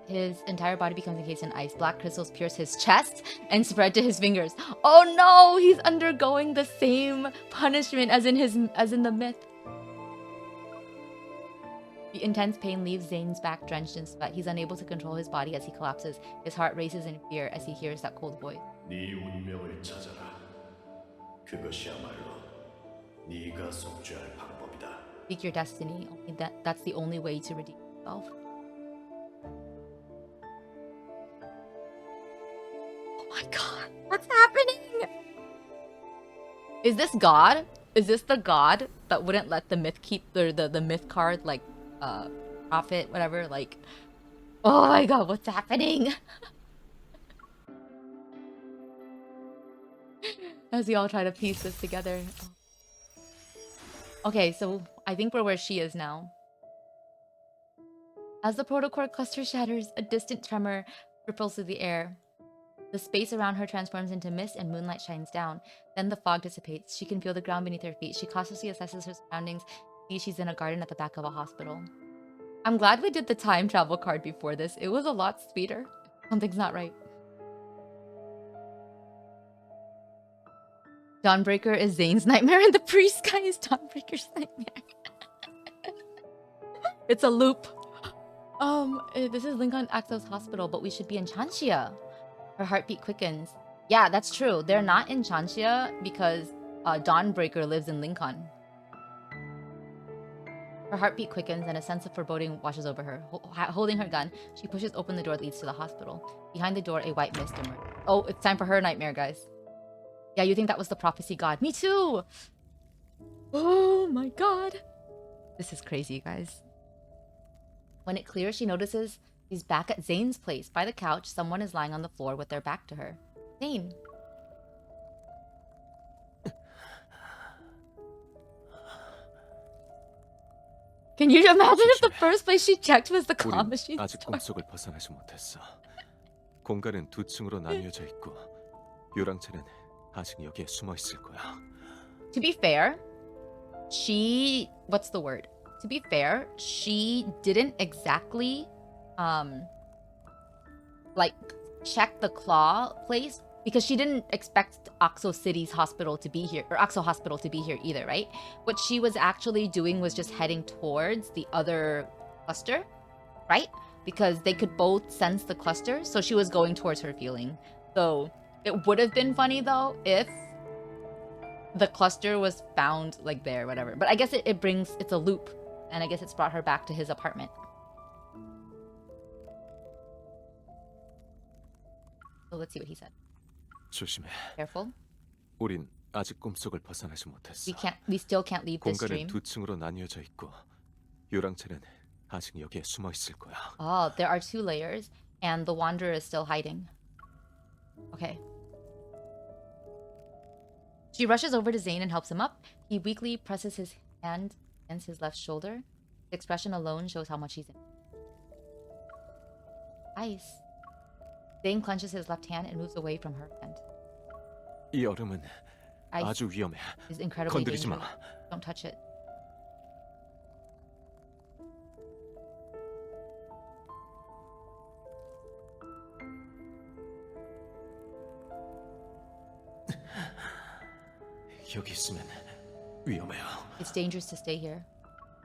His entire body becomes encased in ice. Black crystals pierce his chest and spread to his fingers. Oh no! He's undergoing the same punishment as in the myth. The intense pain leaves Zayne's back drenched in sweat. He's unable to control his body as he collapses. His heart races in fear as he hears that cold voice. 네 운명을 찾아라. 그것이야말로 네가 속죄할 방법이다. Seek your destiny. Only that's the only way to redeem yourself. Oh my god, what's happening? Is this God? Is this the God that wouldn't let the myth keep the myth card, like prophet, whatever, like, oh my god, what's happening? As we all try to piece this together. Okay, so I think we're where she is now. As the protocore cluster shatters, a distant tremor ripples through the air. The space around her transforms into mist and moonlight shines down. Then the fog dissipates. She can feel the ground beneath her feet. She cautiously assesses her surroundings. Sees she's in a garden at the back of a hospital. I'm glad we did the time travel card before this. It was a lot sweeter. Something's not right. Dawnbreaker is Zayne's nightmare and the priest guy is Dawnbreaker's nightmare. It's a loop. This is Lincoln Axos Hospital, but we should be in Chanxia. Her heartbeat quickens. Yeah, that's true. They're not in Chanxia because Dawnbreaker lives in Lincoln. Her heartbeat quickens and a sense of foreboding washes over her. Holding her gun, she pushes open the door that leads to the hospital. Behind the door, a white mist emerges. Oh, it's time for her nightmare, guys. Yeah, you think that was the prophecy god. Me too! Oh my god. This is crazy, guys. When it clears, she notices she's back at Zayne's place. By the couch, someone is lying on the floor with their back to her. Zayne. Can you imagine if the first place she checked was the claw machine? 아직 꿈속을 벗어나지 못했어. 공간은 두 층으로 나뉘어져 있고 유랑차는 아직 여기에 숨어 있을 거야. To be fair, what's the word? To be fair, she didn't exactly like check the claw place because she didn't expect Oxo City's hospital to be here, or Oxo Hospital to be here either, right? What she was actually doing was just heading towards the other cluster, right? Because they could both sense the cluster, so she was going towards her feeling. So it would have been funny though if the cluster was found like there, whatever. But I guess it's a loop, and I guess it's brought her back to his apartment. So let's see what he said. 조심해. Careful. 우린 아직 꿈속을 벗어나지 못했어. We still can't leave this 공간은 dream. 두 층으로 나뉘어져 있고 유랑차는 아직 여기에 숨어 있을 거야. Oh, there are 2 layers, and the Wanderer is still hiding. Okay. She rushes over to Zayne and helps him up. He weakly presses his hand against his left shoulder. His expression alone shows how much he's in. Ice. Zayne clenches his left hand and moves away from her hand. 이 얼음은 Ice 아주 위험해. is incredibly 건드리지 dangerous. 마. Don't touch it. 여기 있으면 위험해요. It's dangerous to stay here.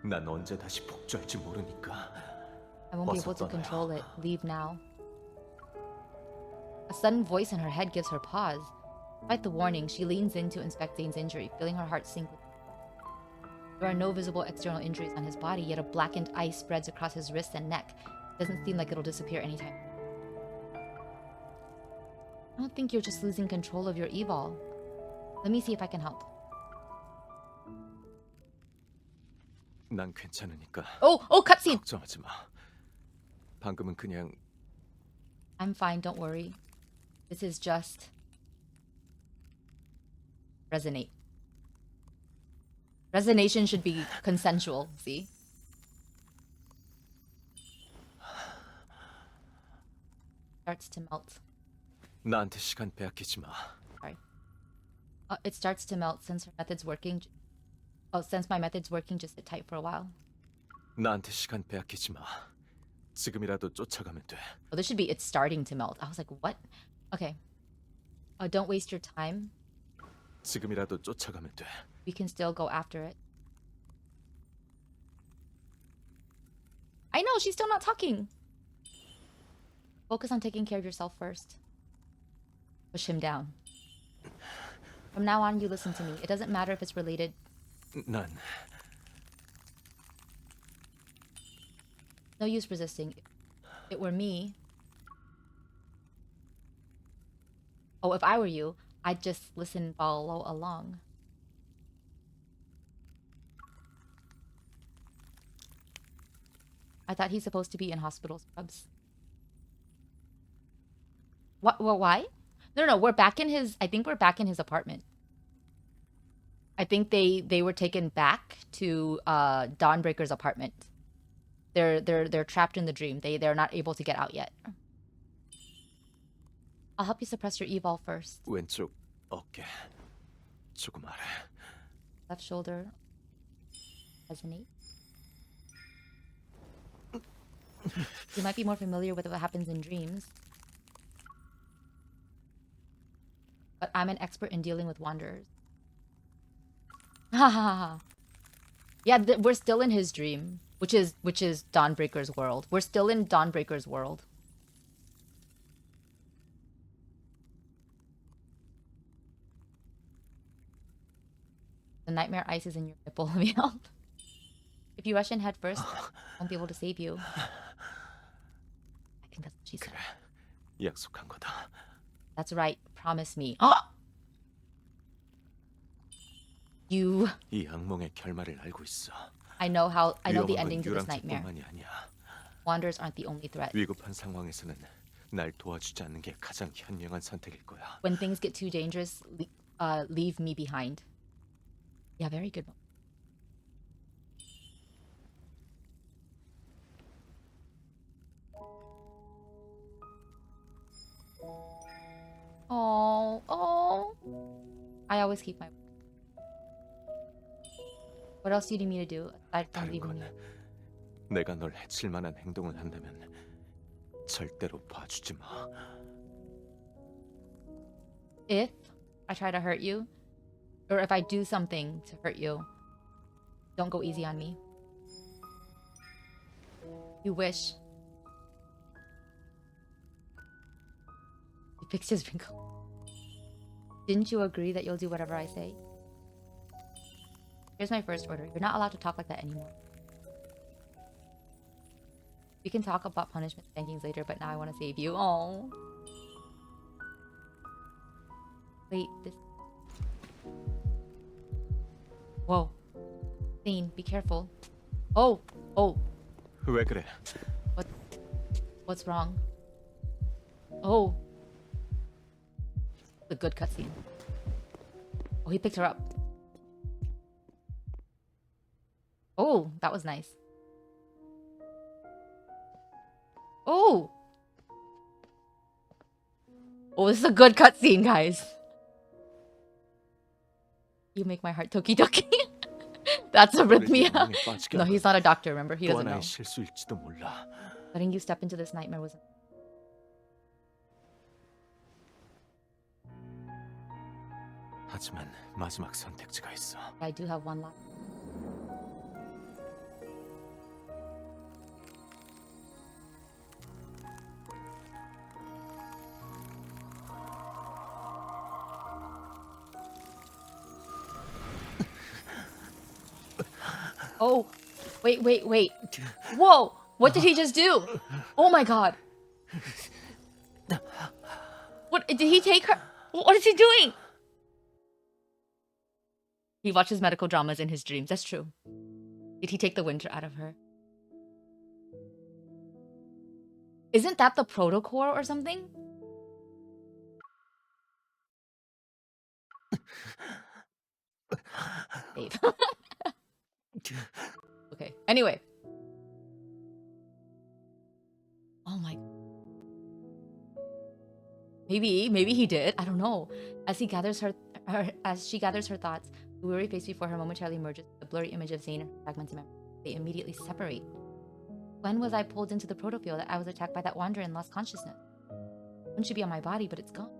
난 언제 다시 복주할지 모르니까. I won't be able to control it. Leave now. A sudden voice in her head gives her pause. Despite the warning, she leans in to inspect Zayne's injury, feeling her heart sink. There are no visible external injuries on his body, yet a blackened ice spreads across his wrists and neck. It doesn't seem like it'll disappear anytime. I don't think you're just losing control of your evil. Let me see if I can help. 난 괜찮으니까. Oh, cutscene! 걱정하지 마. 방금은 그냥 I'm fine, don't worry. This is just... resonate. Resonation should be consensual, see? starts to melt. 나한테 시간 빼앗기지 마. Sorry. It starts to melt since her method's working. Oh, since my method's working, just sit tight for a while. 나한테 시간 빼앗기지 마. 지금이라도 쫓아가면 돼. Oh, this should be it's starting to melt. I was like, what? Okay. Don't waste your time. 지금이라도 쫓아가면 돼. We can still go after it. I know, she's still not talking. Focus on taking care of yourself first. Push him down. From now on, you listen to me. It doesn't matter if it's related. 난 No use resisting. If it were me... Oh, if I were you, I'd just listen, follow along. I thought he's supposed to be in hospital scrubs. What? Well, why? No. We're back in his... I think we're back in his apartment. I think they were taken back to Dawnbreaker's apartment. They're trapped in the dream. They're not able to get out yet. I'll help you suppress your evil first. 왼쪽 어깨 조금 아래. Left shoulder. Resonate. You might be more familiar with what happens in dreams. But I'm an expert in dealing with wanderers. Ha ha ha. Yeah, we're still in his dream, which is Dawnbreaker's world. We're still in Dawnbreaker's world. The nightmare ice is in your nipple. Let me help. If you rush in head first, I won't be able to save you. I think that's what she said. 그래, 약속한 거다. That's right. Promise me. You. 이 악몽의 결말을 알고 있어. I know the 위험한 ending 건 to this nightmare. 유랑체뿐만이 아니야. Wanderers aren't the only threat. 위급한 상황에서는 날 도와주지 않는 게 가장 현명한 선택일 거야. When things get too dangerous, leave me behind. Yeah, very good. Oh. I always keep my... What else do you need me to do aside from 다른 leaving 건 you? 내가 널 해칠 만한 행동을 한다면 절대로 봐주지 마. If I try to hurt you, or if I do something to hurt you, don't go easy on me. You wish. He fixed his wrinkle. Didn't you agree that you'll do whatever I say? Here's my first order. You're not allowed to talk like that anymore. We can talk about punishment spankings later, but now I want to save you. Oh. Wait, this... Whoa. Zayne, be careful. Oh. 왜 그래? What's wrong? Oh. The good cutscene. Oh, he picked her up. Oh, that was nice. Oh, this is a good cutscene, guys. You make my heart toki toki. That's arrhythmia. No, he's not a doctor, remember? He 또 doesn't know. 하나의 실수일지도 몰라. Letting you step into this nightmare was... 하지만 마지막 선택지가 있어. I do have one last. Oh, wait. Whoa, what did he just do? Oh my god. What, did he take her? What is he doing? He watches medical dramas in his dreams. That's true. Did he take the winter out of her? Isn't that the protocore or something? Babe. Okay. Anyway. Oh my. Maybe he did. I don't know. As she gathers her thoughts, the weary face before her momentarily merges with the blurry image of Zayne and her fragmented memory. They immediately separate. When was I pulled into the protofield that I was attacked by that wanderer and lost consciousness? One should be on my body, but it's gone.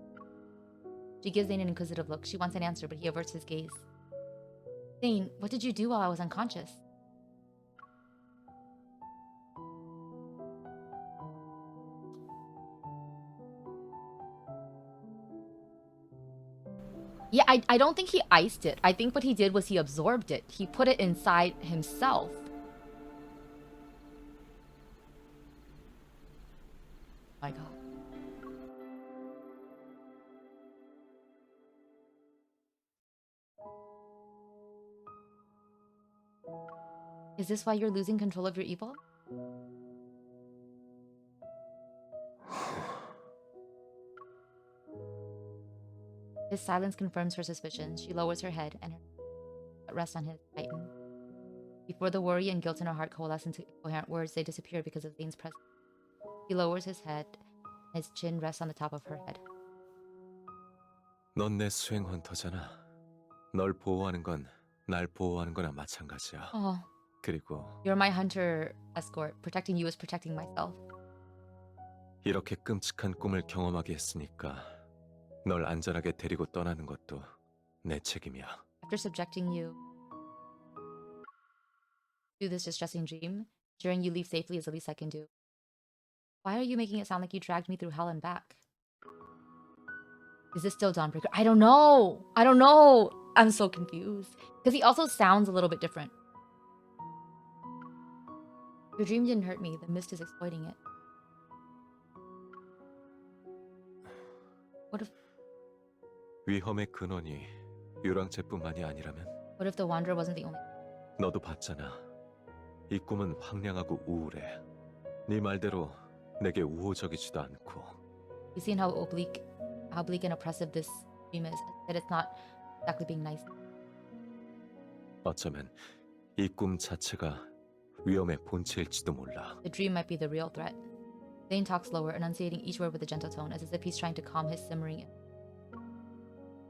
She gives Zayne an inquisitive look. She wants an answer, but he averts his gaze. Zayne, what did you do while I was unconscious? Yeah, I don't think he iced it. I think what he did was he absorbed it. He put it inside himself. My God. Is this why you're losing control of your evil? His silence confirms her suspicions. She lowers her head and her rests on his tighten. Before the worry and guilt in her heart coalesce into incoherent words, they disappear because of Zayne's presence. He lowers his head, and his chin rests on the top of her head. 넌 내 수행 헌터잖아. 널 보호하는 건 날 보호하는 거나 마찬가지야. Oh, 그리고 you're my hunter escort. Protecting you is protecting myself. 이렇게 끔찍한 꿈을 경험하게 했으니까 널 안전하게 데리고 떠나는 것도 내 책임이야. After subjecting you to this distressing dream, ensuring you leave safely is the least I can do. Why are you making it sound like you dragged me through hell and back? Is this still Dawnbreaker? I don't know. I'm so confused. Because he also sounds a little bit different. Your dream didn't hurt me. The mist is exploiting it. What if 위험의 근원이 유랑체뿐만이 아니라면? What if the Wanderer wasn't the only... 너도 봤잖아. 이 꿈은 황량하고 우울해. 네 말대로 내게 우호적이지도 않고. You've seen how bleak and oppressive this dream is. That it's not exactly being nice. 어쩌면 이 꿈 자체가 위험의 본체일지도 몰라. The dream might be the real threat. Zayne talks slower, enunciating each word with a gentle tone, as if he's trying to calm his simmering.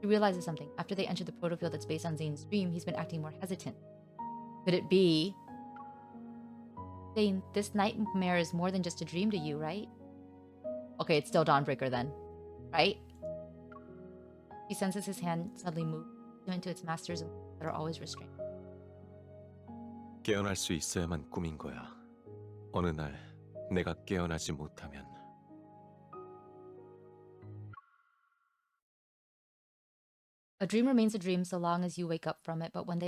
He realizes something. After they enter the protofield that's based on Zayne's dream, he's been acting more hesitant. Could it be... Zayne, this nightmare is more than just a dream to you, right? Okay, it's still Dawnbreaker then. Right? He senses his hand suddenly move into its masters that are always restrained. 깨어날 수 있어야만 꿈인 거야. 어느 날 내가 깨어나지 못하면 A dream remains a dream so long as you wake up from it, but when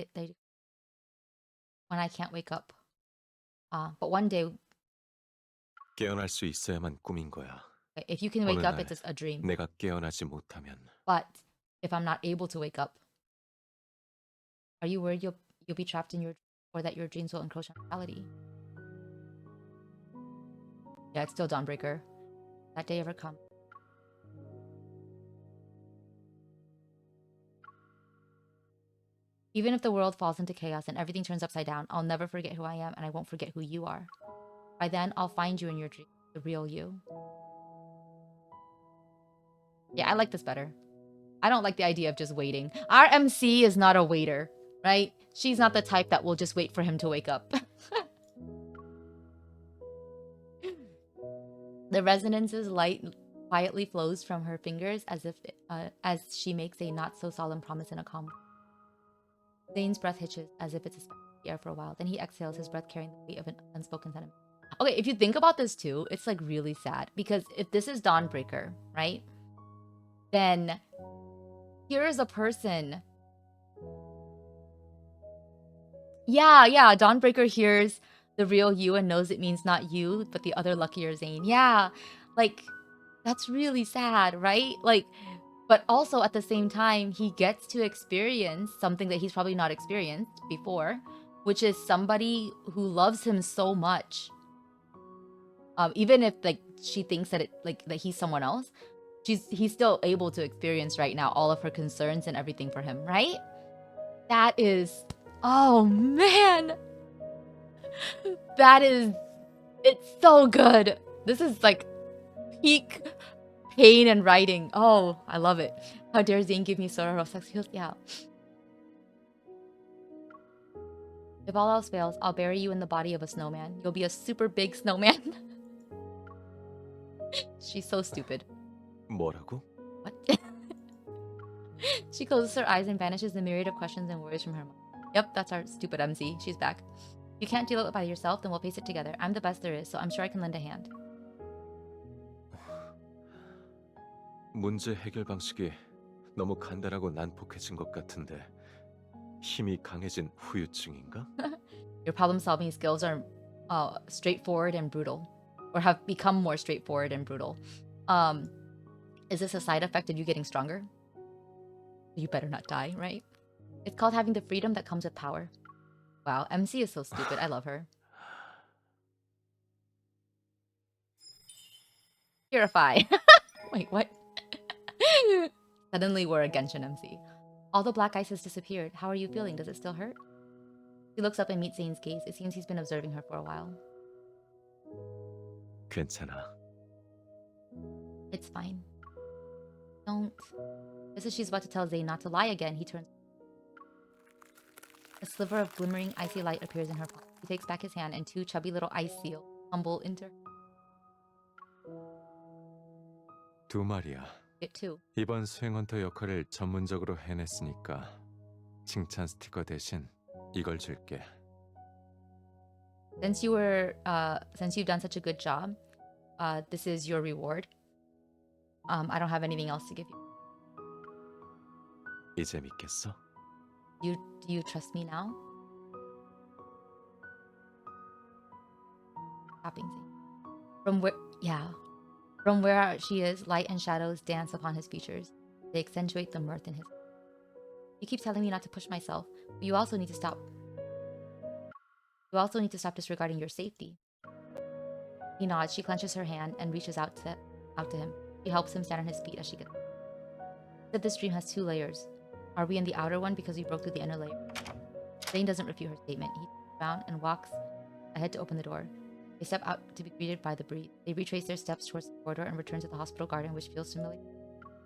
I can't wake up. But one day, 깨어날 수 있어야만 꿈인 거야. if you can wake 어느 up, 날 it's a dream. 내가 깨어나지 못하면 But if I'm not able to wake up, are you worried you'll be trapped in your or that your dreams will encroach on reality? Yeah, it's still Dawnbreaker. That day ever come? Even if the world falls into chaos and everything turns upside down, I'll never forget who I am and I won't forget who you are. By then, I'll find you in your dream, the real you. Yeah, I like this better. I don't like the idea of just waiting. Our MC is not a waiter, right? She's not the type that will just wait for him to wake up. The resonance's light quietly flows from her fingers as she makes a not-so-solemn promise in a calm. Zayne's breath hitches as if it's suspended in the air for a while. Then he exhales, his breath carrying the weight of an unspoken sentiment. Okay, if you think about this too, it's like really sad. Because if this is Dawnbreaker, right? Then here is a person. Yeah, Dawnbreaker hears the real you and knows it means not you, but the other luckier Zayne. Yeah, like, that's really sad, right? Like, but also at the same time, he gets to experience something that he's probably not experienced before, which is somebody who loves him so much. Even if like she thinks that that he's someone else, he's still able to experience right now all of her concerns and everything for him, right? That is, oh man, it's so good. This is like peak pain and writing. Oh, I love it. How dare Zayne give me Sororo sex feels? Yeah. If all else fails, I'll bury you in the body of a snowman. You'll be a super big snowman. She's so stupid. 뭐라고? What? She closes her eyes and vanishes the myriad of questions and worries from her mind. Yep, that's our stupid MC. She's back. You can't deal it by yourself, then we'll face it together. I'm the best there is, so I'm sure I can lend a hand. 문제 해결 방식이 너무 간단하고 난폭해진 것 같은데 힘이 강해진 후유증인가? Your problem-solving skills are straightforward and brutal, or have become more straightforward and brutal. Is this a side effect of you getting stronger? You better not die, right? It's called having the freedom that comes with power. Wow, MC is so stupid. I love her. Purify. Wait, what? Suddenly we're a Genshin MC. All the black ice has disappeared. How are you feeling? Does it still hurt? She looks up and meets Zayne's gaze. It seems he's been observing her for a while. 괜찮아. It's fine. Don't. Just as she's about to tell Zayne not to lie again, he turns. A sliver of glimmering icy light appears in her palm. He takes back his hand and two chubby little ice seals tumble into her. 두 마리야. It too. 이번 수행헌터 역할을 전문적으로 해냈으니까 칭찬 스티커 대신 이걸 줄게. Since you've done such a good job, this is your reward. I don't have anything else to give you. 이제 믿겠어? Do you trust me now? Tapping Zayne. From where she is, light and shadows dance upon his features. They accentuate the mirth in his. You keep telling me not to push myself, but you also need to stop. You also need to stop disregarding your safety. He nods. She clenches her hand and reaches out to him. She helps him stand on his feet as she gets. Said this dream has two layers. Are we in the outer one because we broke through the inner layer? Zayne doesn't refute her statement. He turns around and walks ahead to open the door. They step out to be greeted by the breeze. They retrace their steps towards the corridor and return to the hospital garden, which feels familiar.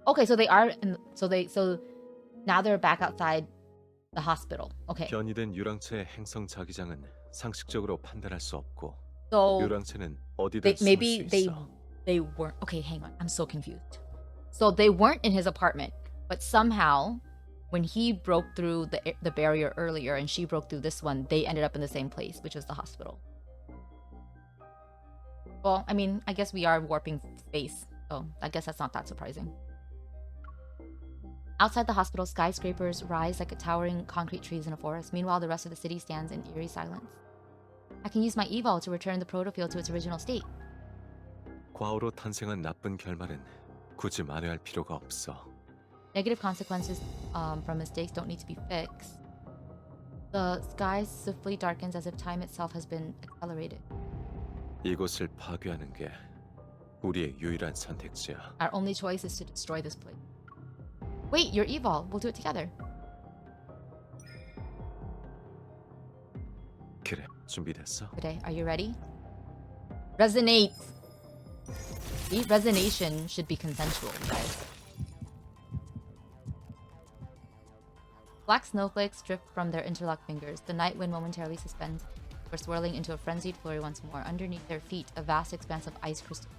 Okay, so they are in. So now they're back outside the hospital. Okay. 변이된 유랑체의 행성 자기장은 상식적으로 판단할 수 없고 So 유랑체는 어디든 maybe 숨을 수 있어. they weren't. Okay, hang on. I'm so confused. So they weren't in his apartment, but somehow, when he broke through the barrier earlier and she broke through this one, they ended up in the same place, which was the hospital. Well, I mean, I guess we are warping space, so I guess that's not that surprising. Outside the hospital, skyscrapers rise like towering concrete trees in a forest. Meanwhile, the rest of the city stands in eerie silence. I can use my evol to return the protofield to its original state. 과오로 탄생한 나쁜 결말은 굳이 만회할 필요가 없어. Negative consequences from mistakes don't need to be fixed. The sky swiftly darkens as if time itself has been accelerated. 이곳을 파괴하는 게 우리의 유일한 선택지야. Our only choice is to destroy this place. Wait, your evol. We'll do it together. 그래, 준비됐어? Today, are you ready? Resonate. See, resonation should be consensual, guys. Black snowflakes drift from their interlocked fingers. The night wind momentarily suspends before swirling into a frenzied flurry once more. Underneath their feet, a vast expanse of ice crystal.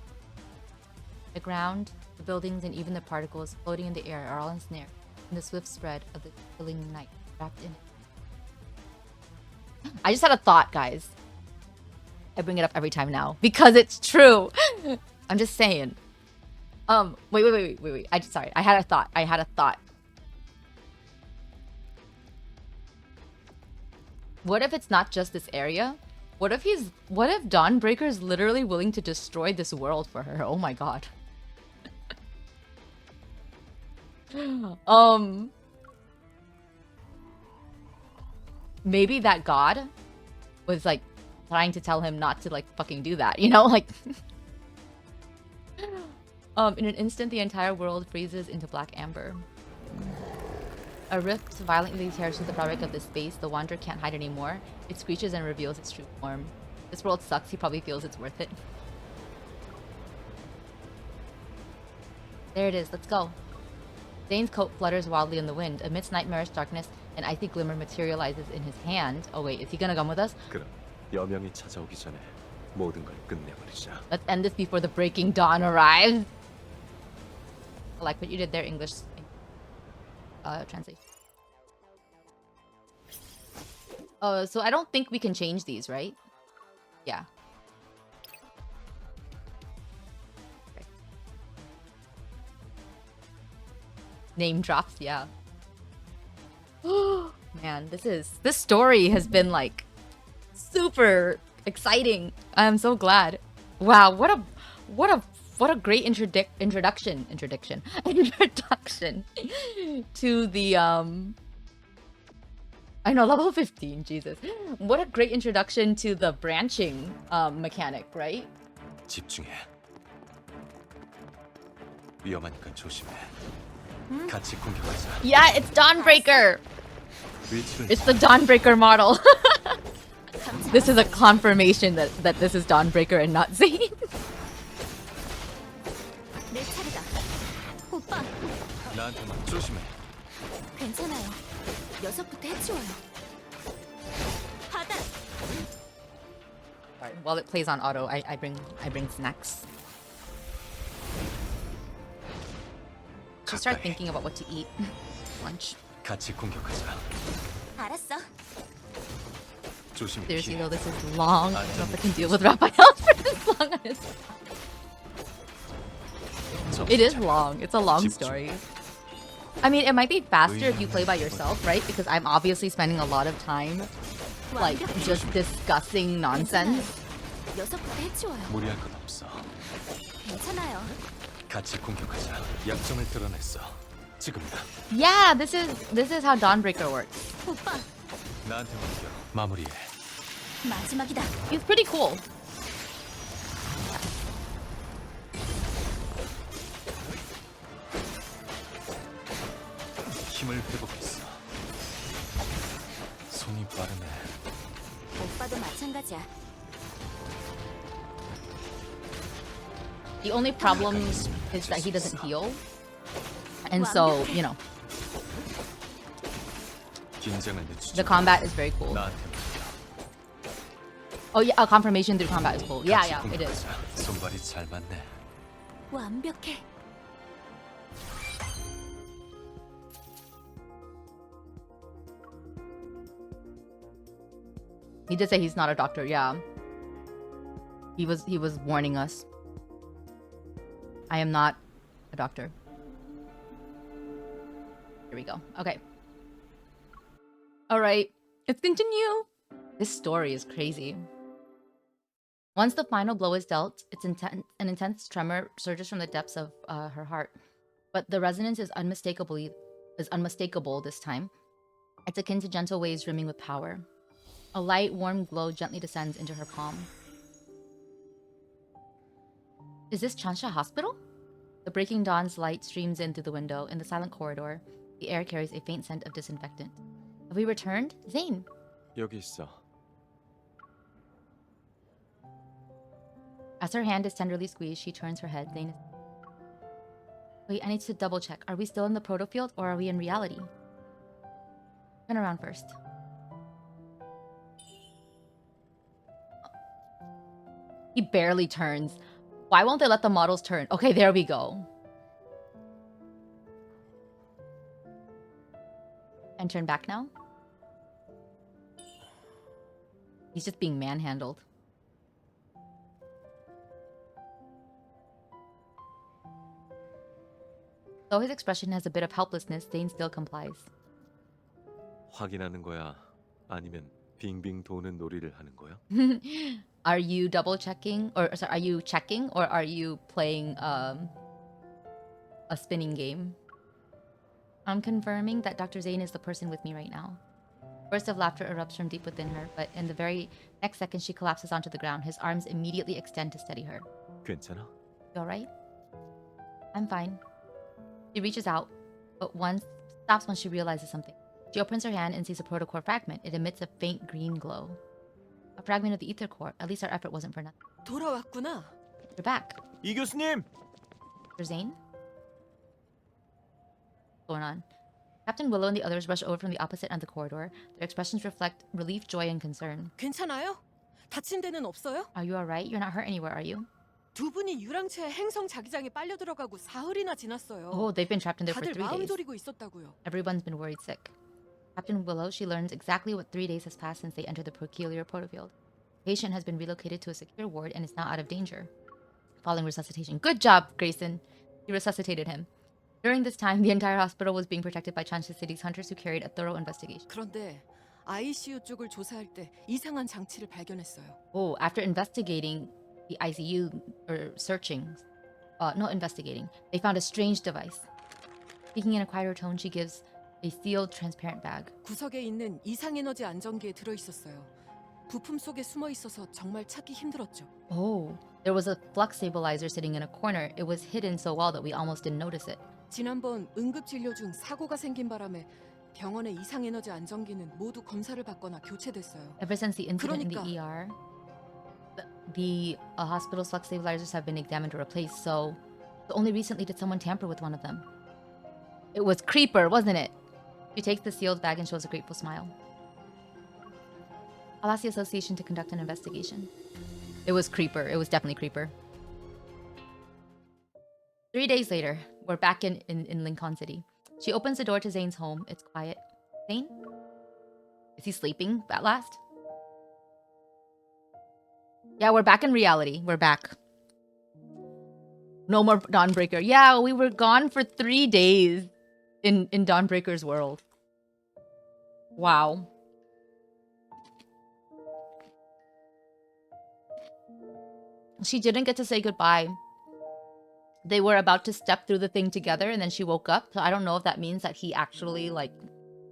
The ground, the buildings, and even the particles floating in the air are all ensnared in the swift spread of the chilling night, wrapped in it. I just had a thought, guys. I bring it up every time now because it's true. I'm just saying. Wait. Sorry. I had a thought. What if it's not just this area? What if Dawnbreaker is literally willing to destroy this world for her? Oh my god. Maybe that god was like trying to tell him not to like fucking do that, you know? Like in an instant the entire world freezes into black amber. A rift violently tears through the fabric of this space. The wanderer can't hide anymore. It screeches and reveals its true form. This world sucks. He probably feels it's worth it. There it is. Let's go. Zayne's coat flutters wildly in the wind. Amidst nightmarish darkness, an icy glimmer materializes in his hand. Oh wait, is he gonna come with us? 그럼 여명이 찾아오기 전에 모든 걸 끝내버리자. Let's end this before the breaking dawn arrives. I like what you did there, English translation. So I don't think we can change these, right? Yeah. Okay. Name drops, yeah. Man, this story has been like super exciting. I'm so glad. Wow, what a great introduction to the I know, level 15, Jesus. What a great introduction to the branching mechanic, right? 집중해. 위험하니까 조심해. 같이 공격하자. Yeah, it's Dawnbreaker. 위치를 It's the Dawnbreaker model. This is a confirmation that this is Dawnbreaker and not Zayne. 내 차례다. 오빠, 나한테만 조심해. 괜찮아요. 녀석부터 해치워요. 하단. Alright, while it plays on auto, I bring snacks. Just start thinking about what to eat. Lunch. 같이 공격하자. 알았어. 조심해. Seriously 피해. though, this is long. I don't know if I can deal with Raphael for this long. It is long. It's a long story. I mean, it might be faster if you play by yourself, right? Because I'm obviously spending a lot of time, like, just discussing nonsense. 녀석부터 해치워요. 무리할 건 없어. 괜찮아요. 같이 공격하자. 약점을 드러냈어. 지금이다. Yeah, this is how Dawnbreaker works. 오빠, 나한테 맡겨. 마무리해. 마지막이다. He's pretty cool. 힘을 회복했어. 손이 빠르네. 오빠도 마찬가지야. The only problem is that he doesn't heal. And so, you know, 긴장을 늦추지. the combat is very cool. 나한테 맡겨. Oh yeah, a confirmation through combat is cool. Yeah, 같이 yeah, it is. 공격하자. 손발이 잘 맞네. 완벽해. He did say he's not a doctor, yeah. He was warning us. I am not a doctor. Here we go. Okay. Alright, let's continue. This story is crazy. Once the final blow is dealt, an intense tremor surges from the depths of her heart. But the resonance is unmistakable this time. It's akin to gentle waves rimming with power. A light, warm glow gently descends into her palm. Is this Chansha Hospital? The breaking dawn's light streams in through the window. In the silent corridor, the air carries a faint scent of disinfectant. Have we returned? Zayne! 여기 있어. As her hand is tenderly squeezed, she turns her head. Zayne is... Wait, I need to double check. Are we still in the proto field or are we in reality? Turn around first. He barely turns. Why won't they let the models turn? Okay, there we go. And turn back now. He's just being manhandled. Though his expression has a bit of helplessness, Zayne still complies. 확인하는 거야? 아니면 빙빙 도는 놀이를 하는 거야? Are you double checking, or sorry, are you checking, or are you playing a spinning game? I'm confirming that Dr. Zayne is the person with me right now. A burst of laughter erupts from deep within her, but in the very next second she collapses onto the ground. His arms immediately extend to steady her. 괜찮아? You alright? I'm fine. She reaches out, but stops when she realizes something. She opens her hand and sees a protocore fragment. It emits a faint green glow. A fragment of the ether core. At least our effort wasn't for nothing. 돌아왔구나. You're back. 이 교수님, Dr. Zayne? going on? Captain Willow and the others rush over from the opposite end of the corridor. Their expressions reflect relief, joy, and concern. 괜찮아요? 다친 데는 없어요? Are you alright? You're not hurt anywhere, are you? 두 분이 유랑체 행성 자기장에 빨려 들어가고 사흘이나 지났어요. Oh, they've been trapped in there for 다들 3 마음 days. 졸이고 있었다고요. Everyone's been worried sick. Captain Willow, she learns exactly what 3 days has passed since they entered the peculiar protofield. The patient has been relocated to a secure ward and is now out of danger. Following resuscitation. Good job, Grayson. You resuscitated him. During this time, the entire hospital was being protected by Chanshi City's hunters who carried a thorough investigation. 그런데 ICU 쪽을 조사할 때 이상한 장치를 발견했어요. Oh, after investigating the ICU, or searching, not investigating, they found a strange device. Speaking in a quieter tone, she gives a sealed, transparent bag. 구석에 있는 이상에너지 안정기에 들어 있었어요. 부품 속에 숨어 있어서 정말 찾기 힘들었죠. Oh, there was a flux stabilizer sitting in a corner. It was hidden so well that we almost didn't notice it. 지난번 응급 진료 중 사고가 생긴 바람에 병원의 이상에너지 안정기는 모두 검사를 받거나 교체됐어요. Ever since the incident in 그러니까. the ER, the hospital's flux stabilizers have been examined or replaced, so only recently did someone tamper with one of them. It was Creeper, wasn't it? She takes the sealed bag and shows a grateful smile. I'll ask the association to conduct an investigation. It was Creeper. It was definitely Creeper. 3 days later, we're back in Lincoln City. She opens the door to Zayne's home. It's quiet. Zayne? Is he sleeping at last? Yeah, we're back in reality. We're back. No more Dawnbreaker. Yeah, we were gone for 3 days in Dawnbreaker's world. Wow. She didn't get to say goodbye. They were about to step through the thing together and then she woke up. So I don't know if that means that he actually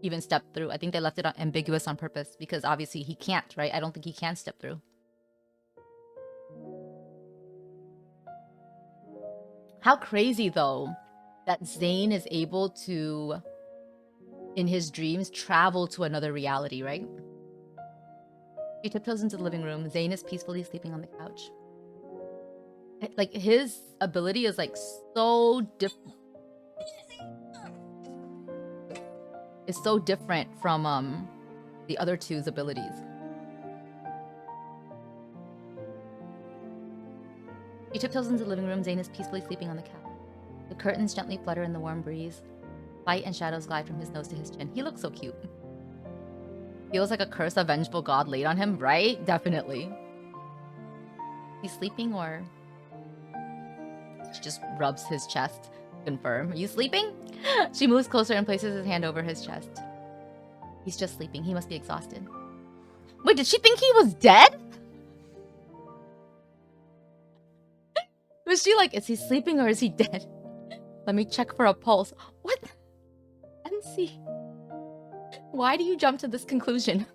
even stepped through. I think they left it ambiguous on purpose because obviously he can't, right? I don't think he can step through. How crazy though that Zayne is able to, in his dreams, travel to another reality, right? She tiptoes into the living room. Zayne is peacefully sleeping on the couch. Like, his ability is so different. It's so different from the other two's abilities. She tiptoes into the living room. Zayne is peacefully sleeping on the couch. The curtains gently flutter in the warm breeze. Light and shadows glide from his nose to his chin. He looks so cute. Feels like a curse of vengeful god laid on him, right? Definitely. He's sleeping, or she just rubs his chest. Confirm. Are you sleeping? She moves closer and places his hand over his chest. He's just sleeping. He must be exhausted. Wait, did she think he was dead? Was she like, is he sleeping or is he dead? Let me check for a pulse. What? NC. Why do you jump to this conclusion?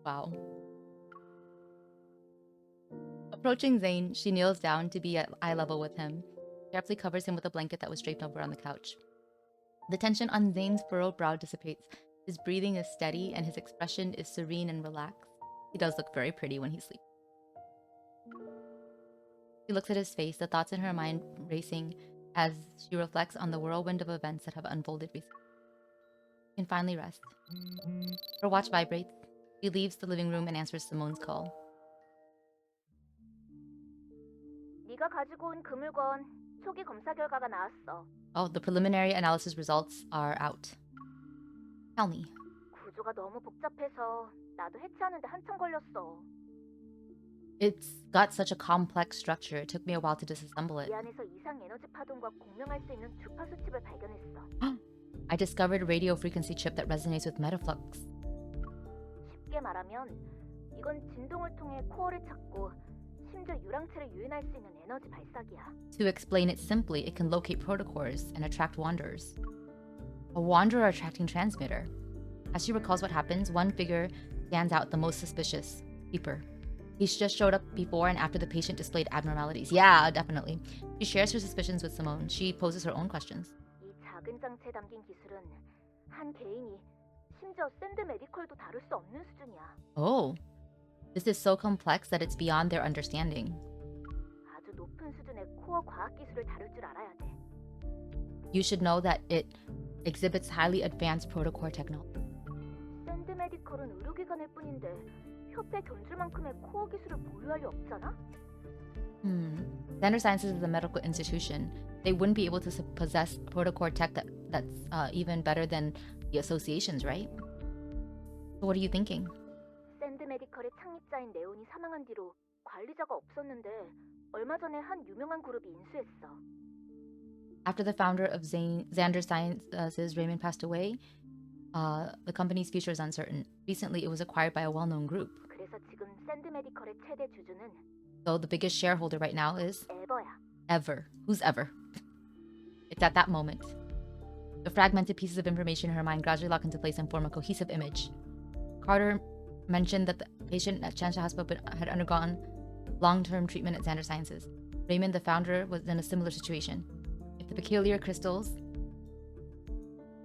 Wow. Approaching Zayne, she kneels down to be at eye level with him. Carefully covers him with a blanket that was draped over on the couch. The tension on Zayne's furrowed brow dissipates. His breathing is steady and his expression is serene and relaxed. He does look very pretty when he sleeps. She looks at his face, the thoughts in her mind racing as she reflects on the whirlwind of events that have unfolded recently. She can finally rest. Her watch vibrates. She leaves the living room and answers Simone's call. 네가 가지고 온 그 물건 초기 검사 결과가 나왔어. Oh, the preliminary analysis results are out. Tell me. 구조가 너무 복잡해서 나도 해체하는데 한참 걸렸어. It's got such a complex structure. It took me a while to disassemble it. 이 안에서 이상 에너지 파동과 공명할 수 있는 주파수 칩을 발견했어. I discovered a radio frequency chip that resonates with metaflux. 쉽게 말하면 이건 진동을 통해 코어를 찾고 심지어 유랑체를 유인할 수 있는 에너지 발사기야. To explain it simply, it can locate protocores and attract wanderers. A wanderer attracting transmitter. As she recalls what happens, one figure stands out the most suspicious. Creeper. He's just showed up before and after the patient displayed abnormalities. Yeah, definitely. She shares her suspicions with Simone. She poses her own questions. 이 작은 장치에 담긴 기술은 한 개인이 심지어 샌드 메디컬도 다룰 수 없는 수준이야. Oh. This is so complex that it's beyond their understanding. 아주 높은 수준의 코어 코어 과학 기술을 다룰 줄 알아야 돼. You should know that it exhibits highly advanced protocore technology. 샌드 메디컬은 의료기관일 뿐인데 협회 견줄만큼의 코어 기술을 보유할 리 없잖아? Xander Sciences is a medical institution. They wouldn't be able to possess protocore tech that's even better than the associations, right? So what are you thinking? 샌드 메디컬의 창립자인 레온이 사망한 뒤로 관리자가 없었는데 얼마 전에 한 유명한 그룹이 인수했어. After the founder of Xander Sciences, Raymond, passed away, the company's future is uncertain. Recently, it was acquired by a well-known group. 그래서 지금 샌드 메디컬의 최대 주주는 So the biggest shareholder right now is 에버야. Ever. Who's Ever? It's at that moment. The fragmented pieces of information in her mind gradually lock into place and form a cohesive image. Carter mentioned that the patient at Changsha Hospital had undergone long-term treatment at Xander Sciences. Raymond, the founder, was in a similar situation. If the peculiar crystals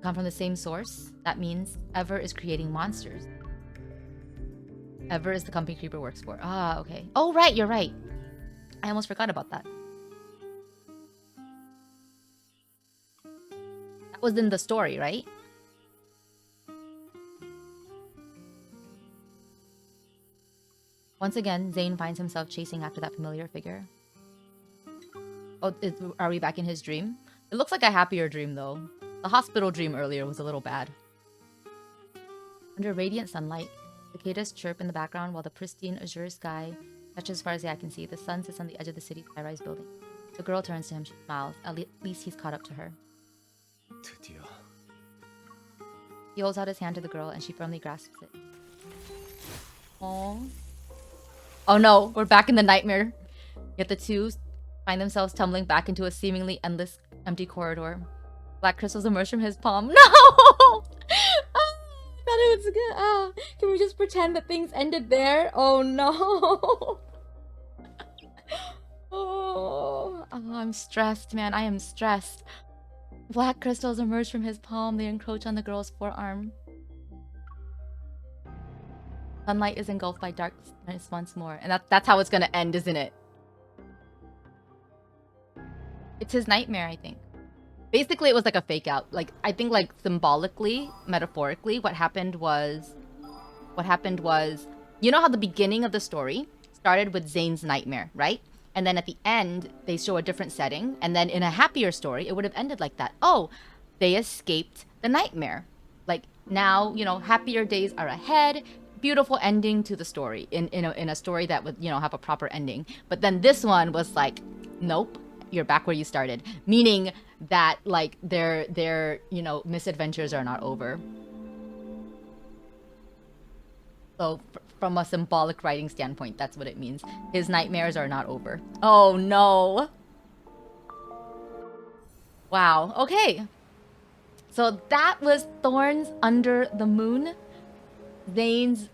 come from the same source, that means Ever is creating monsters. Ever is the company Creeper works for. Ah, okay. Oh, right, you're right. I almost forgot about that. That was in the story, right? Once again, Zayne finds himself chasing after that familiar figure. Oh, are we back in his dream? It looks like a happier dream, though. The hospital dream earlier was a little bad. Under radiant sunlight, cicadas chirp in the background while the pristine azure sky stretches as far as the eye can see. The sun sits on the edge of the city's high-rise building. The girl turns to him, she smiles. At least he's caught up to her. 드디어. He holds out his hand to the girl and she firmly grasps it. Oh. Oh no, we're back in the nightmare. Yet the two find themselves tumbling back into a seemingly endless empty corridor. Black crystals emerge from his palm. No! I thought it was good. Can we just pretend that things ended there? Oh no. Oh, I'm stressed, man. I am stressed. Black crystals emerge from his palm. They encroach on the girl's forearm. Sunlight is engulfed by darkness once more. And that's how it's gonna end, isn't it? It's his nightmare, I think. Basically, it was like a fake out. Like, I think like symbolically, metaphorically, what happened was, you know how the beginning of the story started with Zayne's nightmare, right? And then at the end, they show a different setting. And then in a happier story, it would have ended like that. Oh, they escaped the nightmare. Like now, you know, happier days are ahead. Beautiful ending to the story in a story that would, you know, have a proper ending. But then this one was like, nope, you're back where you started. Meaning that like their you know, misadventures are not over. So from a symbolic writing standpoint, that's what it means. His nightmares are not over. Oh no. Wow. Okay. So that was Thorns Under the Moon. Zayne's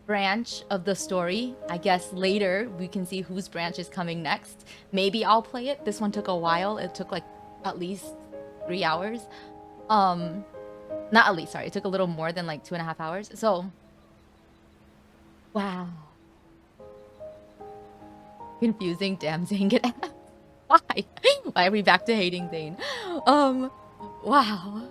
branch of the story. I guess later we can see whose branch is coming next. Maybe I'll play it. This one took a while. It took like at least 3 hours. Not at least, sorry. It took a little more than like 2.5 hours. So, wow. Confusing. Damn, Zayne. Get Why? Why are we back to hating Zayne? Wow.